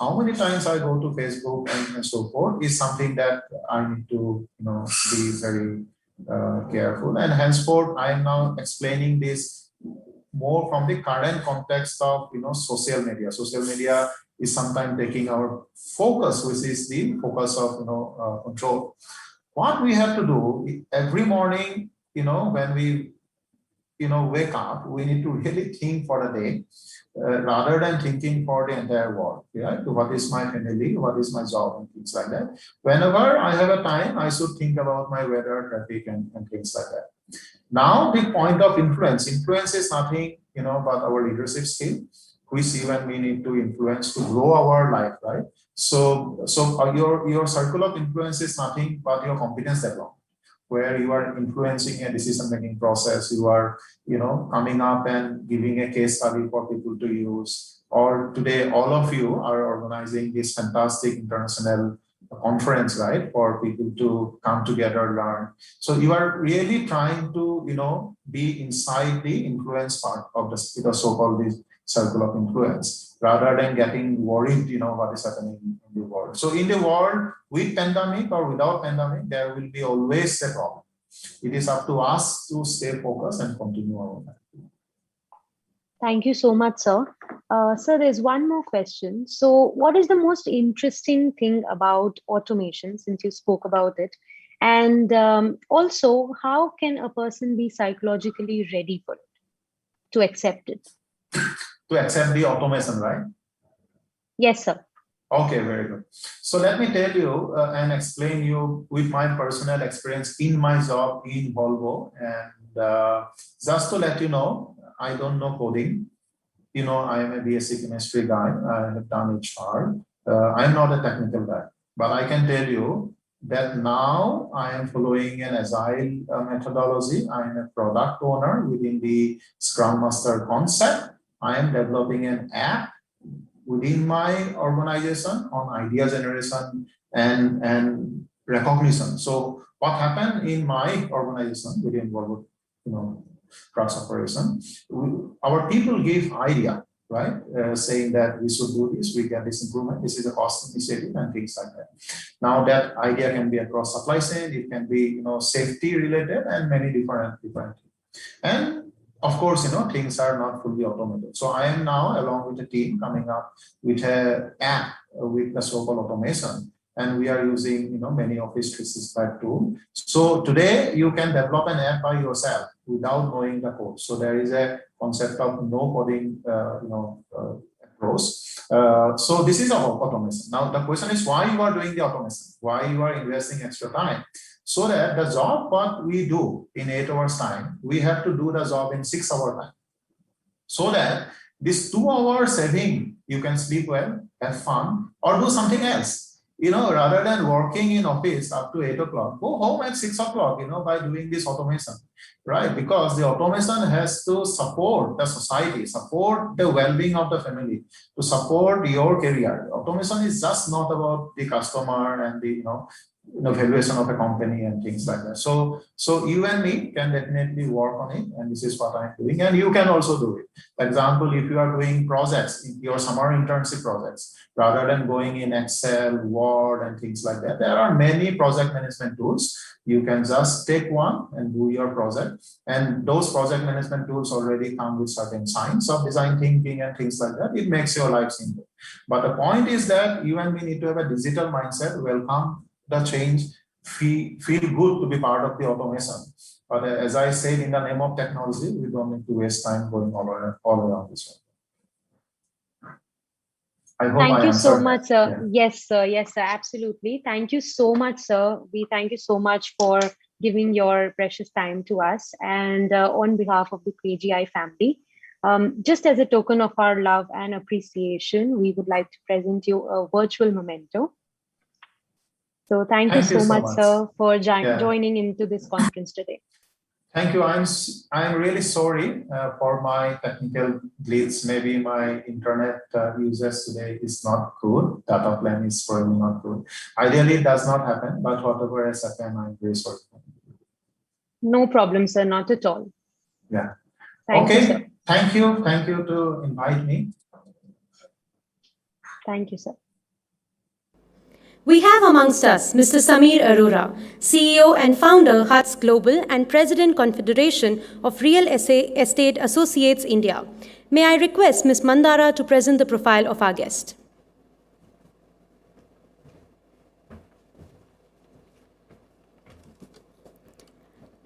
how many times I go to Facebook and so forth is something that I need to, be very careful. And henceforth, I am now explaining this more from the current context of social media. Social media is sometimes taking our focus, which is the focus of control. What we have to do every morning, when we wake up, we need to really think for the day, rather than thinking for the entire world. Yeah? What is my family? What is my job? And things like that. Whenever I have a time, I should think about my weather, traffic, and things like that. Now, the point of influence. Influence is nothing, but our leadership skill. We see when we need to influence to grow our life, right? So your circle of influence is nothing but your competence development, where you are influencing a decision-making process, you are, coming up and giving a case study for people to use. Or today, all of you are organizing this fantastic international conference, right, for people to come together, learn. So you are really trying to, be inside the influence part of the so-called this circle of influence, rather than getting worried, what is happening in the world. So in the world, with pandemic or without pandemic, there will be always a problem. It is up to us to stay focused and continue our life. Thank you so much, sir. Sir, there's one more question. So what is the most interesting thing about automation, since you spoke about it? And also, how can a person be psychologically ready for it, to accept it? To accept the automation, right? Yes, sir. Okay, very good. So let me tell you and explain you with my personal experience in my job in Volvo. And just to let you know, I don't know coding. I am a BSc chemistry guy. I have done HR. I'm not a technical guy, but I can tell you that now I am following an agile methodology. I am a product owner within the Scrum Master concept. I am developing an app within my organization on idea generation and recognition. So what happened in my organization within Volvo, trucks operation, our people give idea, right? Saying that we should do this, we get this improvement, this is a cost initiative and things like that. Now that idea can be across supply chain, it can be, safety related and many different things. And of course, things are not fully automated. So I am now, along with the team, coming up with an app with the so-called automation. And we are using, many Office 365 tools. So today you can develop an app by yourself without knowing the code. So there is a concept of no coding, approach. So this is our automation. Now the question is why you are doing the automation, why you are investing extra time. So that the job what we do in 8 hours time, we have to do the job in 6 hour time. So that this 2 hour saving, you can sleep well, have fun, or do something else. Rather than working in office up to 8 o'clock, go home at 6 o'clock, by doing this automation, right? Because the automation has to support the society, support the well-being of the family, to support your career. Automation is just not about the customer and the, valuation of a company and things like that. So you and me can definitely work on it, and this is what I'm doing, and you can also do it. For example, if you are doing projects, your summer internship projects, rather than going in Excel, Word, and things like that, there are many project management tools. You can just take one and do your project, and those project management tools already come with certain signs of design thinking and things like that. It makes your life simple. But the point is that you and me need to have a digital mindset, welcome the change, feel good to be part of the automation. But as I said, in the name of technology, we don't need to waste time going all around this one. I hope Thank you so much, sir. Yeah. Yes, sir. Yes, sir. Absolutely. Thank you so much, sir. We thank you so much for giving your precious time to us. And on behalf of the KGI family, just as a token of our love and appreciation, we would like to present you a virtual memento. So thank you so much, sir, for joining into this conference today. Thank you. I'm really sorry for my technical glitch. Maybe my internet users today is not good. Data plan is probably not good. Ideally, it does not happen, but whatever has happened, I'm very sorry. No problem, sir. Not at all. Yeah. Thank you, sir. Thank you. Thank you to invite me. Thank you, sir. We have amongst us Mr. Sameer Arora, CEO and founder, Huts Global and President Confederation of Real Estate Associates India. May I request Ms. Mandara to present the profile of our guest.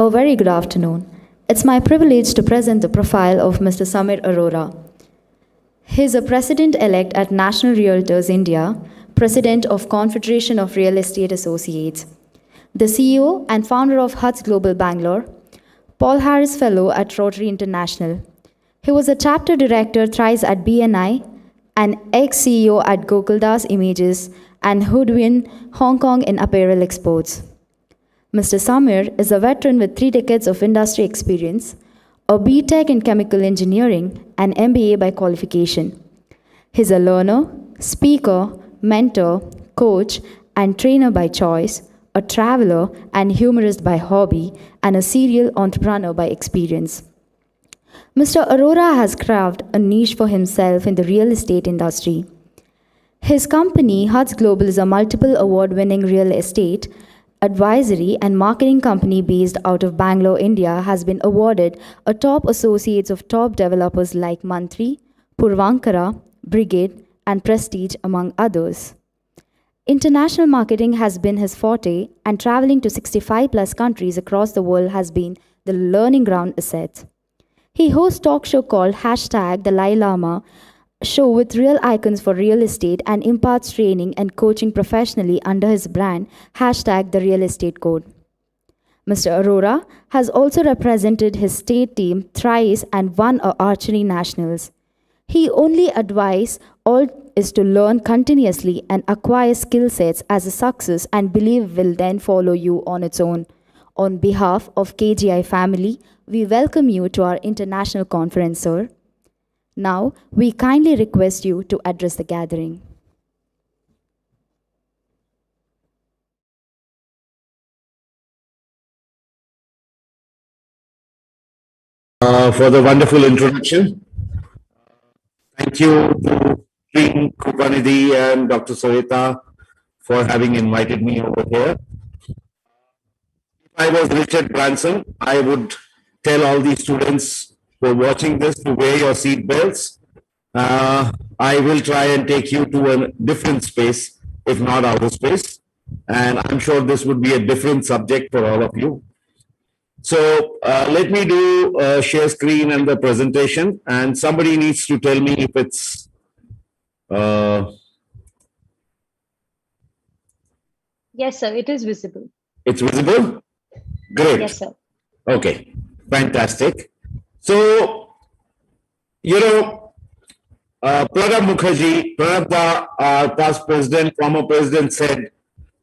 A very good afternoon. It's my privilege to present the profile of Mr. Samir Arora. He is a President-elect at National Realtors India, President of Confederation of Real Estate Associates, the CEO and founder of HUD's Global Bangalore, Paul Harris Fellow at Rotary International. He was a chapter director thrice at BNI, an ex-CEO at Gokuldas Images, and Hoodwin Hong Kong in apparel exports. Mr. Samir is a veteran with 3 decades of industry experience, a BTech in chemical engineering, and MBA by qualification. He's a learner, speaker, mentor, coach, and trainer by choice, a traveler and humorist by hobby, and a serial entrepreneur by experience. Mr. Arora has carved a niche for himself in the real estate industry. His company, HUD's Global, is a multiple award-winning real estate advisory and marketing company based out of Bangalore, India, has been awarded a top associates of top developers like Mantri, Purvankara, Brigade, and Prestige, among others. International marketing has been his forte, and traveling to 65 plus countries across the world has been the learning ground asset. He hosts a talk show called #The Dalai Lama show with real icons for real estate and imparts training and coaching professionally under his brand #The Real Estate Code. Mr. Arora has also represented his state team thrice and won a archery nationals. He only advises all is to learn continuously and acquire skill sets as a success and believe will then follow you on its own. On behalf of KGI family, we welcome you to our international conference, sir. Now, we kindly request you to address the gathering. For the wonderful introduction. Thank you to Shri, KRUPACON and Dr. Sohita for having invited me over here. If I was Richard Branson, I would tell all the students who are watching this to wear your seat belts. I will try and take you to a different space, if not outer space. And I'm sure this would be a different subject for all of you. So let me do share screen and the presentation, and somebody needs to tell me if it's Yes, sir, it is visible. It's visible? Great. Yes, sir. Okay, fantastic. So, you know, Pranab Mukherjee, our past president, former president, said,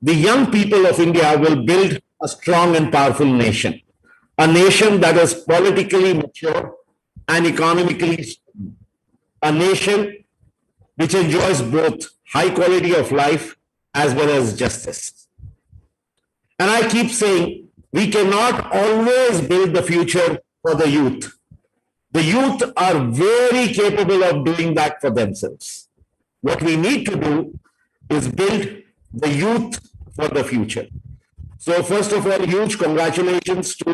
the young people of India will build a strong and powerful nation. A nation that is politically mature and economically stable. A nation which enjoys both high quality of life as well as justice. And I keep saying, we cannot always build the future for the youth. The youth are very capable of doing that for themselves. What we need to do is build the youth for the future. So first of all, huge congratulations to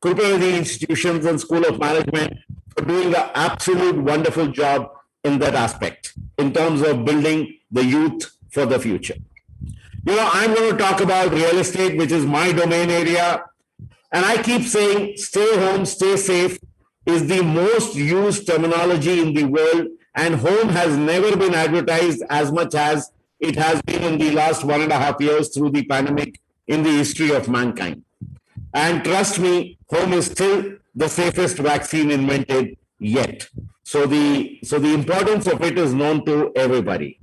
KRUPACON institutions and School of Management for doing an absolute wonderful job in that aspect, in terms of building the youth for the future. You know, I'm going to talk about real estate, which is my domain area. And I keep saying, stay home, stay safe is the most used terminology in the world. And home has never been advertised as much as it has been in the last 1.5 years through the pandemic in the history of mankind. And trust me, home is still the safest vaccine invented yet. So the importance of it is known to everybody.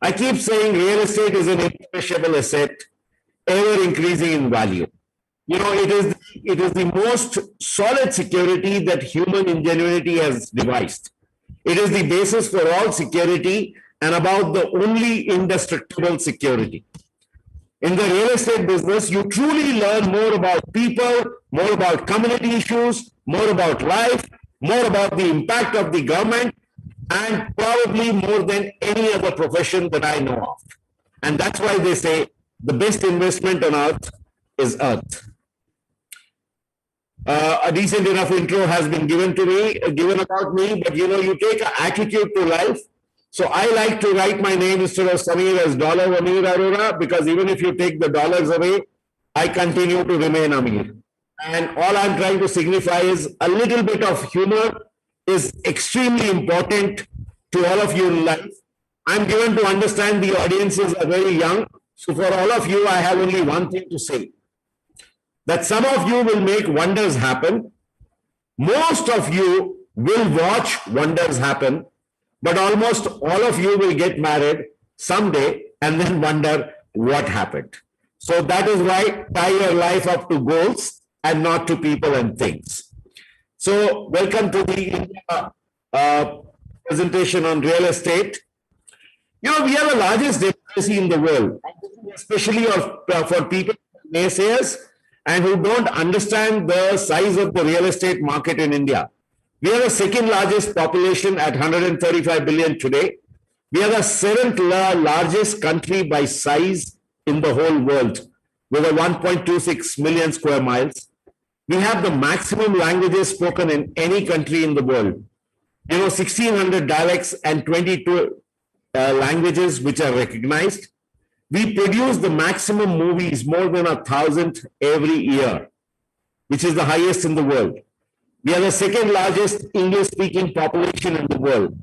I keep saying real estate is an imperishable asset, ever increasing in value. You know, it is the most solid security that human ingenuity has devised. It is the basis for all security and about the only indestructible security. In the real estate business, you truly learn more about people, more about community issues, more about life, more about the impact of the government, and probably more than any other profession that I know of. And that's why they say the best investment on earth is earth. A decent enough intro has been given about me, but you know, you take an attitude to life. So I like to write my name instead of Samir as Dollar Amir Arora, because even if you take the dollars away, I continue to remain Amir. and all I'm trying to signify is a little bit of humor is extremely important to all of you in life. I'm given to understand the audiences are very young, so for all of you, I have only one thing to say, that some of you will make wonders happen, most of you will watch wonders happen, but almost all of you will get married someday and then wonder what happened. So that is why tie your life up to goals and not to people and things. So welcome to the India presentation on real estate. You know, we are the largest democracy in the world, especially for people, naysayers, and who don't understand the size of the real estate market in India. We are the second largest population at 135 billion today. We are the seventh largest country by size in the whole world, with a 1.26 million square miles. We have the maximum languages spoken in any country in the world. You know, 1,600 dialects and 22 languages which are recognized. We produce the maximum movies, more than 1,000 every year, which is the highest in the world. We are the second largest English-speaking population in the world.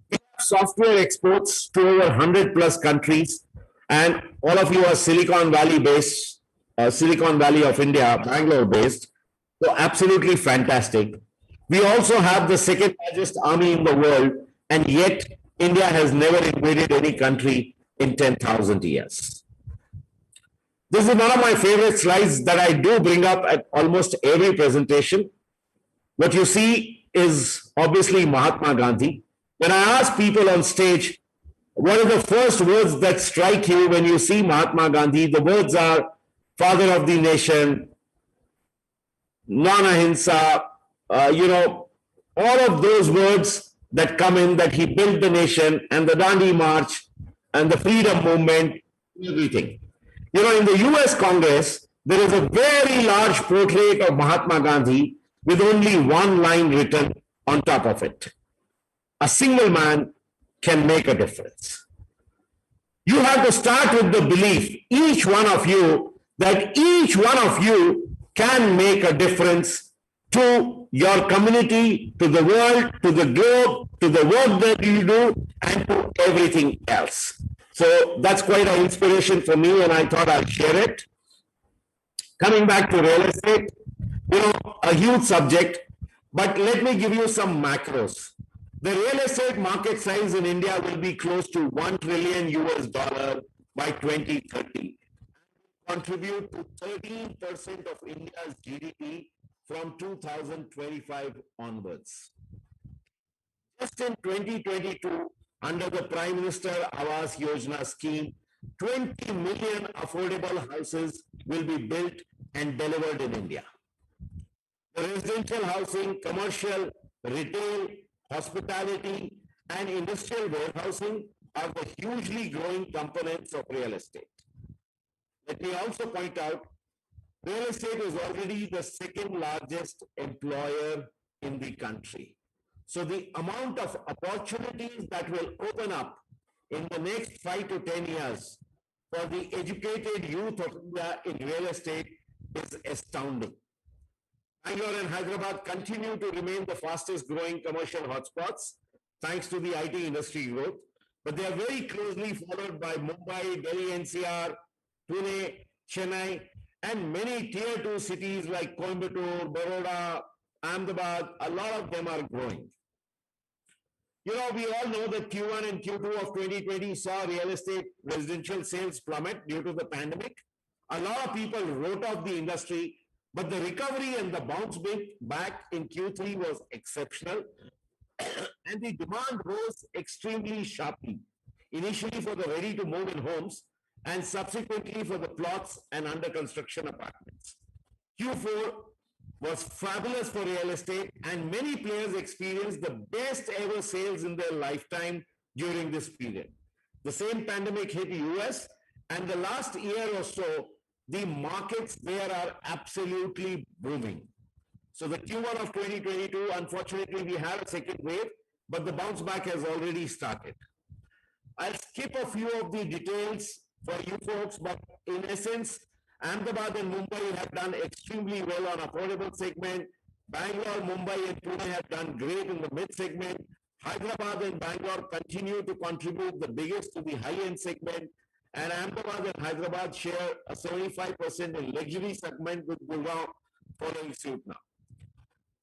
We have software exports to over 100 plus countries, and all of you are Silicon Valley based, Silicon Valley of India, Bangalore based. So absolutely fantastic. We also have the second largest army in the world, and yet India has never invaded any country in 10,000 years. This is one of my favorite slides that I do bring up at almost every presentation. What you see is obviously Mahatma Gandhi. When I ask people on stage, what are the first words that strike you when you see Mahatma Gandhi? The words are father of the nation, non-ahimsa, you know, all of those words that come in, that he built the nation, and the Dandi March and the freedom movement, everything. You know, in the US Congress, there is a very large portrait of Mahatma Gandhi with only one line written on top of it. A single man can make a difference. You have to start with the belief, each one of you, that each one of you can make a difference to your community, to the world, to the globe, to the work that you do, and to everything else. So that's quite an inspiration for me, and I thought I'd share it. Coming back to real estate, you know, a huge subject, but let me give you some macros. The real estate market size in India will be close to $1 trillion by 2030. Contribute to 13% of India's GDP from 2025 onwards. Just in 2022, under the Prime Minister Awas Yojana scheme, 20 million affordable houses will be built and delivered in India. The residential housing, commercial, retail, hospitality, and industrial warehousing are the hugely growing components of real estate. Let me also point out, real estate is already the second largest employer in the country. So the amount of opportunities that will open up in the next 5 to 10 years for the educated youth of India in real estate is astounding. Bangalore and Hyderabad continue to remain the fastest growing commercial hotspots thanks to the IT industry growth, but they are very closely followed by Mumbai, Delhi NCR, Pune, Chennai, and many tier 2 cities like Coimbatore, Baroda, Ahmedabad. A lot of them are growing. You know, we all know that Q1 and Q2 of 2020 saw real estate residential sales plummet due to the pandemic. A lot of people wrote off the industry, but the recovery and the bounce back in Q3 was exceptional, and the demand rose extremely sharply, initially for the ready-to-move in homes and subsequently for the plots and under-construction apartments. Q4 was fabulous for real estate, and many players experienced the best ever sales in their lifetime during this period. The same pandemic hit the US, and the last year or so, the markets there are absolutely booming. So the Q1 of 2022, unfortunately, we had a second wave, but the bounce back has already started. I'll skip a few of the details for you folks, but in essence, Ahmedabad and Mumbai have done extremely well on affordable segment. Bangalore, Mumbai and Pune have done great in the mid segment. Hyderabad and Bangalore continue to contribute the biggest to the high-end segment. And Ahmedabad and Hyderabad share a 75% in luxury segment, with Gurgaon following suit now.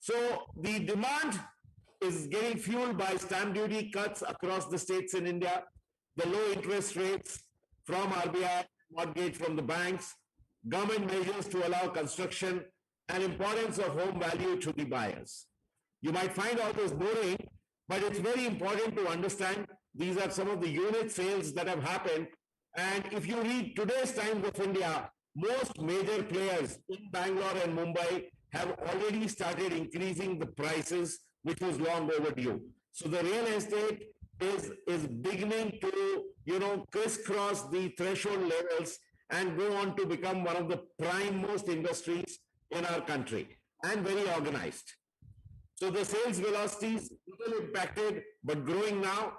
So the demand is getting fueled by stamp duty cuts across the states in India, the low interest rates from RBI, mortgage from the banks, government measures to allow construction, and importance of home value to the buyers. You might find all this boring, but it's very important to understand these are some of the unit sales that have happened. And if you read today's Times of India, most major players in Bangalore and Mumbai have already started increasing the prices, which was long overdue. So the real estate is beginning to, crisscross the threshold levels and go on to become one of the prime most industries in our country, and very organized. So the sales velocities little impacted, but growing now.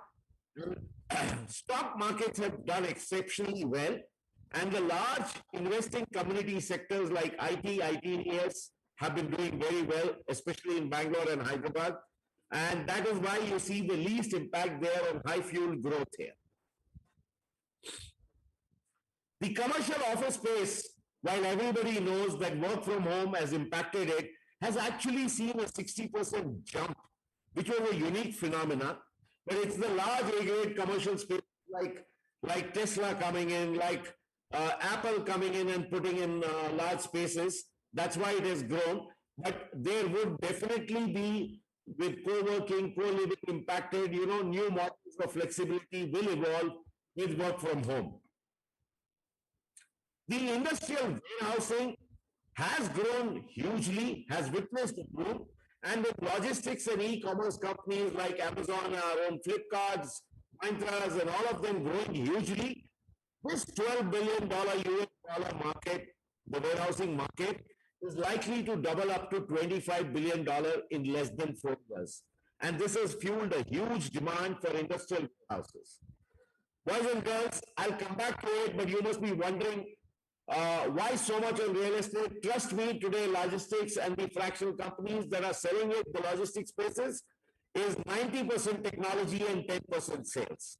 Stock markets have done exceptionally well, and the large investing community sectors like IT, ITES have been doing very well, especially in Bangalore and Hyderabad. And that is why you see the least impact there on high fuel growth here. The commercial office space, while everybody knows that work from home has impacted it, has actually seen a 60% jump, which was a unique phenomena. But it's the large A-grade commercial space like Tesla coming in, like Apple coming in and putting in large spaces. That's why it has grown. But there would definitely be, with co-working, co-living impacted, new models of flexibility will evolve with work from home. The industrial warehousing has grown hugely, has witnessed a boom, and with logistics and e-commerce companies like Amazon, our own Flipkarts, Mintras, and all of them growing hugely, this $12 billion US market, the warehousing market, is likely to double up to $25 billion in less than 4 years. And this has fueled a huge demand for industrial warehouses. Boys and girls, I'll come back to it, but you must be wondering, why so much on real estate? Trust me, today logistics and the fractional companies that are selling it, the logistics spaces, is 90% technology and 10% sales.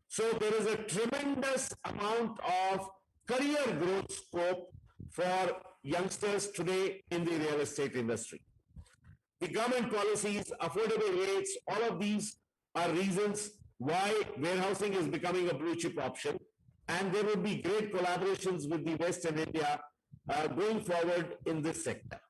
So there is a tremendous amount of career growth scope for youngsters today in the real estate industry. The government policies, affordable rates, all of these are reasons why warehousing is becoming a blue chip option. And there will be great collaborations with the West and India going forward in this sector.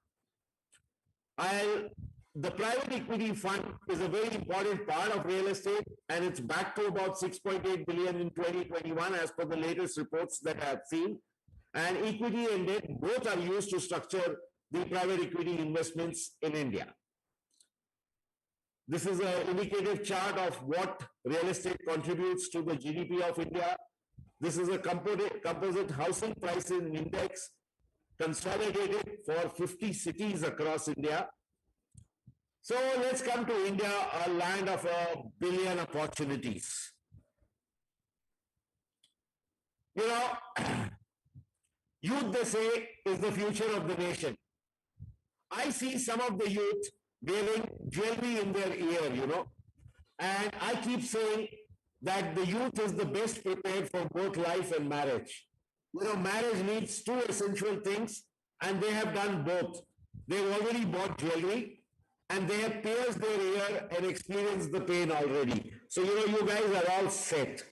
The private equity fund is a very important part of real estate, and it's back to about 6.8 billion in 2021 as per the latest reports that I have seen. And equity and debt both are used to structure the private equity investments in India. This is an indicative chart of what real estate contributes to the GDP of India. This is a composite housing pricing index consolidated for 50 cities across India. So let's come to India, a land of a billion opportunities. Youth, they say, is the future of the nation. I see some of the youth wearing jewelry in their ear, and I keep saying that the youth is the best prepared for both life and marriage. Marriage needs two essential things, and they have done both. They've already bought jewelry, and they have pierced their ear and experienced the pain already. So, you guys are all set.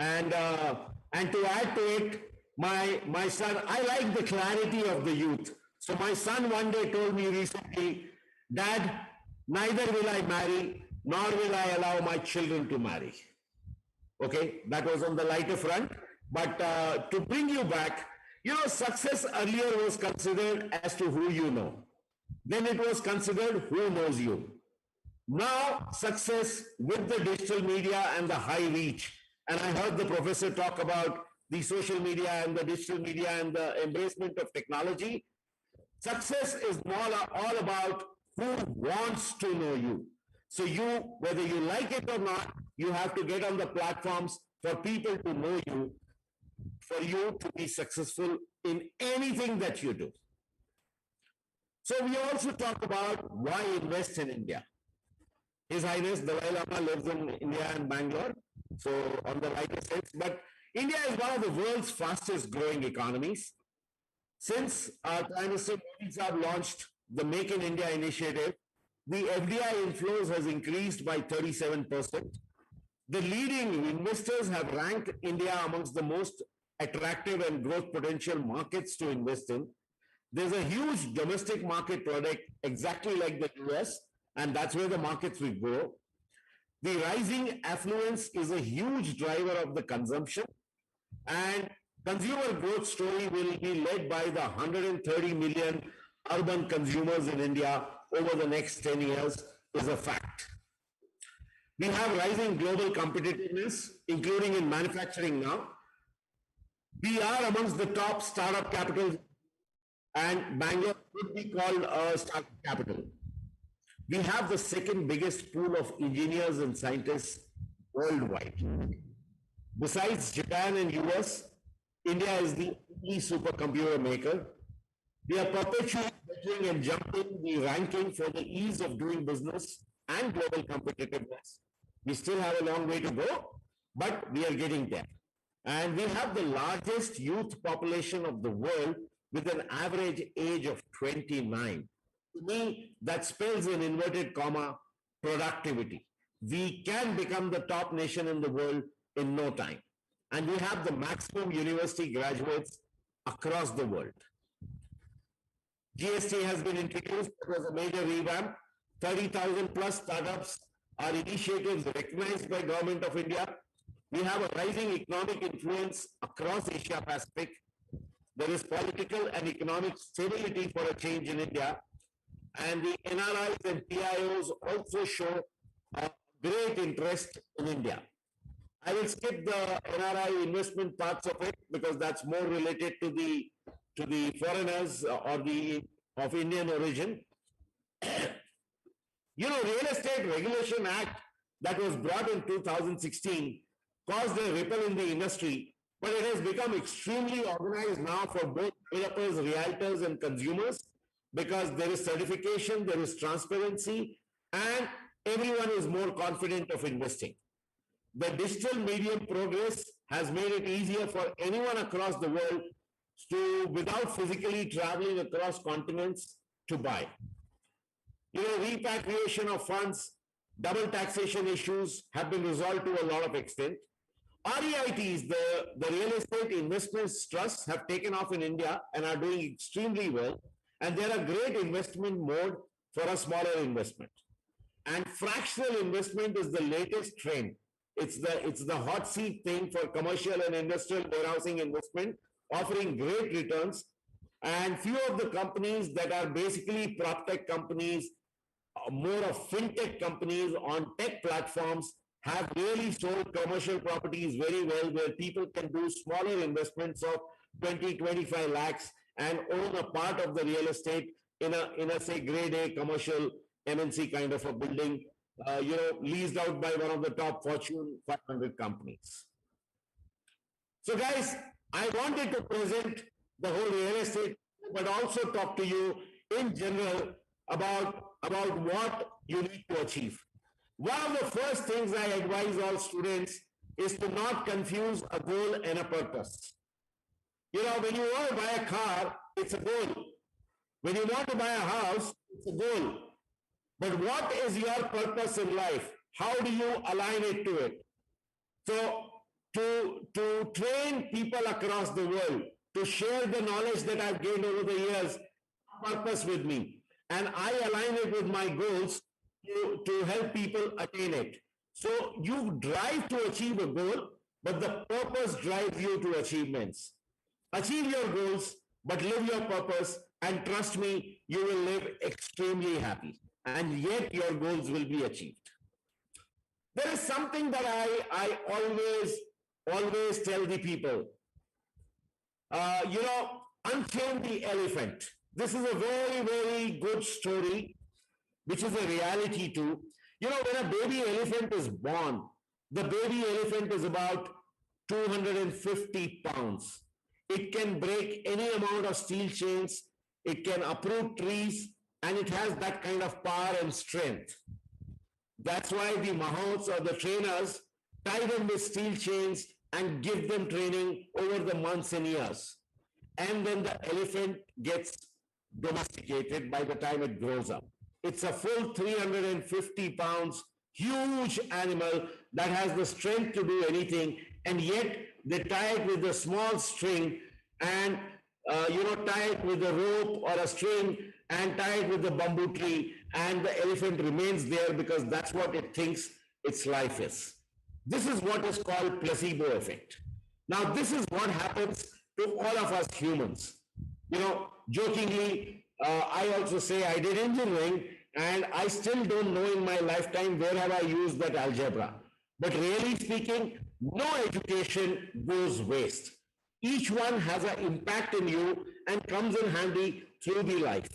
And to add to it, my son, I like the clarity of the youth. So my son one day told me recently, Dad, neither will I marry, nor will I allow my children to marry. Okay, that was on the lighter front. But to bring you back, success earlier was considered as to who you know. Then it was considered who knows you. Now, success with the digital media and the high reach. And I heard the professor talk about the social media and the digital media and the embracement of technology. Success is all about who wants to know you. So whether you like it or not, you have to get on the platforms for people to know you. for you to be successful in anything that you do. So we also talk about why invest in India. His Highness Dalai Lama lives in India and Bangalore, so on the right sense. But India is one of the world's fastest growing economies. Since our Prime Minister Modi Sahab launched the Make in India initiative, the FDI inflows has increased by 37%. The leading investors have ranked India amongst the most attractive and growth potential markets to invest in. There's a huge domestic market product exactly like the US, and that's where the markets will grow. The rising affluence is a huge driver of the consumption, and consumer growth story will be led by the 130 million urban consumers in India over the next 10 years is a fact. We have rising global competitiveness, including in manufacturing now. We are amongst the top startup capitals, and Bangalore could be called a startup capital. We have the second biggest pool of engineers and scientists worldwide. Besides Japan and US, India is the only supercomputer maker. We are perpetually bettering and jumping the ranking for the ease of doing business and global competitiveness. We still have a long way to go, but we are getting there. And we have the largest youth population of the world with an average age of 29. To me, that spells in inverted comma productivity. We can become the top nation in the world in no time. And we have the maximum university graduates across the world. GST has been introduced. It was a major revamp. 30,000 plus startups are initiatives recognized by Government of India. We have a rising economic influence across Asia Pacific. There is political and economic stability for a change in India. And the NRIs and PIOs also show a great interest in India. I will skip the NRI investment parts of it because that's more related to the foreigners or the of Indian origin. Real Estate Regulation Act that was brought in 2016 caused a ripple in the industry, but it has become extremely organized now for both developers, realtors, and consumers because there is certification, there is transparency, and everyone is more confident of investing. The digital medium progress has made it easier for anyone across the world to, without physically traveling across continents, to buy. Repatriation of funds, double taxation issues have been resolved to a lot of extent. REITs, the Real Estate Investments Trusts, have taken off in India and are doing extremely well. And they're a great investment mode for a smaller investment. And fractional investment is the latest trend. It's the hot seat thing for commercial and industrial warehousing investment, offering great returns. And few of the companies that are basically prop tech companies, more of fintech companies on tech platforms have really sold commercial properties very well, where people can do smaller investments of 20, 25 lakhs and own a part of the real estate in a say grade A commercial MNC kind of a building, leased out by one of the top Fortune 500 companies. So guys, I wanted to present the whole real estate, but also talk to you in general about what you need to achieve. One of the first things I advise all students is to not confuse a goal and a purpose. When you want to buy a car, it's a goal. When you want to buy a house, it's a goal. But what is your purpose in life? How do you align it to it? So to train people across the world, to share the knowledge that I've gained over the years, purpose with me. And I align it with my goals to help people attain it. So you drive to achieve a goal, but the purpose drives you to achievements. Achieve your goals, but live your purpose, and trust me, you will live extremely happy, and yet your goals will be achieved. There is something that I always tell the people. Unchain the elephant. This is a very, very good story, which is a reality too. When a baby elephant is born, the baby elephant is about 250 pounds. It can break any amount of steel chains, it can uproot trees, and it has that kind of power and strength. That's why the mahouts or the trainers tie them with steel chains and give them training over the months and years. And then the elephant gets domesticated by the time it grows up. It's a full 350 pounds, huge animal that has the strength to do anything, and yet they tie it with a small string and tie it with a rope or a string and tie it with a bamboo tree, and the elephant remains there because that's what it thinks its life is. This is what is called placebo effect. Now, this is what happens to all of us humans. Jokingly, I also say I did engineering and I still don't know in my lifetime where have I used that algebra. But really speaking, no education goes waste. Each one has an impact in you and comes in handy through the life.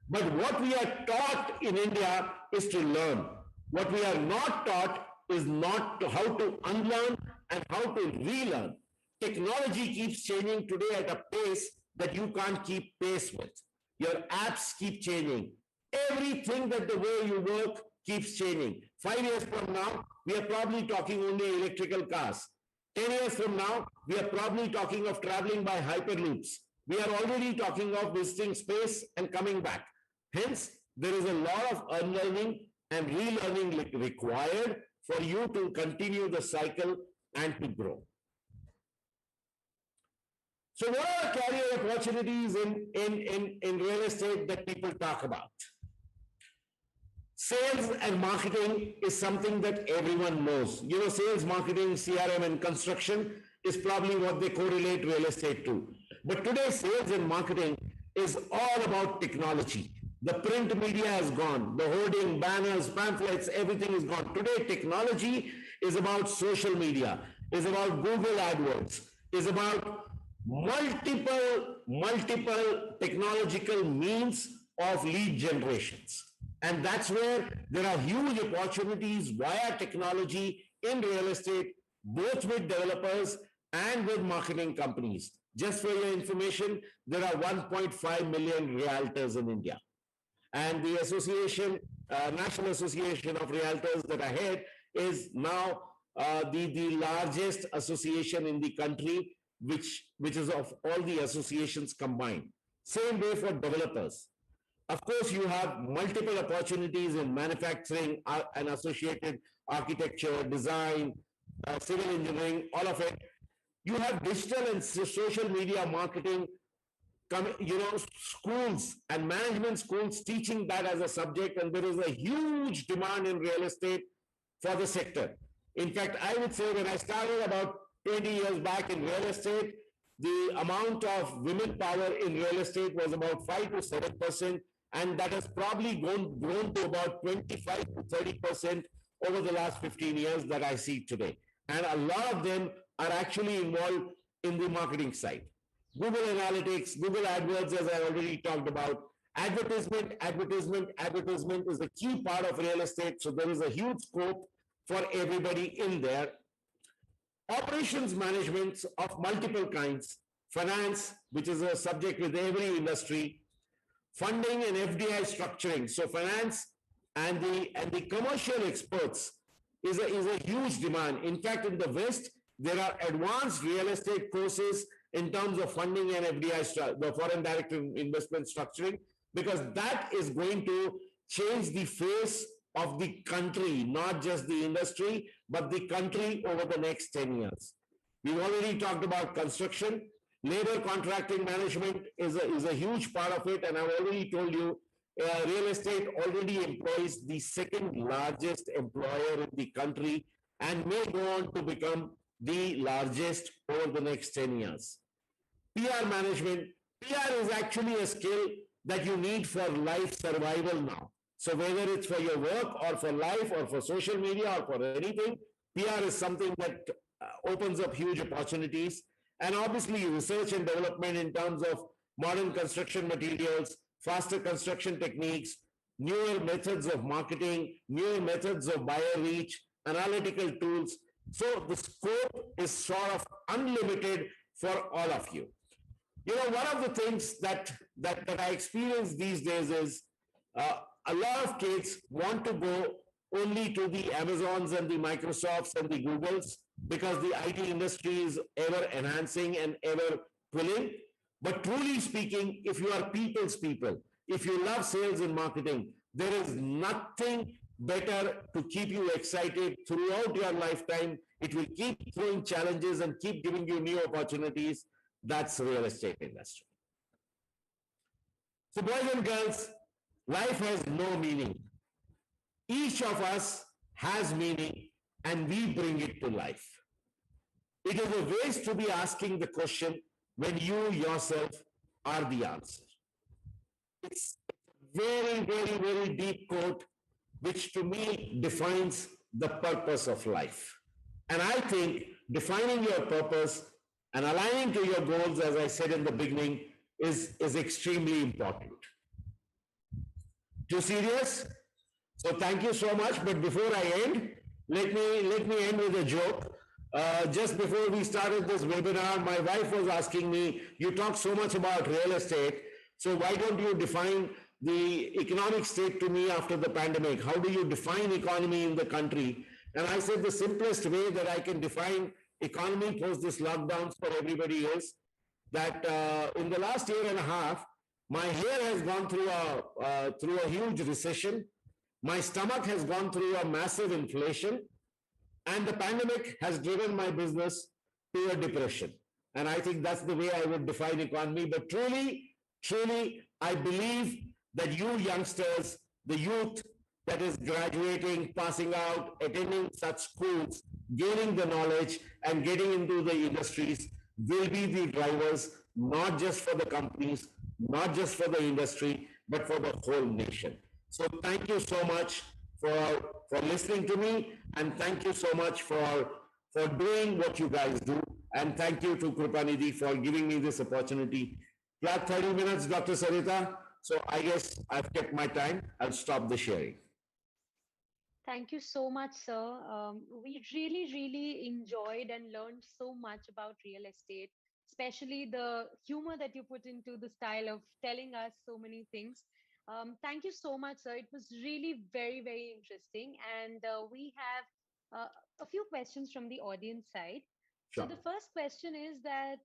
But what we are taught in India is to learn. What we are not taught is not how to unlearn and how to relearn. Technology keeps changing today at a pace that you can't keep pace with. Your apps keep changing. Everything that the way you work keeps changing. 5 years from now, we are probably talking only electrical cars. 10 years from now, we are probably talking of traveling by hyperloops. We are already talking of visiting space and coming back. Hence, there is a lot of unlearning and relearning required for you to continue the cycle and to grow. So what are career opportunities in real estate that people talk about? Sales and marketing is something that everyone knows. Sales, marketing, CRM, and construction is probably what they correlate real estate to. But today, sales and marketing is all about technology. The print media has gone. The hoarding, banners, pamphlets, everything is gone. Today, technology is about social media, is about Google AdWords, is about multiple technological means of lead generations. And that's where there are huge opportunities via technology in real estate, both with developers and with marketing companies. Just for your information, there are 1.5 million realtors in India. And the association, National Association of Realtors that I head is now the largest association in the country, which is of all the associations combined. Same way for developers. Of course, you have multiple opportunities in manufacturing and associated architecture, design, civil engineering, all of it. You have digital and social media marketing, schools and management schools teaching that as a subject, and there is a huge demand in real estate for the sector. In fact, I would say when I started about 20 years back in real estate, the amount of women power in real estate was about 5 to 7%, and that has probably grown to about 25 to 30% over the last 15 years that I see today. And a lot of them are actually involved in the marketing side. Google Analytics, Google AdWords, as I already talked about. Advertisement is a key part of real estate, so there is a huge scope for everybody in there. Operations management of multiple kinds, finance, which is a subject with every industry, funding and FDI structuring. So finance and the commercial experts is a huge demand. In fact, in the West, there are advanced real estate courses in terms of funding and FDI, the foreign direct investment structuring, because that is going to change the face of the country, not just the industry, but the country over the next 10 years. We've already talked about construction. Labor contracting management is a huge part of it, and I've already told you, real estate already employs the second largest employer in the country and may go on to become the largest over the next 10 years. PR management. PR is actually a skill that you need for life survival now. So whether it's for your work or for life or for social media or for anything, PR is something that opens up huge opportunities. And obviously research and development in terms of modern construction materials, faster construction techniques, newer methods of marketing, newer methods of buyer reach, analytical tools. So the scope is sort of unlimited for all of you. You know, one of the things that I experience these days is a lot of kids want to go only to the Amazons and the Microsofts and the Googles because the IT industry is ever enhancing and ever pulling. But truly speaking, if you are people's people, if you love sales and marketing, there is nothing better to keep you excited throughout your lifetime. It will keep throwing challenges and keep giving you new opportunities. That's real estate industry. So boys and girls, life has no meaning. Each of us has meaning and we bring it to life. It is a waste to be asking the question when you yourself are the answer. It's a very, very, very deep quote, which to me defines the purpose of life. And I think defining your purpose and aligning to your goals, as I said in the beginning, is extremely important. Too serious? So thank you so much. But before I end, let me end with a joke. Just before we started this webinar, my wife was asking me, you talk so much about real estate, so why don't you define the economic state to me after the pandemic? How do you define economy in the country? And I said the simplest way that I can define economy post this lockdowns for everybody is that in the last year and a half, my hair has gone through a huge recession. My stomach has gone through a massive inflation, and the pandemic has driven my business to a depression. And I think that's the way I would define economy. But truly, truly, I believe that you youngsters, the youth that is graduating, passing out, attending such schools, gaining the knowledge and getting into the industries will be the drivers, not just for the companies, not just for the industry, but for the whole nation. So thank you so much for listening to me, and thank you so much for doing what you guys do. And thank you to Krupanidhi for giving me this opportunity. Flat 30 minutes, Dr. Sarita. So I guess I've kept my time. I'll stop the sharing. Thank you so much, sir. We really, really enjoyed and learned so much about real estate, especially the humor that you put into the style of telling us so many things. Thank you so much, sir. It was really very, very interesting. And we have a few questions from the audience side. Sure. So the first question is that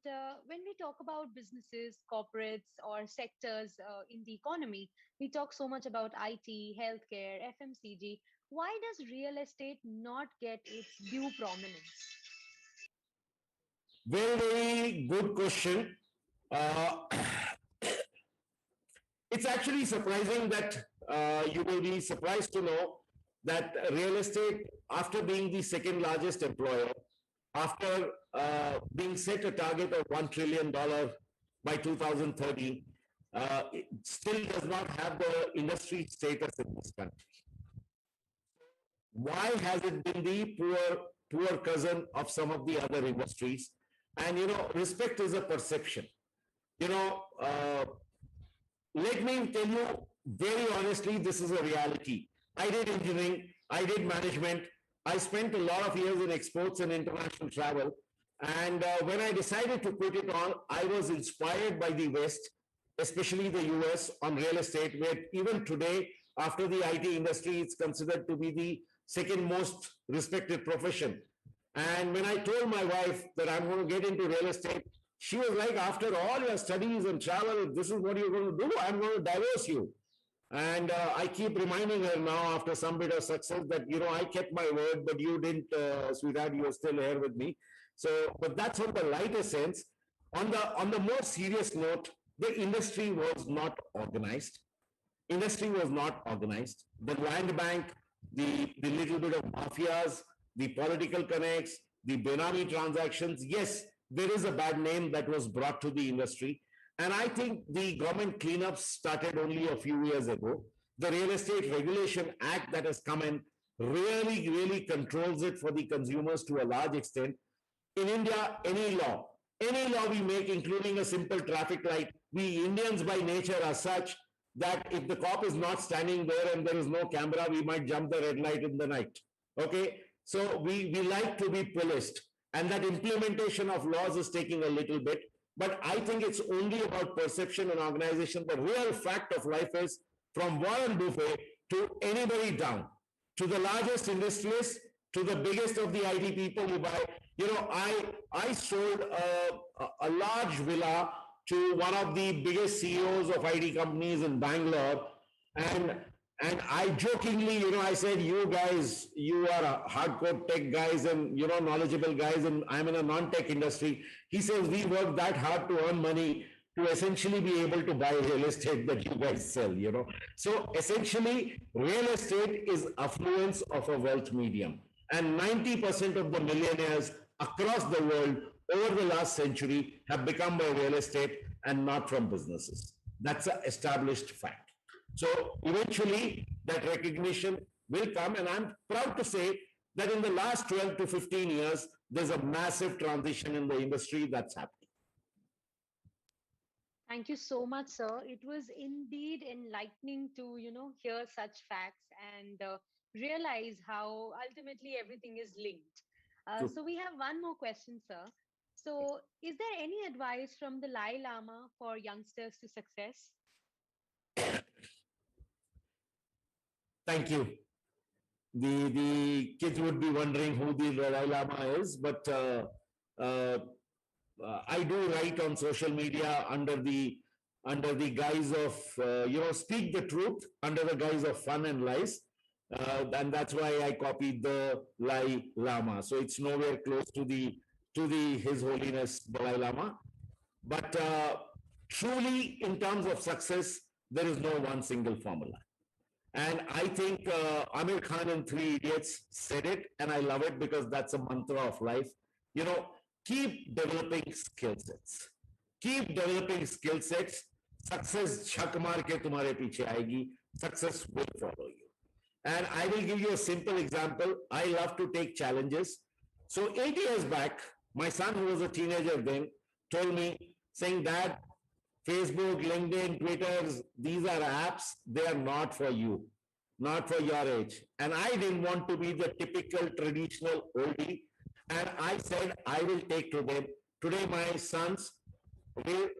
when we talk about businesses, corporates, or sectors in the economy, we talk so much about IT, healthcare, FMCG. Why does real estate not get its due prominence? Very, very good question. It's actually surprising that you will be surprised to know that real estate, after being the second largest employer, after being set a target of $1 trillion by 2030, it still does not have the industry status in this country. Why has it been the poor cousin of some of the other industries? And, you know, respect is a perception. You know, let me tell you very honestly, this is a reality. I did engineering, I did management. I spent a lot of years in exports and international travel. And when I decided to put it on, I was inspired by the West, especially the US, on real estate, where even today, after the IT industry, it's considered to be the second most respected profession. And when I told my wife that I'm going to get into real estate, she was like, after all your studies and travel, this is what you're going to do, I'm going to divorce you. And I keep reminding her now, after some bit of success, that, you know, I kept my word, but you didn't, sweetheart, you're still here with me. So, but that's on the lighter sense. On the more serious note, the industry was not organized. Industry was not organized. The land bank, the little bit of mafias, the political connects, the Benami transactions, yes, there is a bad name that was brought to the industry. And I think the government cleanup started only a few years ago. The Real Estate Regulation Act that has come in really, really controls it for the consumers to a large extent. In India, any law we make, including a simple traffic light, we Indians by nature are such that if the cop is not standing there and there is no camera, we might jump the red light in the night. Okay? So we like to be policed, and that implementation of laws is taking a little bit. But I think it's only about perception and organization. The real fact of life is from Warren Buffett to anybody down, to the largest industrialist, to the biggest of the IT people you buy. You know, I sold a large villa to one of the biggest CEOs of IT companies in Bangalore, and I jokingly, you know, I said, you guys, you are a hardcore tech guys and, you know, knowledgeable guys, and I'm in a non-tech industry. He says, we work that hard to earn money to essentially be able to buy real estate that you guys sell, you know. So essentially, real estate is affluence of a wealth medium. And 90% of the millionaires across the world over the last century have become by real estate and not from businesses. That's an established fact. So eventually that recognition will come, and I'm proud to say that in the last 12 to 15 years, there's a massive transition in the industry that's happening. Thank you so much, sir. It was indeed enlightening to, hear such facts and realize how ultimately everything is linked. So we have one more question, sir. So is there any advice from the Dalai Lama for youngsters to success? Thank you. The kids would be wondering who the Dalai Lama is, but I do write on social media under the guise of speak the truth under the guise of fun and lies, and that's why I copied the Dalai Lama. So it's nowhere close to the His Holiness Dalai Lama, but truly in terms of success, there is no one single formula. And I think Amir Khan in Three Idiots said it, and I love it because that's a mantra of life. You know, keep developing skill sets. Keep developing skill sets. Success chak maar ke tumhare piche aayegi. Success will follow you. And I will give you a simple example. I love to take challenges. So 8 years back, my son, who was a teenager then, told me, saying, Dad, Facebook, LinkedIn, Twitter, these are apps, they are not for you, not for your age. And I didn't want to be the typical traditional oldie. And I said, I will take to them. Today, my sons will,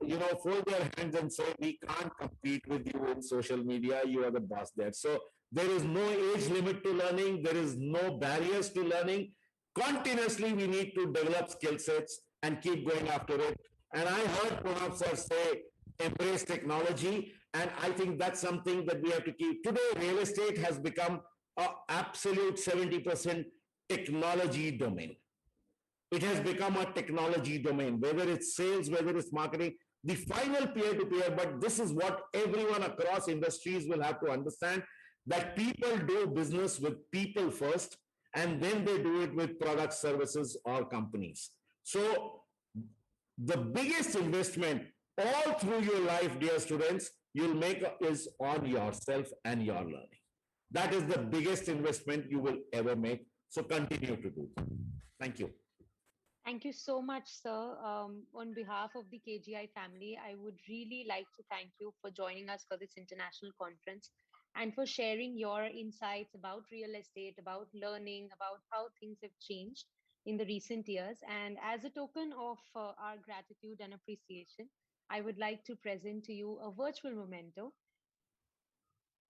fold their hands and say, we can't compete with you in social media. You are the boss there. So there is no age limit to learning. There is no barriers to learning. Continuously, we need to develop skill sets and keep going after it. And I heard Pranab sir say, embrace technology, and I think that's something that we have to keep. Today, real estate has become an absolute 70% technology domain. It has become a technology domain, whether it's sales, whether it's marketing, the final peer-to-peer, but this is what everyone across industries will have to understand, that people do business with people first, and then they do it with products, services, or companies. So the biggest investment all through your life, dear students, you'll make is on yourself and your learning. That is the biggest investment you will ever make. So continue to do that. Thank you. Thank you so much, sir. On behalf of the KGI family, I would really like to thank you for joining us for this international conference and for sharing your insights about real estate, about learning, about how things have changed in the recent years. And as a token of our gratitude and appreciation, I would like to present to you a virtual memento.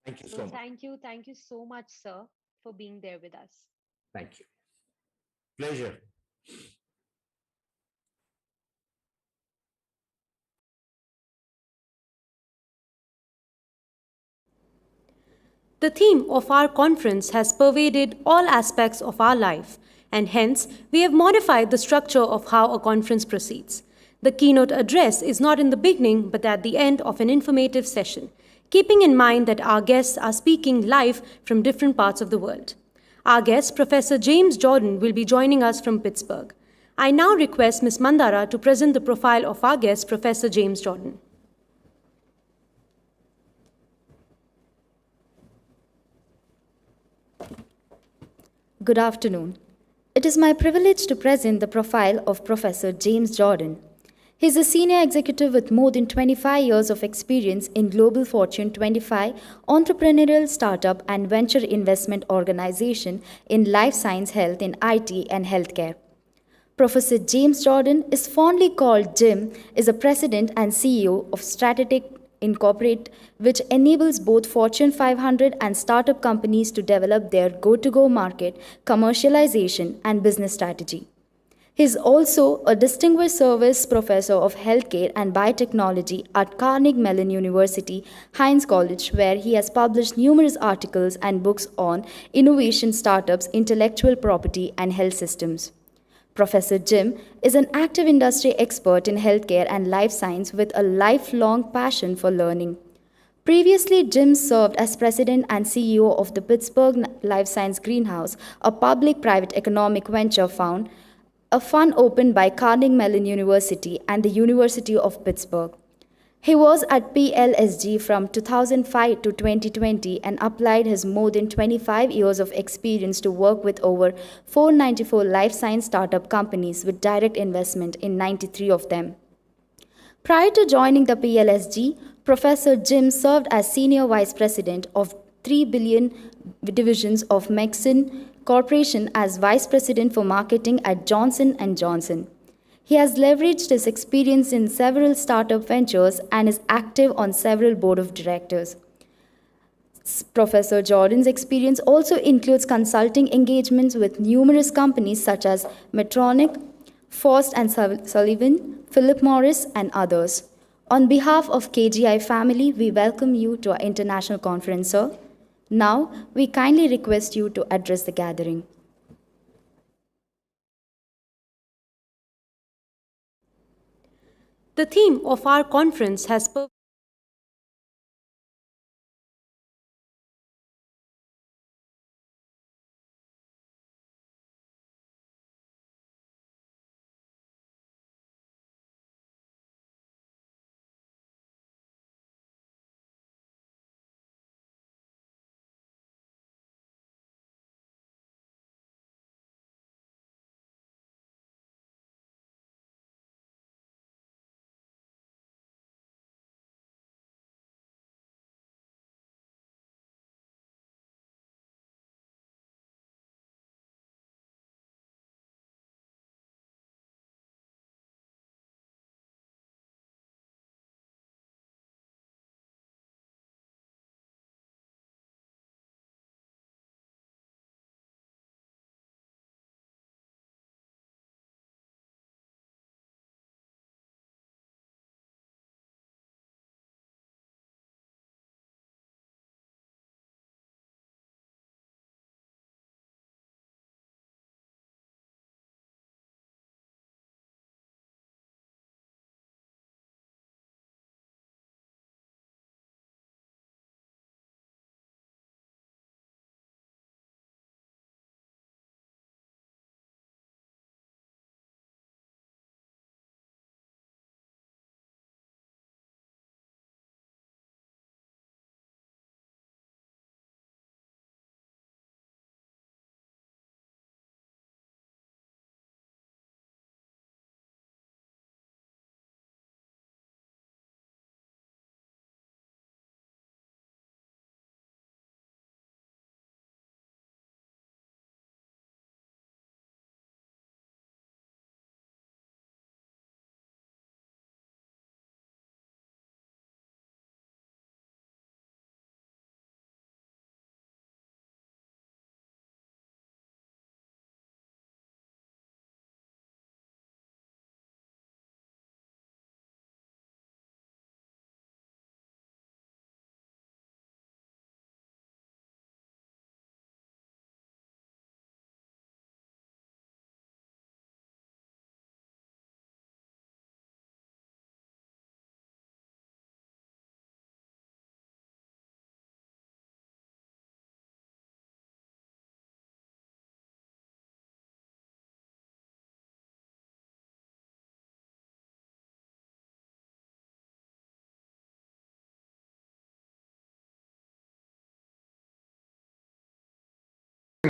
Thank you so much. Thank you so much, sir, for being there with us. Thank you. Pleasure. The theme of our conference has pervaded all aspects of our life, and hence we have modified the structure of how a conference proceeds. The keynote address is not in the beginning but at the end of an informative session, keeping in mind that our guests are speaking live from different parts of the world. Our guest, Professor James Jordan, will be joining us from Pittsburgh. I now request Ms. Mandara to present the profile of our guest, Professor James Jordan. Good afternoon. It is my privilege to present the profile of Professor James Jordan. He is a senior executive with more than 25 years of experience in global Fortune 25 entrepreneurial startup and venture investment organization in life science, health, in IT, and healthcare. Professor James Jordan is fondly called Jim, is a president and CEO of Strategic Incorporate, which enables both Fortune 500 and startup companies to develop their go-to-go market, commercialization, and business strategy. He is also a Distinguished Service Professor of Healthcare and Biotechnology at Carnegie Mellon University, Heinz College, where he has published numerous articles and books on innovation, startups, intellectual property, and health systems. Professor Jim is an active industry expert in healthcare and life science with a lifelong passion for learning. Previously, Jim served as president and CEO of the Pittsburgh Life Science Greenhouse, a public-private economic venture fund, a fund opened by Carnegie Mellon University and the University of Pittsburgh. He was at PLSG from 2005 to 2020 and applied his more than 25 years of experience to work with over 494 life science startup companies with direct investment in 93 of them. Prior to joining the PLSG, Professor Jim served as Senior Vice President of 3 billion divisions of Maxine Corporation as Vice President for Marketing at Johnson & Johnson. He has leveraged his experience in several startup ventures and is active on several board of directors. Professor Jordan's experience also includes consulting engagements with numerous companies such as Medtronic, Frost & Sullivan, Philip Morris, and others. On behalf of KGI family, we welcome you to our international conference, sir. Now, we kindly request you to address the gathering. The theme of our conference has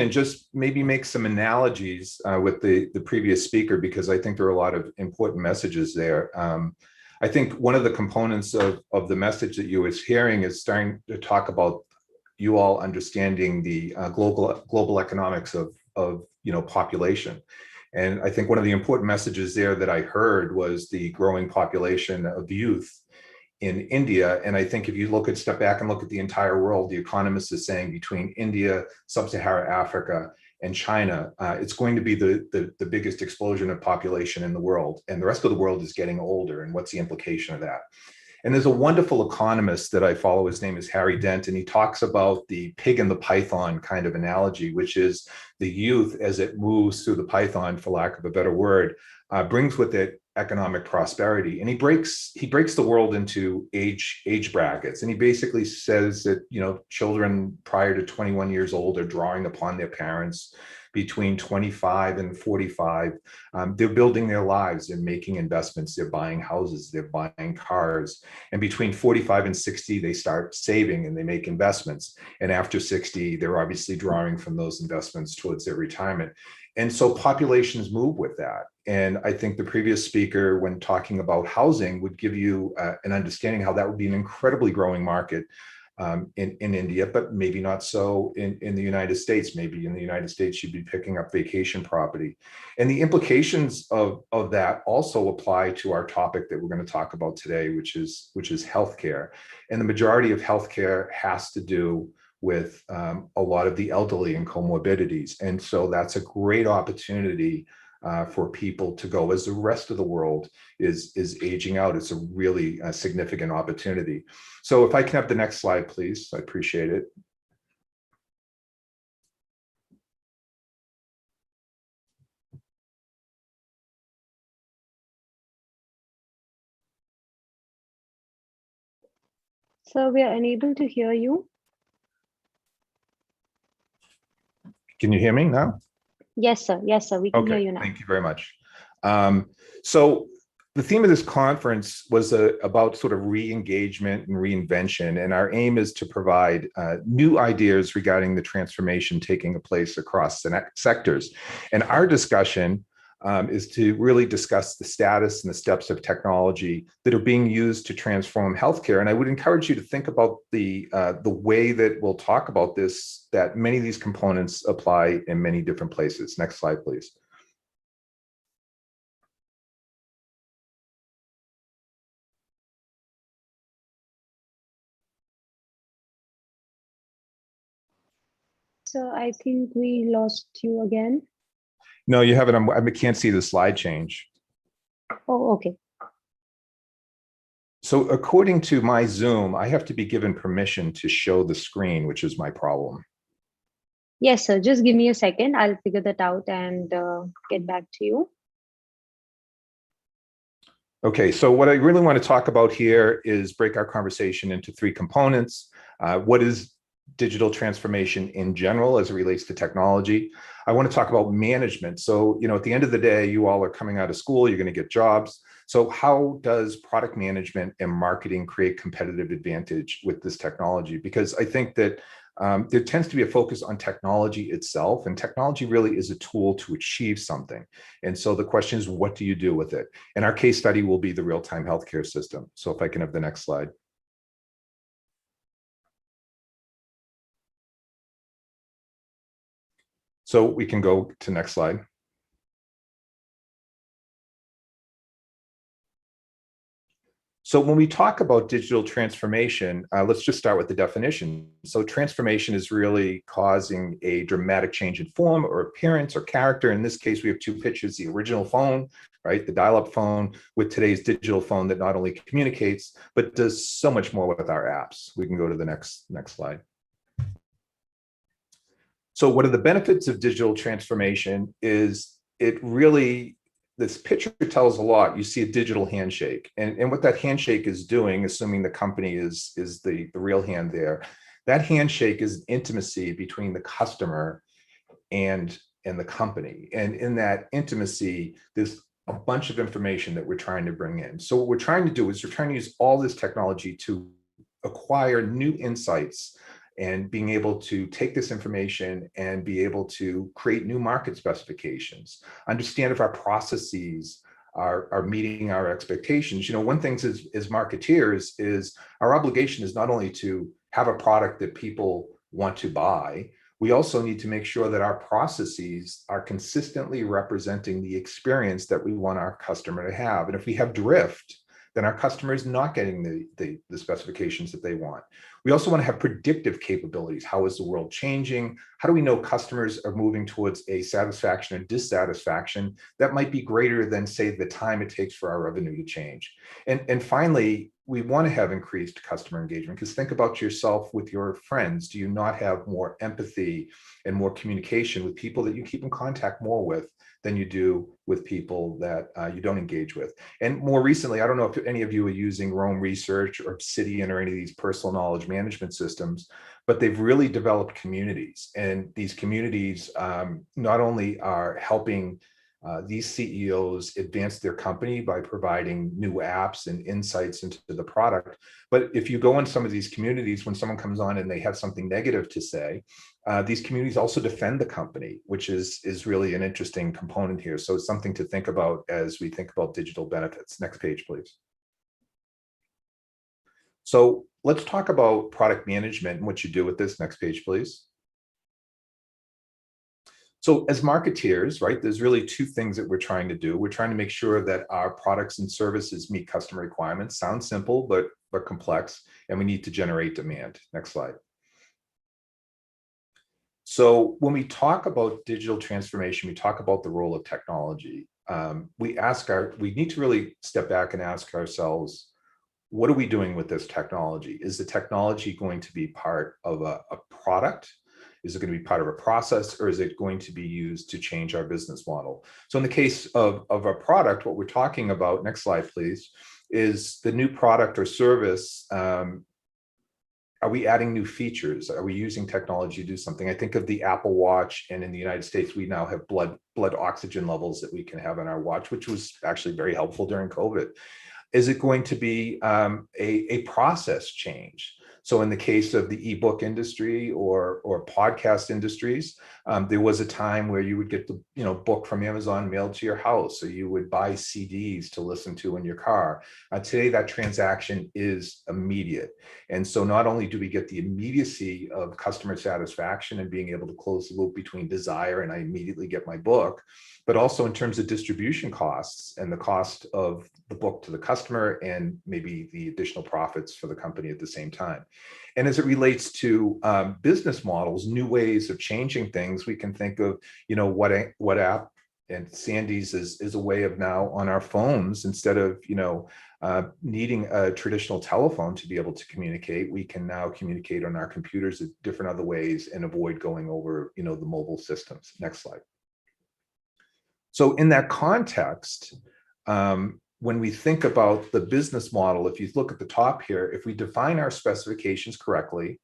and just maybe make some analogies with the previous speaker, because I think there are a lot of important messages there. I think one of the components of the message that you was hearing is starting to talk about you all understanding the global economics of population. And I think one of the important messages there that I heard was the growing population of youth in India. And I think if you step back and look at the entire world, the economist is saying between India, sub-Saharan Africa, and China, it's going to be the biggest explosion of population in the world. And the rest of the world is getting older. And what's the implication of that? And there's a wonderful economist that I follow, his name is Harry Dent, and he talks about the pig and the python kind of analogy, which is the youth as it moves through the python, for lack of a better word, brings with it economic prosperity. And he breaks the world into age brackets. And he basically says that, children prior to 21 years old are drawing upon their parents. Between 25 and 45, they're building their lives, they're making investments, they're buying houses, they're buying cars. And between 45 and 60, they start saving and they make investments. And after 60, they're obviously drawing from those investments towards their retirement. And so populations move with that. And I think the previous speaker, when talking about housing, would give you an understanding how that would be an incredibly growing market in India, but maybe not so in the United States. Maybe in the United States, you'd be picking up vacation property. And the implications of that also apply to our topic that we're going to talk about today, which is healthcare. And the majority of healthcare has to do with a lot of the elderly and comorbidities. And so that's a great opportunity for people to go as the rest of the world is aging out. It's a really significant opportunity. So if I can have the next slide, please, I appreciate it. Sir, we are unable to hear you. Can you hear me now? Yes, sir. Yes, sir. We can hear you now. Thank you very much. So the theme of this conference was about sort of re-engagement and reinvention. And our aim is to provide new ideas regarding the transformation taking place across the sectors. And our discussion is to really discuss the status and the steps of technology that are being used to transform healthcare. And I would encourage you to think about the way that we'll talk about this, that many of these components apply in many different places. Next slide, please. So I think we lost you again. No, you haven't. I can't see the slide change. Oh, okay. So according to my Zoom, I have to be given permission to show the screen, which is my problem. Yes, sir. Just give me a second. I'll figure that out and get back to you. Okay, so what I really want to talk about here is break our conversation into three components. What is digital transformation in general as it relates to technology? I want to talk about management. So, at the end of the day, you all are coming out of school, you're going to get jobs. So how does product management and marketing create competitive advantage with this technology? Because I think that there tends to be a focus on technology itself, and technology really is a tool to achieve something. And so the question is, what do you do with it? And our case study will be the real-time healthcare system. So if I can have the next slide. So we can go to next slide. So when we talk about digital transformation, let's just start with the definition. So transformation is really causing a dramatic change in form or appearance or character. In this case, we have two pictures, the original phone, right, the dial-up phone, with today's digital phone that not only communicates, but does so much more with our apps. We can go to the next slide. So what are the benefits of digital transformation is it really, this picture tells a lot. You see a digital handshake, and what that handshake is doing, assuming the company is the real hand there, that handshake is intimacy between the customer and the company. And in that intimacy, there's a bunch of information that we're trying to bring in. So what we're trying to do is we're trying to use all this technology to acquire new insights and being able to take this information and be able to create new market specifications, understand if our processes are meeting our expectations. One thing as marketeers is our obligation is not only to have a product that people want to buy, we also need to make sure that our processes are consistently representing the experience that we want our customer to have. And if we have drift, then our customer is not getting the specifications that they want. We also want to have predictive capabilities. How is the world changing? How do we know customers are moving towards a satisfaction and dissatisfaction that might be greater than, say, the time it takes for our revenue to change? And finally, we want to have increased customer engagement, because think about yourself with your friends. Do you not have more empathy and more communication with people that you keep in contact more with than you do with people that you don't engage with? And more recently, I don't know if any of you are using Rome Research or Obsidian or any of these personal knowledge management systems, but they've really developed communities. And these communities not only are helping these CEOs advance their company by providing new apps and insights into the product, but if you go in some of these communities, when someone comes on and they have something negative to say, these communities also defend the company, which is really an interesting component here. So it's something to think about as we think about digital benefits. Next page, please. So let's talk about product management and what you do with this. Next page, please. So as marketeers, right, there's really two things that we're trying to do. We're trying to make sure that our products and services meet customer requirements. Sounds simple, but complex, and we need to generate demand. Next slide. So when we talk about digital transformation, we talk about the role of technology. We need to really step back and ask ourselves, what are we doing with this technology? Is the technology going to be part of a product? Is it going to be part of a process, or is it going to be used to change our business model? So in the case of a product, what we're talking about, next slide, please, is the new product or service. Are we adding new features? Are we using technology to do something? I think of the Apple Watch, and in the United States, we now have blood oxygen levels that we can have on our watch, which was actually very helpful during COVID. Is it going to be a process change? So in the case of the ebook industry or podcast industries, there was a time where you would get the book from Amazon mailed to your house, or you would buy CDs to listen to in your car. Today, that transaction is immediate. And so not only do we get the immediacy of customer satisfaction and being able to close the loop between desire and I immediately get my book, but also in terms of distribution costs and the cost of the book to the customer and maybe the additional profits for the company at the same time. And as it relates to business models, new ways of changing things, we can think of, what app, and Sandy's is a way of now on our phones, instead of, needing a traditional telephone to be able to communicate, we can now communicate on our computers in different other ways and avoid going over, the mobile systems. Next slide. So in that context, when we think about the business model, if you look at the top here, if we define our specifications correctly,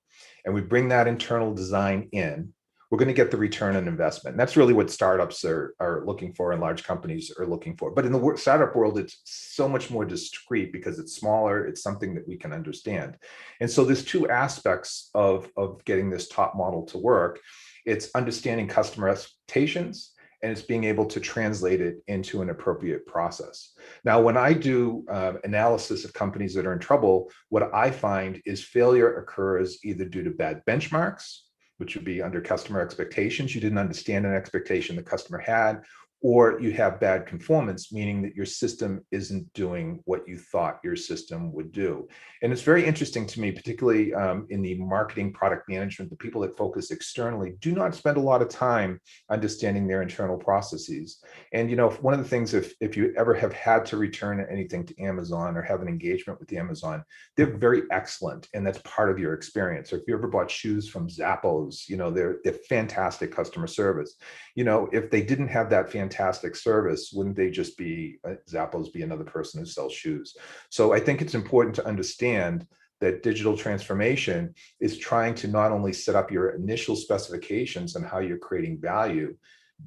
and we bring that internal design in, we're going to get the return on investment. And that's really what startups are looking for, and large companies are looking for. But in the startup world, it's so much more discrete because it's smaller. It's something that we can understand. And so there's two aspects of getting this top model to work. It's understanding customer expectations, and it's being able to translate it into an appropriate process. Now, when I do analysis of companies that are in trouble, what I find is failure occurs either due to bad benchmarks, which would be under customer expectations. You didn't understand an expectation the customer had, or you have bad conformance, meaning that your system isn't doing what you thought your system would do. And it's very interesting to me, particularly in the marketing product management, the people that focus externally do not spend a lot of time understanding their internal processes. And one of the things, if you ever have had to return anything to Amazon or have an engagement with the Amazon, they're very excellent, and that's part of your experience. Or if you ever bought shoes from Zappos, they're fantastic customer service. If they didn't have that fantastic service, wouldn't they just be Zappos, be another person who sells shoes? So I think it's important to understand that digital transformation is trying to not only set up your initial specifications on how you're creating value,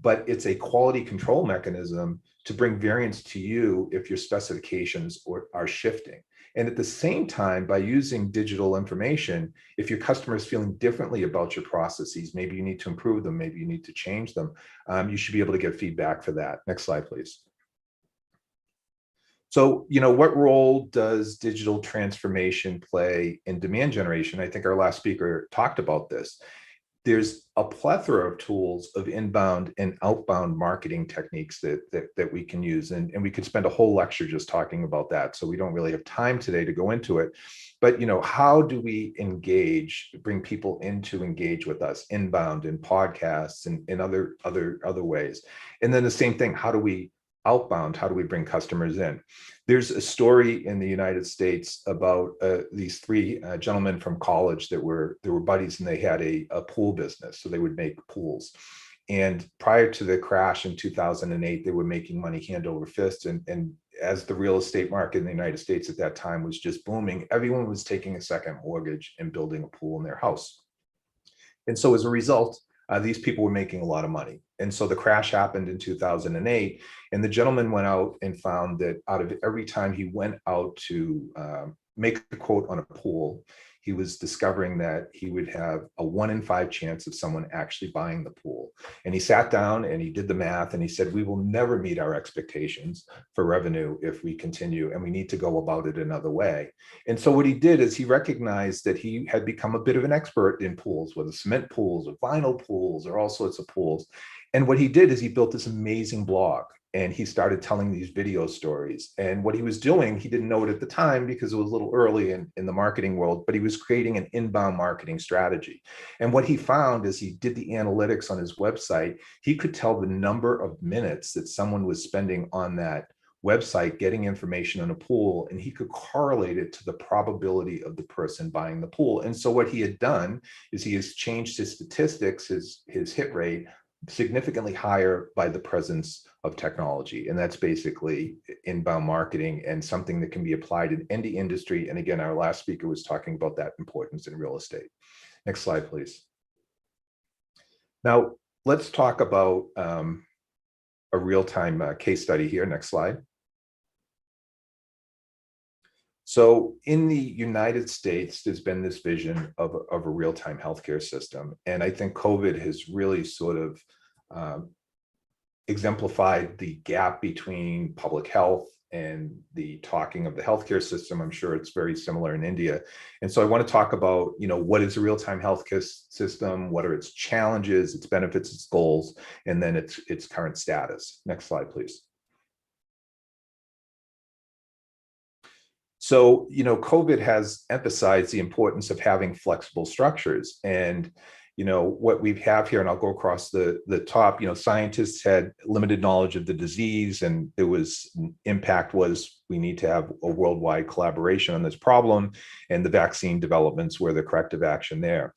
but it's a quality control mechanism to bring variance to you if your specifications are shifting. And at the same time, by using digital information, if your customer is feeling differently about your processes, maybe you need to improve them, maybe you need to change them, you should be able to get feedback for that. Next slide, please. So, what role does digital transformation play in demand generation? I think our last speaker talked about this. There's a plethora of tools of inbound and outbound marketing techniques that we can use. And we could spend a whole lecture just talking about that. So we don't really have time today to go into it. But, how do we bring people in to engage with us inbound in podcasts and in other ways? And then the same thing, how do we outbound? How do we bring customers in? There's a story in the United States about these three gentlemen from college that were buddies, and they had a pool business. So they would make pools. And prior to the crash in 2008, they were making money hand over fist. And as the real estate market in the United States at that time was just booming, everyone was taking a second mortgage and building a pool in their house. And so as a result, these people were making a lot of money. And so the crash happened in 2008, and the gentleman went out and found that out of every time he went out to make a quote on a pool, he was discovering that he would have a 1 in 5 chance of someone actually buying the pool. And he sat down and he did the math and he said, we will never meet our expectations for revenue if we continue, and we need to go about it another way. And so what he did is he recognized that he had become a bit of an expert in pools, whether cement pools or vinyl pools or all sorts of pools. And what he did is he built this amazing blog, and he started telling these video stories. And what he was doing, he didn't know it at the time because it was a little early in the marketing world, but he was creating an inbound marketing strategy. And what he found is he did the analytics on his website. He could tell the number of minutes that someone was spending on that website getting information on a pool, and he could correlate it to the probability of the person buying the pool. And so what he had done is he has changed his statistics, his hit rate, significantly higher by the presence of technology. And that's basically inbound marketing and something that can be applied in any industry. And again, our last speaker was talking about that importance in real estate. Next slide, please. Now, let's talk about a real-time case study here. Next slide. So in the United States, there's been this vision of a real-time healthcare system. And I think COVID has really sort of exemplified the gap between public health and the talking of the healthcare system. I'm sure it's very similar in India. And so I want to talk about, what is a real-time healthcare system? What are its challenges, its benefits, its goals, and then its current status. Next slide, please. So, COVID has emphasized the importance of having flexible structures. And, what we have here, and I'll go across the top, scientists had limited knowledge of the disease, and impact was we need to have a worldwide collaboration on this problem, and the vaccine developments were the corrective action there.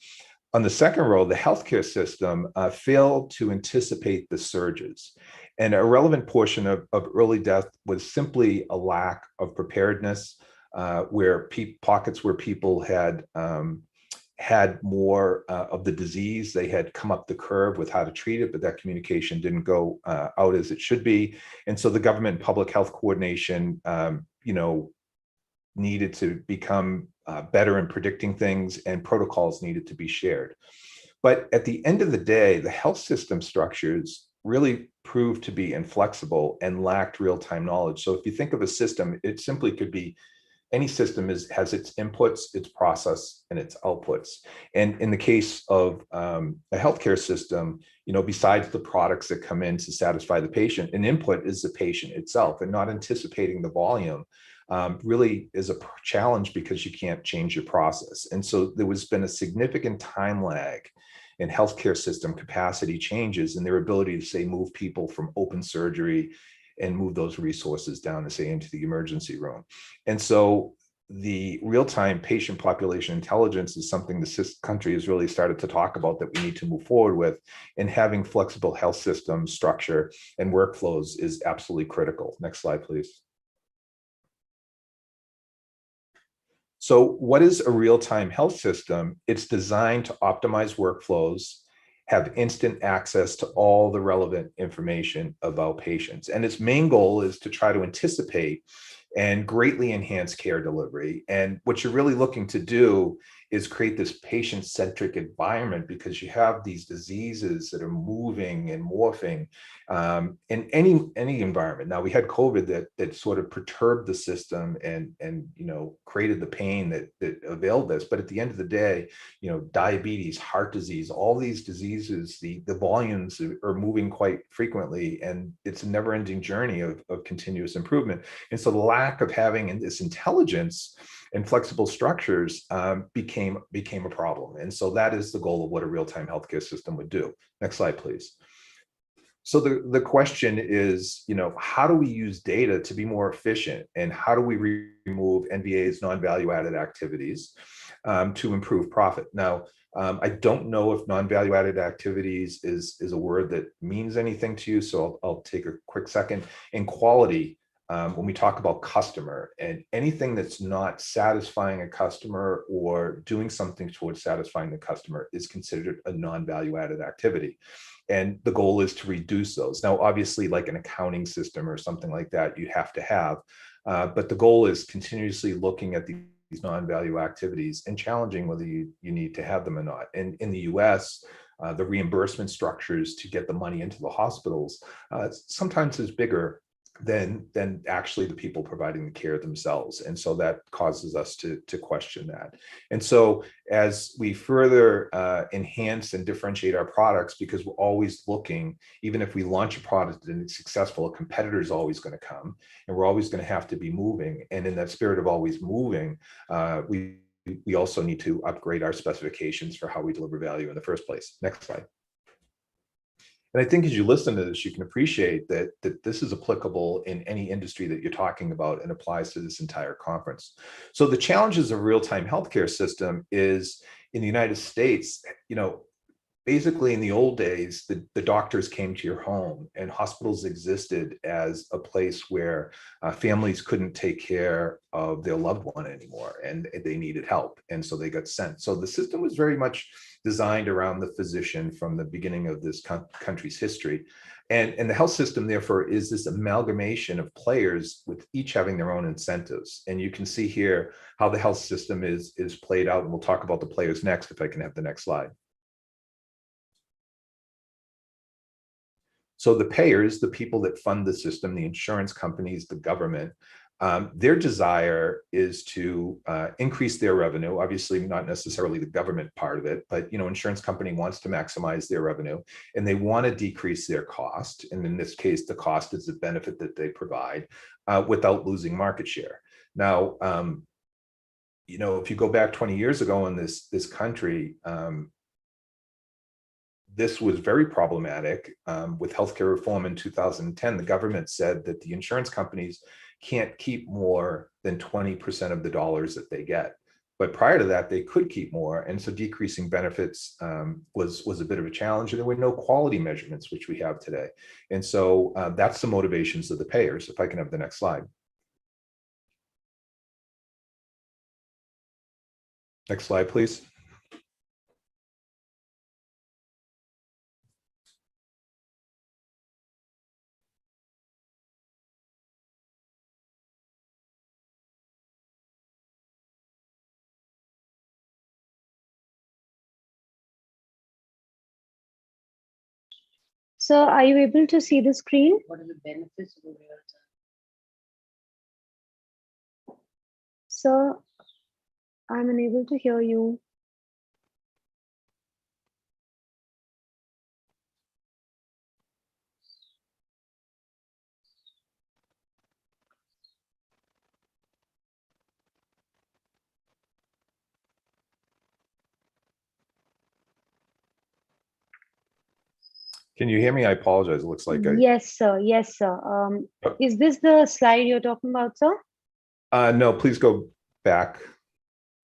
On the second row, the healthcare system failed to anticipate the surges. And a relevant portion of early death was simply a lack of preparedness, where pockets where people had more of the disease. They had come up the curve with how to treat it, but that communication didn't go out as it should be. And so the government and public health coordination, needed to become better in predicting things, and protocols needed to be shared. But at the end of the day, the health system structures really proved to be inflexible and lacked real-time knowledge. So if you think of a system, it simply could be any system has its inputs, its process, and its outputs. And in the case of a healthcare system, besides the products that come in to satisfy the patient, an input is the patient itself, and not anticipating the volume really is a challenge because you can't change your process. And so there has been a significant time lag in healthcare system capacity changes and their ability to, say, move people from open surgery and move those resources down to, say, into the emergency room. And so the real-time patient population intelligence is something the country has really started to talk about that we need to move forward with, and having flexible health system structure and workflows is absolutely critical. Next slide, please. So what is a real-time health system? It's designed to optimize workflows have instant access to all the relevant information about patients. And its main goal is to try to anticipate and greatly enhance care delivery. And what you're really looking to do is create this patient-centric environment, because you have these diseases that are moving and morphing in any environment. Now, we had COVID that sort of perturbed the system and created the pain that availed this. But at the end of the day, diabetes, heart disease, all these diseases, the volumes are moving quite frequently, and it's a never-ending journey of continuous improvement. And so the lack of having this intelligence and flexible structures became a problem. And so that is the goal of what a real-time healthcare system would do. Next slide, please. So the question is, how do we use data to be more efficient, and how do we remove NVA's non-value-added activities to improve profit? Now, I don't know if non-value-added activities is a word that means anything to you, so I'll take a quick second. In quality, when we talk about customer, and anything that's not satisfying a customer or doing something towards satisfying the customer is considered a non-value-added activity. And the goal is to reduce those. Now, obviously, like an accounting system or something like that, you have to have, but the goal is continuously looking at these non-value activities and challenging whether you need to have them or not. And in the US, the reimbursement structures to get the money into the hospitals sometimes is bigger than actually the people providing the care themselves. And so that causes us to question that. And so as we further enhance and differentiate our products, because we're always looking, even if we launch a product and it's successful, a competitor is always going to come, and we're always going to have to be moving. And in that spirit of always moving, we also need to upgrade our specifications for how we deliver value in the first place. Next slide. And I think as you listen to this, you can appreciate that this is applicable in any industry that you're talking about and applies to this entire conference. So the challenges of real-time healthcare system is, in the United States, basically in the old days, the doctors came to your home, and hospitals existed as a place where families couldn't take care of their loved one anymore, and they needed help. And so they got sent. So the system was very much designed around the physician from the beginning of this country's history. And the health system, therefore, is this amalgamation of players with each having their own incentives. And you can see here how the health system is played out. And we'll talk about the players next, if I can have the next slide. So the payers, the people that fund the system, the insurance companies, the government, their desire is to increase their revenue. Obviously, not necessarily the government part of it, but insurance company wants to maximize their revenue, and they want to decrease their cost. And in this case, the cost is the benefit that they provide without losing market share. Now, if you go back 20 years ago in this country, this was very problematic. With healthcare reform in 2010, the government said that the insurance companies can't keep more than 20% of the dollars that they get. But prior to that, they could keep more. And so decreasing benefits was a bit of a challenge. And there were no quality measurements, which we have today. And so that's the motivations of the payers. If I can have the next slide. Next slide, please. So are you able to see the screen? What are the benefits of a real time? So I'm unable to hear you. Can you hear me? I apologize. It looks like Yes, sir. Yes, sir. Is this the slide you're talking about, sir? No, please go back.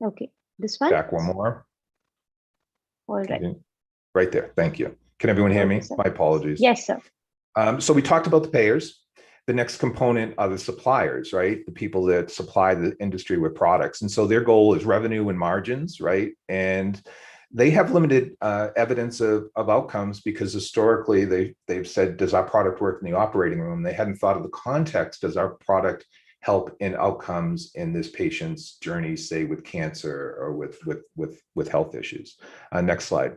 Okay, this one? Back one more. All right. Right there. Thank you. Can everyone hear me? Sir. My apologies. Yes, sir. So we talked about the payers. The next component are the suppliers, right? The people that supply the industry with products. And so their goal is revenue and margins, right? And they have limited evidence of outcomes because historically they've said, does our product work in the operating room? They hadn't thought of the context. Does our product help in outcomes in this patient's journey, say with cancer or with health issues? Next slide.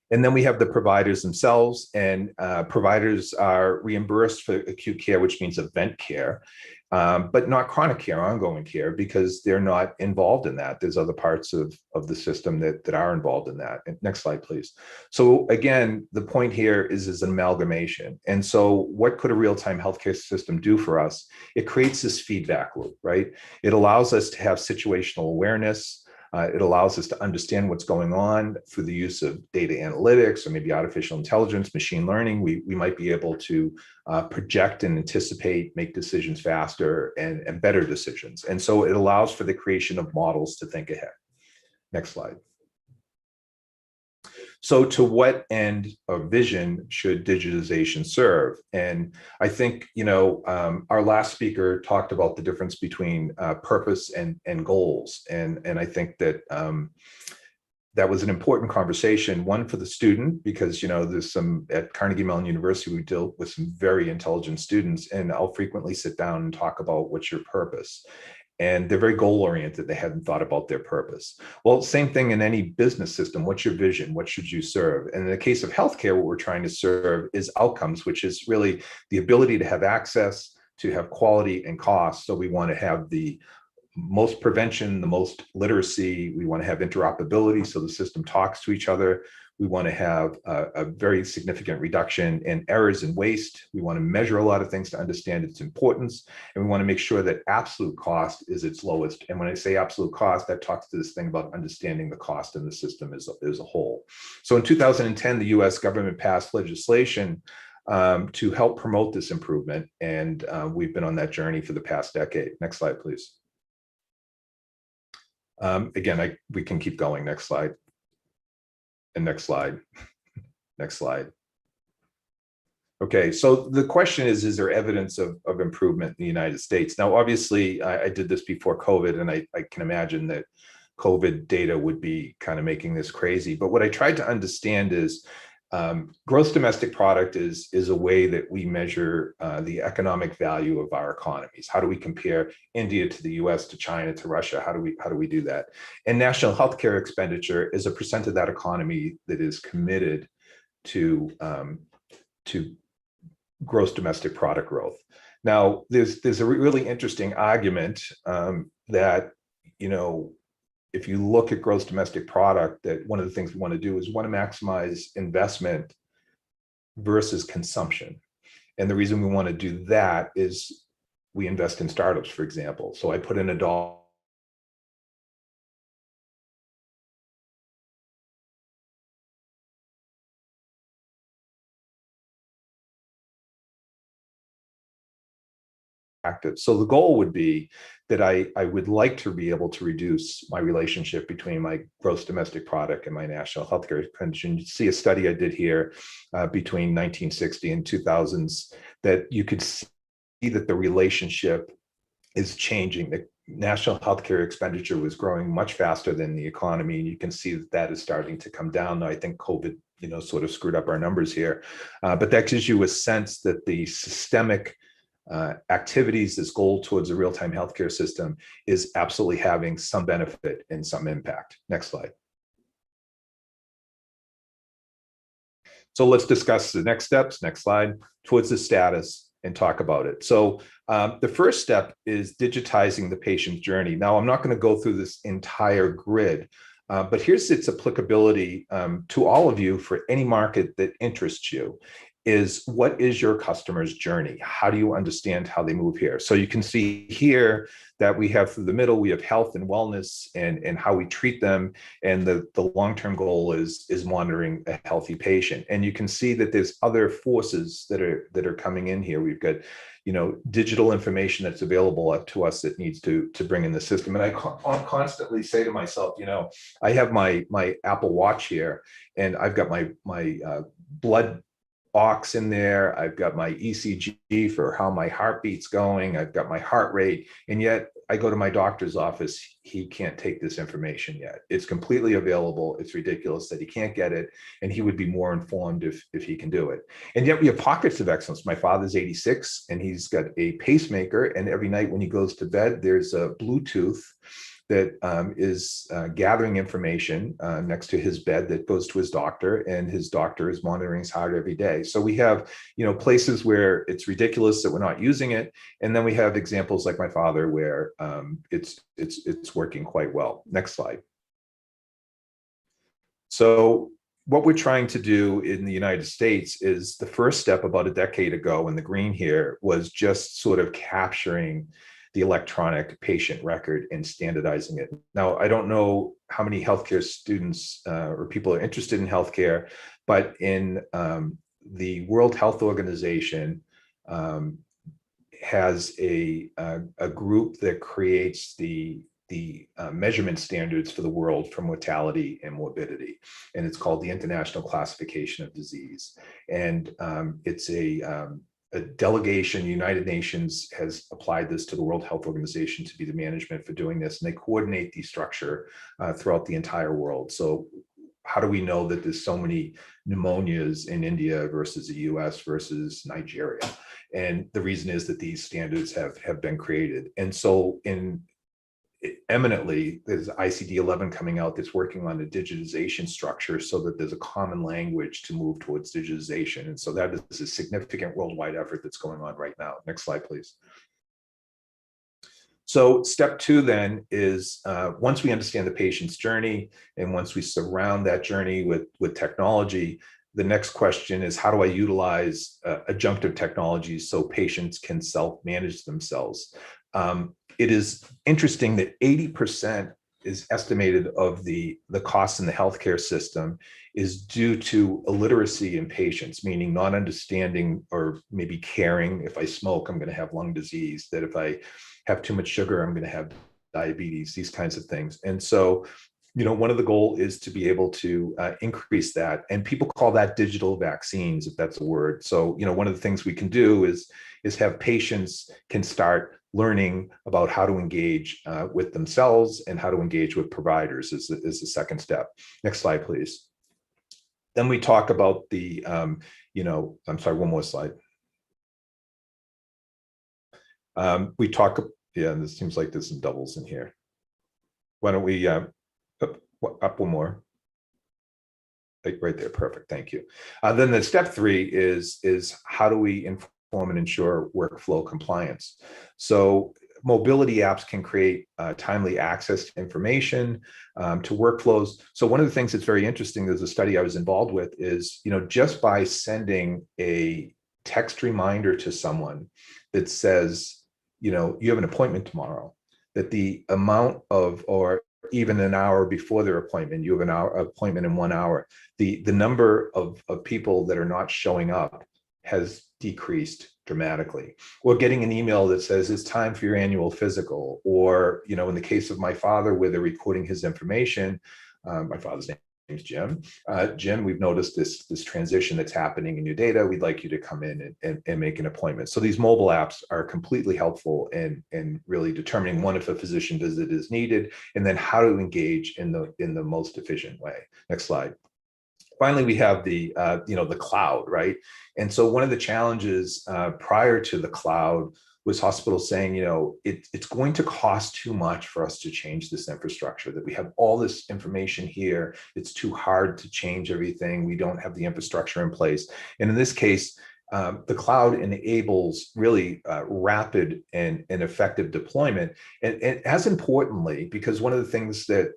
And then we have the providers themselves, and providers are reimbursed for acute care, which means event care, but not chronic care, ongoing care, because they're not involved in that. There's other parts of the system that are involved in that. And next slide, please. So again, the point here is an amalgamation. And so what could a real-time healthcare system do for us? It creates this feedback loop, right? It allows us to have situational awareness. It allows us to understand what's going on through the use of data analytics or maybe artificial intelligence, machine learning. We might be able to project and anticipate, make decisions faster and better decisions. And so it allows for the creation of models to think ahead. Next slide. So to what end or vision should digitization serve? And I think, our last speaker talked about the difference between purpose and goals. And I think that that was an important conversation, one for the student, because, there's some at Carnegie Mellon University, we deal with some very intelligent students, and I'll frequently sit down and talk about what's your purpose. And they're very goal-oriented. They hadn't thought about their purpose. Well, same thing in any business system. What's your vision? What should you serve? And in the case of healthcare, what we're trying to serve is outcomes, which is really the ability to have access, to have quality and cost. So we want to have the most prevention, the most literacy. We want to have interoperability so the system talks to each other. We want to have a very significant reduction in errors and waste. We want to measure a lot of things to understand its importance. And we want to make sure that absolute cost is its lowest. And when I say absolute cost, that talks to this thing about understanding the cost in the system as a whole. So in 2010, the US government passed legislation to help promote this improvement. And we've been on that journey for the past decade. Next slide, please. Again, we can keep going. Next slide. And next slide. Next slide. Okay, so the question is there evidence of improvement in the United States? Now, obviously, I did this before COVID, and I can imagine that COVID data would be kind of making this crazy. But what I tried to understand is gross domestic product is a way that we measure the economic value of our economies. How do we compare India to the US, to China, to Russia? How do we do that? And national healthcare expenditure is a percent of that economy that is committed to gross domestic product growth. Now, there's a really interesting argument that, if you look at gross domestic product, that one of the things we want to do is we want to maximize investment versus consumption. And the reason we want to do that is we invest in startups, for example. So I put in $1. So the goal would be that I would like to be able to reduce my relationship between my gross domestic product and my national healthcare expenditure. You see a study I did here between 1960 and 2000s that you could see that the relationship is changing. The national healthcare expenditure was growing much faster than the economy. And you can see that is starting to come down. Now, I think COVID, sort of screwed up our numbers here, but that gives you a sense that the systemic activities, this goal towards a real-time healthcare system is absolutely having some benefit and some impact. Next slide. So let's discuss the next steps, next slide, towards the status and talk about it. So the first step is digitizing the patient's journey. Now, I'm not going to go through this entire grid, but here's its applicability to all of you for any market that interests you. Is what is your customer's journey? How do you understand how they move here? So you can see here that we have through the middle, we have health and wellness and how we treat them. And the long-term goal is monitoring a healthy patient. And you can see that there's other forces that are coming in here. We've got, digital information that's available to us that needs to bring in the system. And I constantly say to myself, I have my Apple Watch here, and I've got my blood aux in there. I've got my ECG for how my heartbeat's going. I've got my heart rate. And yet I go to my doctor's office. He can't take this information yet. It's completely available. It's ridiculous that he can't get it. And he would be more informed if he can do it. And yet we have pockets of excellence. My father's 86 and he's got a pacemaker. And every night when he goes to bed, there's a Bluetooth that is gathering information next to his bed that goes to his doctor, and his doctor is monitoring his heart every day. So we have, places where it's ridiculous that we're not using it, and then we have examples like my father where it's working quite well. Next slide. So what we're trying to do in the United States is the first step about a decade ago in the green here was just sort of capturing the electronic patient record and standardizing it. Now, I don't know how many healthcare students or people are interested in healthcare, but in the World Health Organization has a group that creates the measurement standards for the world for mortality and morbidity. And it's called the International Classification of Disease. And it's a delegation, United Nations has applied this to the World Health Organization to be the management for doing this, and they coordinate the structure throughout the entire world. So how do we know that there's so many pneumonias in India versus the US versus Nigeria? And the reason is that these standards have been created. And so eminently, there's ICD-11 coming out that's working on a digitization structure so that there's a common language to move towards digitization. And so that is a significant worldwide effort that's going on right now. Next slide, please. So step two then is once we understand the patient's journey and once we surround that journey with technology, the next question is how do I utilize adjunctive technologies so patients can self-manage themselves? It is interesting that 80% is estimated of the costs in the healthcare system is due to illiteracy in patients, meaning not understanding or maybe caring. If I smoke, I'm going to have lung disease, that if I have too much sugar, I'm going to have diabetes, these kinds of things. And so, one of the goals is to be able to increase that. And people call that digital vaccines, if that's a word. So, one of the things we can do is have patients can start learning about how to engage with themselves and how to engage with providers is the second step. Next slide, please. Then we talk about the, I'm sorry, one more slide. We talk, yeah, and this seems like there's some doubles in here. Why don't we, up one more. Right there, perfect, thank you. Then the step three is how do we inform and ensure workflow compliance? So mobility apps can create timely access to information, to workflows. So one of the things that's very interesting, there's a study I was involved with, is just by sending a text reminder to someone that says, you have an appointment tomorrow, that the amount of, or even an hour before their appointment, you have an hour appointment in 1 hour, the number of people that are not showing up has decreased dramatically. Or getting an email that says it's time for your annual physical, or in the case of my father where they're recording his information, my father's name is Jim. Jim, we've noticed this transition that's happening in your data. We'd like you to come in and make an appointment. So these mobile apps are completely helpful in really determining, one, if a physician visit is needed, and then how to engage in the most efficient way. Next slide. Finally, we have the cloud, right? And so one of the challenges prior to the cloud was hospitals saying, it's going to cost too much for us to change this infrastructure, that we have all this information here. It's too hard to change everything. We don't have the infrastructure in place. And in this case, the cloud enables really rapid and effective deployment. And as importantly, because one of the things that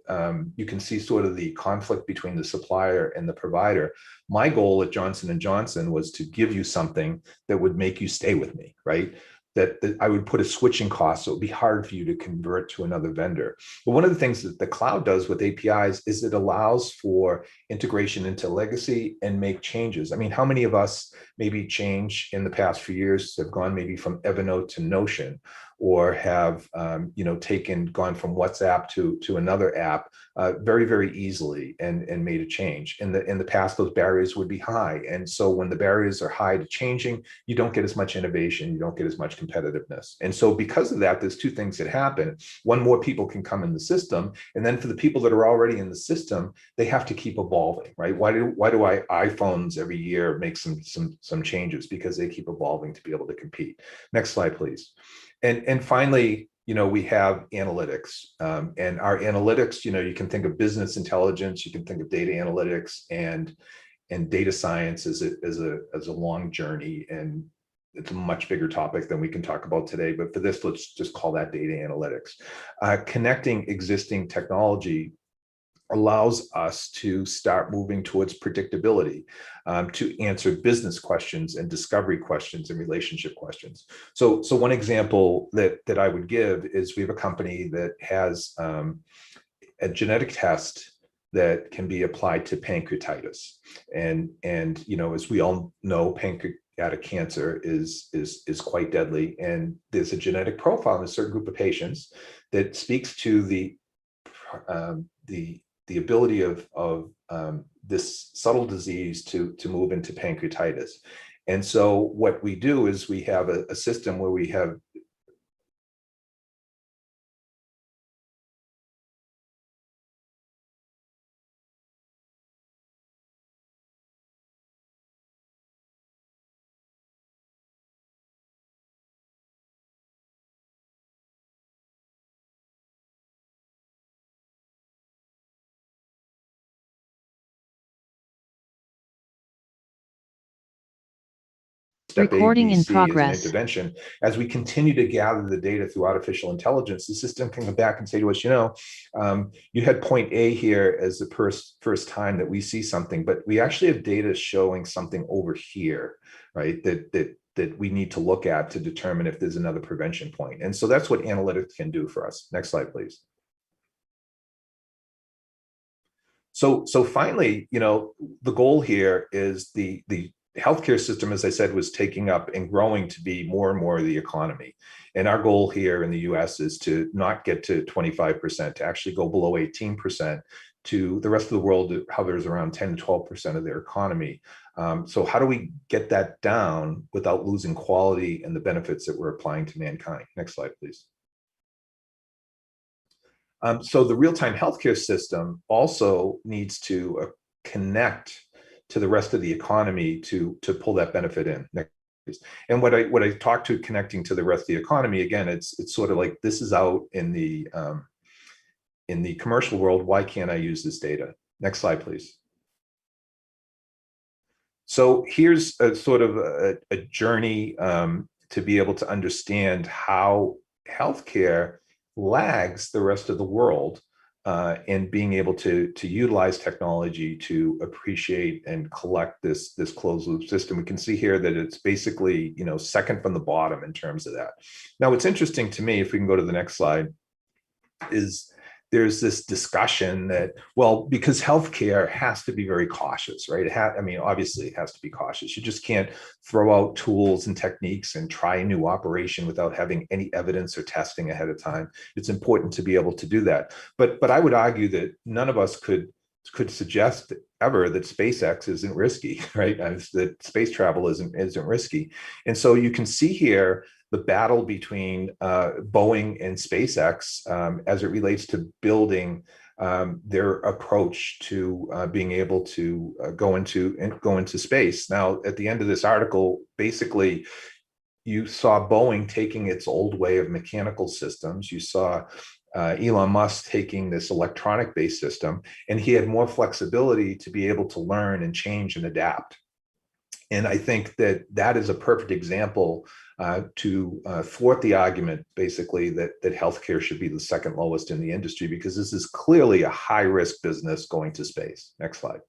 you can see sort of the conflict between the supplier and the provider, my goal at Johnson & Johnson was to give you something that would make you stay with me, right? That I would put a switching cost, so it would be hard for you to convert to another vendor. But one of the things that the cloud does with APIs is it allows for integration into legacy and make changes. I mean, how many of us maybe change in the past few years have gone maybe from Evernote to Notion, or have gone from WhatsApp to another app very, very easily and made a change. In the past, those barriers would be high. And so when the barriers are high to changing, you don't get as much innovation, you don't get as much competitiveness. And so because of that, there's two things that happen. One, more people can come in the system. And then for the people that are already in the system, they have to keep evolving, right? Why do iPhones every year make some changes? Because they keep evolving to be able to compete. Next slide, please. And finally, we have analytics, and our analytics, you can think of business intelligence, you can think of data analytics and data science as a long journey, and it's a much bigger topic than we can talk about today. But for this, let's just call that data analytics. Connecting existing technology allows us to start moving towards predictability, to answer business questions and discovery questions and relationship questions. So one example that I would give is we have a company that has a genetic test that can be applied to pancreatitis. And as we all know, pancreatic cancer is quite deadly. And there's a genetic profile in a certain group of patients that speaks to the ability of this subtle disease to move into pancreatitis. And so what we do is we have a system where we have step Recording A, B, in C as an progress. intervention. As we continue to gather the data through artificial intelligence, the system can come back and say to us, you had point A here as the first time that we see something, but we actually have data showing something over here, right? That we need to look at to determine if there's another prevention point. And so that's what analytics can do for us. Next slide, please. So finally, the goal here is the healthcare system, as I said, was taking up and growing to be more and more of the economy. And our goal here in the US is to not get to 25%, to actually go below 18%. To the rest of the world, it hovers around 10 to 12% of their economy. So how do we get that down without losing quality and the benefits that we're applying to mankind? Next slide, please. So the real-time healthcare system also needs to connect to the rest of the economy to pull that benefit in. Next, please. And what I talk to connecting to the rest of the economy, again, it's sort of like this is out in the commercial world. Why can't I use this data? Next slide, please. So here's a sort of a journey to be able to understand how healthcare lags the rest of the world in being able to utilize technology to appreciate and collect this closed loop system. We can see here that it's basically, second from the bottom in terms of that. Now, what's interesting to me, if we can go to the next slide, is there's this discussion that, well, because healthcare has to be very cautious, right? Obviously it has to be cautious. You just can't throw out tools and techniques and try a new operation without having any evidence or testing ahead of time. It's important to be able to do that. But I would argue that none of us could suggest ever that SpaceX isn't risky, right? That space travel isn't risky. And so you can see here the battle between Boeing and SpaceX as it relates to building their approach to being able to go into space. Now, at the end of this article, basically, you saw Boeing taking its old way of mechanical systems. You saw Elon Musk taking this electronic-based system, and he had more flexibility to be able to learn and change and adapt. And I think that is a perfect example to thwart the argument, basically, that healthcare should be the second lowest in the industry, because this is clearly a high-risk business going to space. Next slide.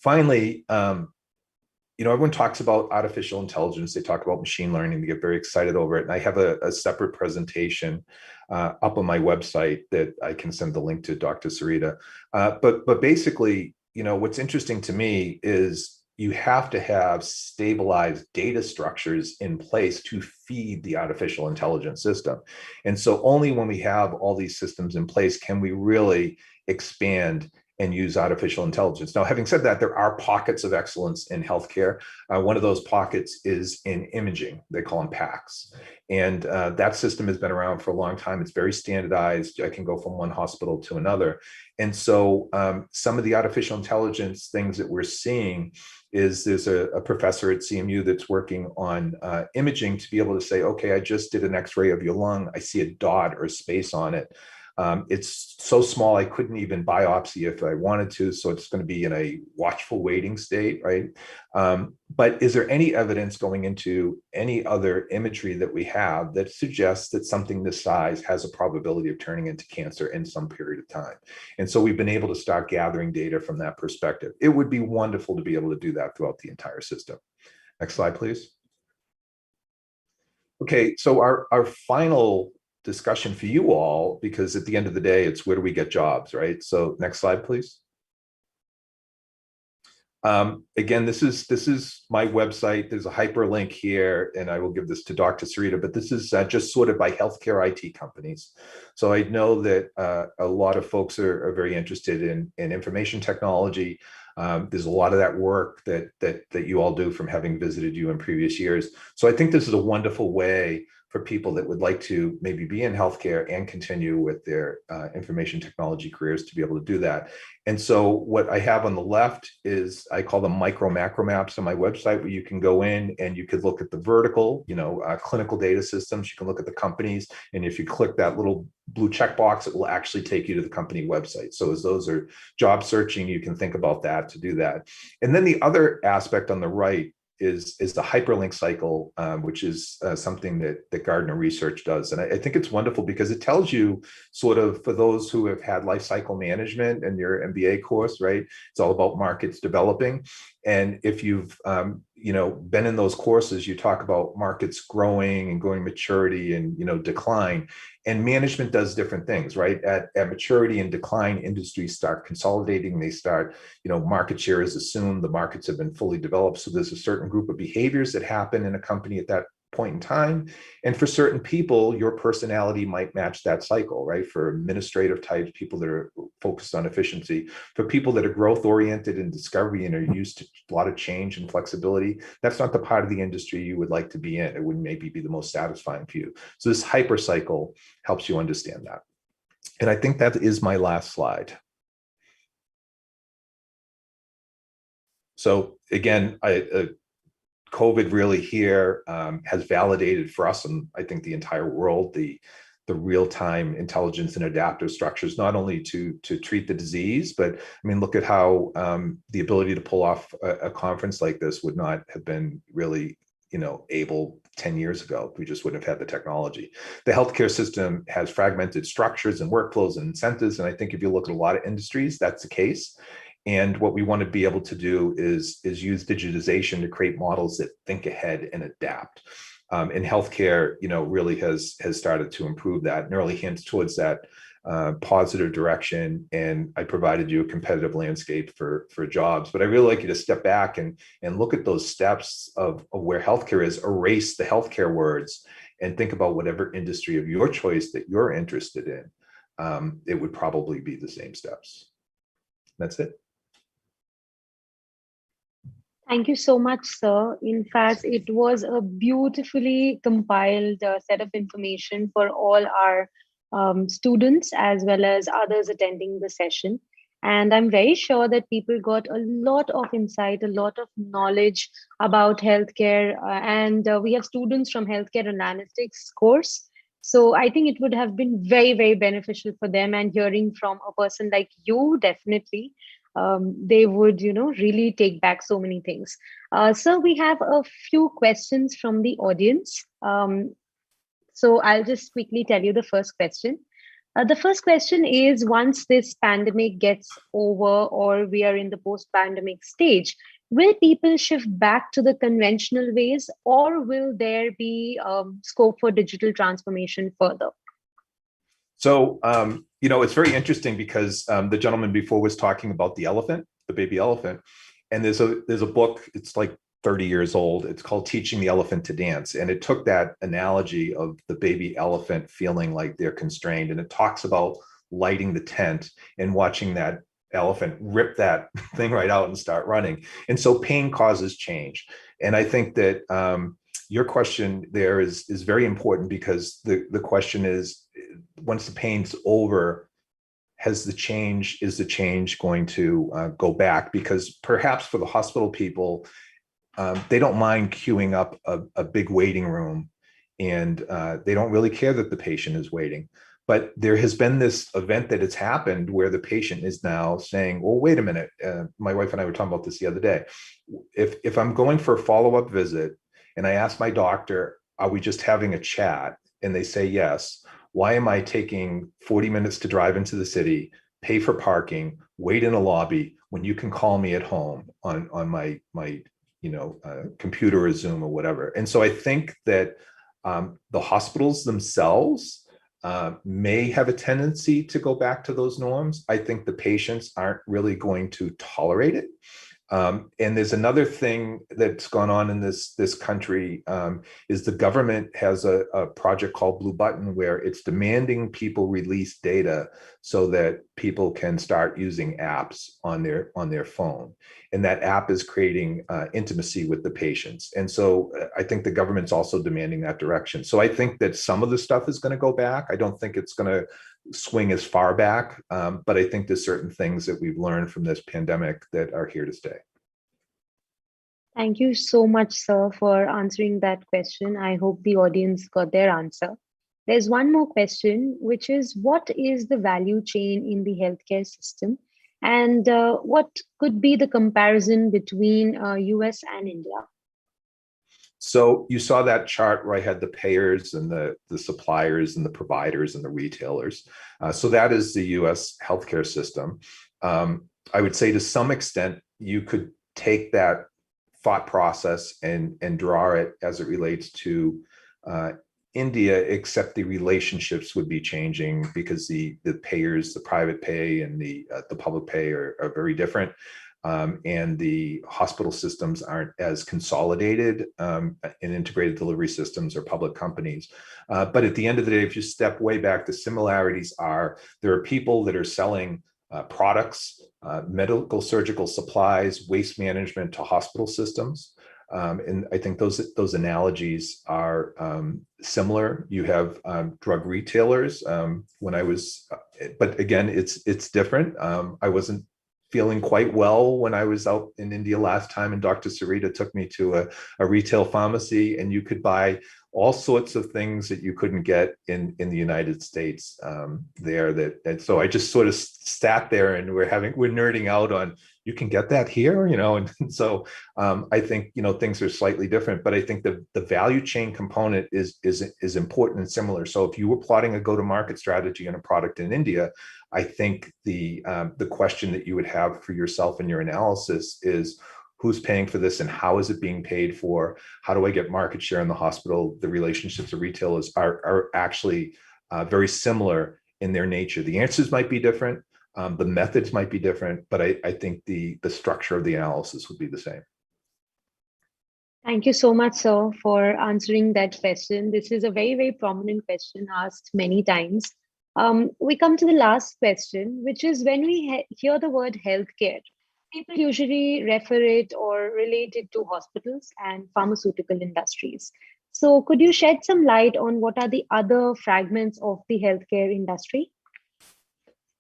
Finally, everyone talks about artificial intelligence. They talk about machine learning. They get very excited over it. And I have a separate presentation up on my website that I can send the link to Dr. Sarita. But basically, what's interesting to me is you have to have stabilized data structures in place to feed the artificial intelligence system. And so only when we have all these systems in place can we really expand and use artificial intelligence. Now, having said that, there are pockets of excellence in healthcare. One of those pockets is in imaging. They call them PACS. And that system has been around for a long time. It's very standardized. I can go from one hospital to another. And so some of the artificial intelligence things that we're seeing is there's a professor at CMU that's working on imaging to be able to say, okay, I just did an X-ray of your lung. I see a dot or a space on it. It's so small, I couldn't even biopsy if I wanted to. So it's going to be in a watchful waiting state, right? But is there any evidence going into any other imagery that we have that suggests that something this size has a probability of turning into cancer in some period of time? And so we've been able to start gathering data from that perspective. It would be wonderful to be able to do that throughout the entire system. Next slide, please. Okay, so our final discussion for you all, because at the end of the day, it's where do we get jobs, right? So next slide, please. Again, this is my website. There's a hyperlink here, and I will give this to Dr. Sarita, but this is just sorted by healthcare IT companies. So I know that a lot of folks are very interested in information technology. There's a lot of that work that you all do from having visited you in previous years. So I think this is a wonderful way for people that would like to maybe be in healthcare and continue with their information technology careers to be able to do that. And so what I have on the left is, I call them micro macro maps on my website, where you can go in and you could look at the vertical, clinical data systems. You can look at the companies. And if you click that little blue checkbox, it will actually take you to the company website. So as those are job searching, you can think about that to do that. And then the other aspect on the right is the hyperlink cycle, which is something that Gardner Research does. And I think it's wonderful because it tells you sort of, for those who have had life cycle management in your MBA course, right? It's all about markets developing. And if you've been in those courses, you talk about markets growing and going maturity and decline. And management does different things, right? At maturity and decline, industries start consolidating. They start, market share is assumed. The markets have been fully developed. So there's a certain group of behaviors that happen in a company at that point in time. And for certain people, your personality might match that cycle, right? For administrative types, people that are focused on efficiency, for people that are growth oriented and discovery and are used to a lot of change and flexibility, that's not the part of the industry you would like to be in. It would maybe be the most satisfying for you. So this hyper cycle helps you understand that. And I think that is my last slide. So again, COVID really here has validated for us, and I think the entire world, the real-time intelligence and adaptive structures, not only to treat the disease, but I mean, look at how the ability to pull off a conference like this would not have been really, able 10 years ago. We just wouldn't have had the technology. The healthcare system has fragmented structures and workflows and incentives. And I think if you look at a lot of industries, that's the case. And what we want to be able to do is use digitization to create models that think ahead and adapt. And healthcare, really has started to improve that and really hints towards that positive direction. And I provided you a competitive landscape for jobs, but I really like you to step back and look at those steps of where healthcare is, erase the healthcare words, and think about whatever industry of your choice that you're interested in. It would probably be the same steps. That's it. Thank you so much, sir. In fact, it was a beautifully compiled set of information for all our students as well as others attending the session. And I'm very sure that people got a lot of insight, a lot of knowledge about healthcare. And we have students from healthcare analytics course. So I think it would have been very, very beneficial for them. And hearing from a person like you, definitely, they would, really take back so many things. So we have a few questions from the audience. So I'll just quickly tell you the first question. The first question is, once this pandemic gets over or we are in the post-pandemic stage, will people shift back to the conventional ways, or will there be scope for digital transformation further? So, it's very interesting because the gentleman before was talking about the elephant, the baby elephant. And there's a book, it's like 30 years old. It's called Teaching the Elephant to Dance. And it took that analogy of the baby elephant feeling like they're constrained. And it talks about lighting the tent and watching that elephant rip that thing right out and start running. And so pain causes change. And I think that your question there is very important, because the question is, once the pain's over, is the change going to go back? Because perhaps for the hospital people, they don't mind queuing up a big waiting room, and they don't really care that the patient is waiting. But there has been this event that has happened where the patient is now saying, well, wait a minute. My wife and I were talking about this the other day. If I'm going for a follow-up visit and I ask my doctor, are we just having a chat? And they say yes. Why am I taking 40 minutes to drive into the city, pay for parking, wait in a lobby when you can call me at home on my computer or Zoom or whatever? And so I think that the hospitals themselves may have a tendency to go back to those norms. I think the patients aren't really going to tolerate it. And there's another thing that's gone on in this country, is the government has a project called Blue Button, where it's demanding people release data so that people can start using apps on their phone. And that app is creating intimacy with the patients. And so I think the government's also demanding that direction. So I think that some of the stuff is going to go back. I don't think it's going to swing as far back, but I think there's certain things that we've learned from this pandemic that are here to stay. Thank you so much, sir, for answering that question. I hope the audience got their answer. There's one more question, which is, what is the value chain in the healthcare system? And what could be the comparison between US and India? So you saw that chart where I had the payers and the suppliers and the providers and the retailers. So that is the US healthcare system. I would say to some extent, you could take that thought process and draw it as it relates to India, except the relationships would be changing, because the payers, the private pay and the public pay are very different. And the hospital systems aren't as consolidated, and integrated delivery systems are public companies. But at the end of the day, if you step way back, the similarities are, there are people that are selling products, medical surgical supplies, waste management to hospital systems. And I think those analogies are similar. You have drug retailers. When I was, but again, it's different. I wasn't feeling quite well when I was out in India last time, and Dr. Sarita took me to a retail pharmacy, and you could buy all sorts of things that you couldn't get in the United States there. And so I just sort of sat there, and we're nerding out on, you can get that here, and so I think, things are slightly different, but I think the value chain component is important and similar. So if you were plotting a go-to-market strategy on a product in India, I think the question that you would have for yourself in your analysis is, who's paying for this and how is it being paid for? How do I get market share in the hospital? The relationships of retailers are actually very similar in their nature. The answers might be different, the methods might be different, but I think the structure of the analysis would be the same. Thank you so much, sir, for answering that question. This is a very, very prominent question asked many times. We come to the last question, which is, when we hear the word healthcare, people usually refer it or relate it to hospitals and pharmaceutical industries. So could you shed some light on what are the other fragments of the healthcare industry?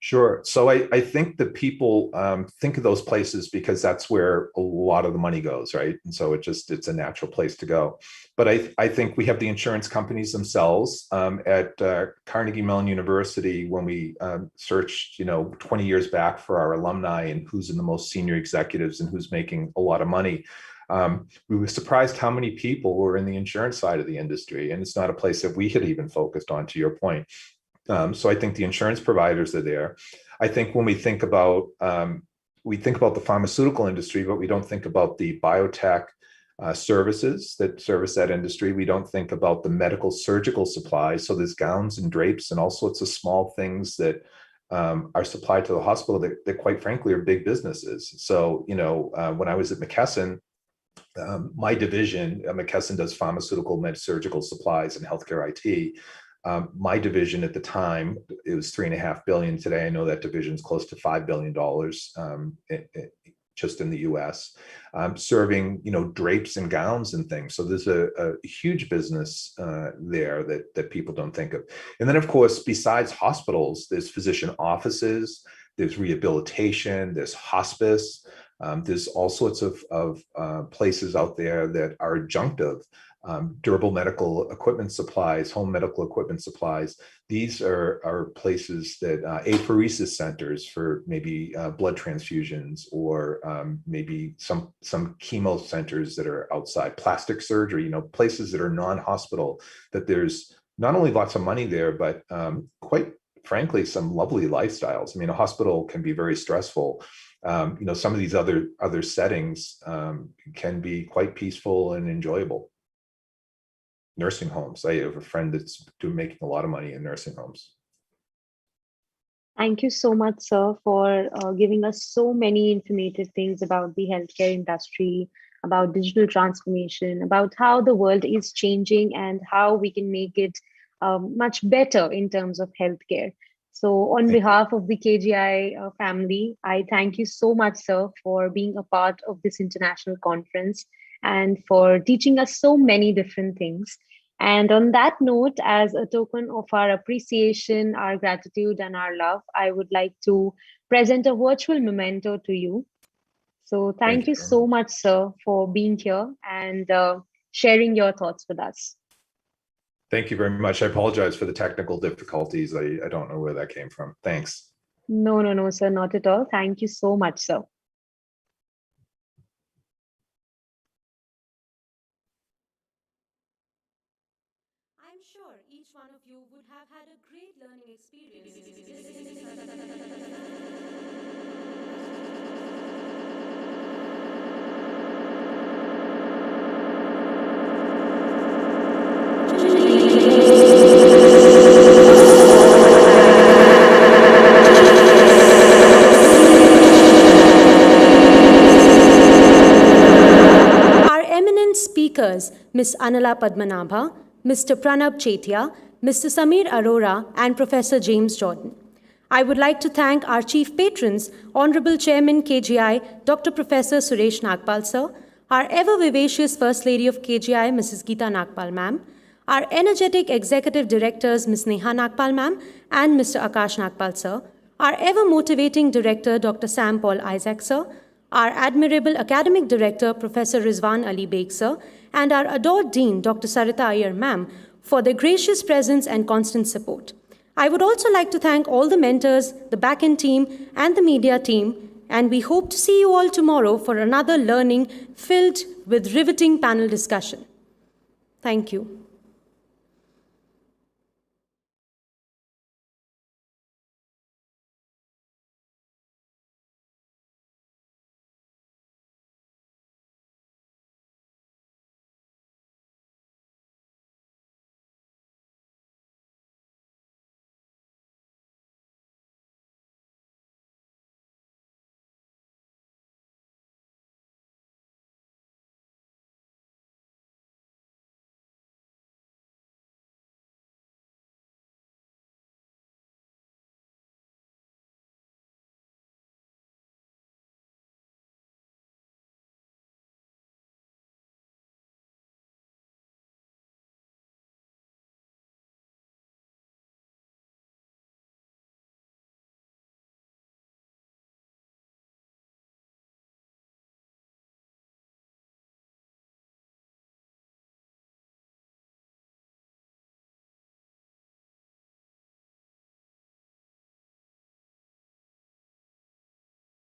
Sure. So I think that people think of those places because that's where a lot of the money goes, right? And so it's a natural place to go. But I think we have the insurance companies themselves. At Carnegie Mellon University, when we searched, 20 years back for our alumni and who's in the most senior executives and who's making a lot of money, we were surprised how many people were in the insurance side of the industry. And it's not a place that we had even focused on, to your point. So I think the insurance providers are there. I think when we think about the pharmaceutical industry, but we don't think about the biotech services that service that industry. We don't think about the medical surgical supplies. So there's gowns and drapes and all sorts of small things that are supplied to the hospital that quite frankly are big businesses. So, when I was at McKesson, my division, McKesson does pharmaceutical, med-surgical supplies, and healthcare IT. My division at the time, it was $3.5 billion. Today, I know that division is close to $5 billion just in the US, serving, drapes and gowns and things. So there's a huge business there that people don't think of. And then, of course, besides hospitals, there's physician offices, there's rehabilitation, there's hospice. There's all sorts of places out there that are adjunctive, durable medical equipment supplies, home medical equipment supplies. These are places that apheresis centers for maybe blood transfusions, or maybe some chemo centers that are outside, plastic surgery, places that are non-hospital, that there's not only lots of money there, but quite frankly, some lovely lifestyles. I mean, a hospital can be very stressful. Some of these other settings can be quite peaceful and enjoyable. Nursing homes. I have a friend that's making a lot of money in nursing homes. Thank you so much, sir, for giving us so many informative things about the healthcare industry, about digital transformation, about how the world is changing and how we can make it much better in terms of healthcare. So on behalf of the KGI family, I thank you so much, sir, for being a part of this international conference and for teaching us so many different things. And on that note, as a token of our appreciation, our gratitude, and our love, I would like to present a virtual memento to you. So thank you so much, sir, for being here and sharing your thoughts with us. Thank you very much. I apologize for the technical difficulties. I don't know where that came from. Thanks. No, sir, not at all. Thank you so much, sir. I'm sure each one of you would have had a great learning experience. Our eminent speakers, Ms. Anala Padmanabha, Mr. Pranab Chetia, Mr. Samir Arora, and Professor James Jordan. I would like to thank our chief patrons, Honorable Chairman KGI, Dr. Professor Suresh Nagpal sir, our ever vivacious First Lady of KGI, Mrs. Geeta Nagpal ma'am, our energetic executive directors, Ms. Neha Nagpal ma'am and Mr. Akash Nagpal sir, our ever motivating director, Dr. Sam Paul Isaacser, our admirable academic director, Professor Rizwan Ali Beg sir, and our adored dean, Dr. Sarita Iyer ma'am, for their gracious presence and constant support. I would also like to thank all the mentors, the back-end team, and the media team, and we hope to see you all tomorrow for another learning filled with riveting panel discussion. Thank you.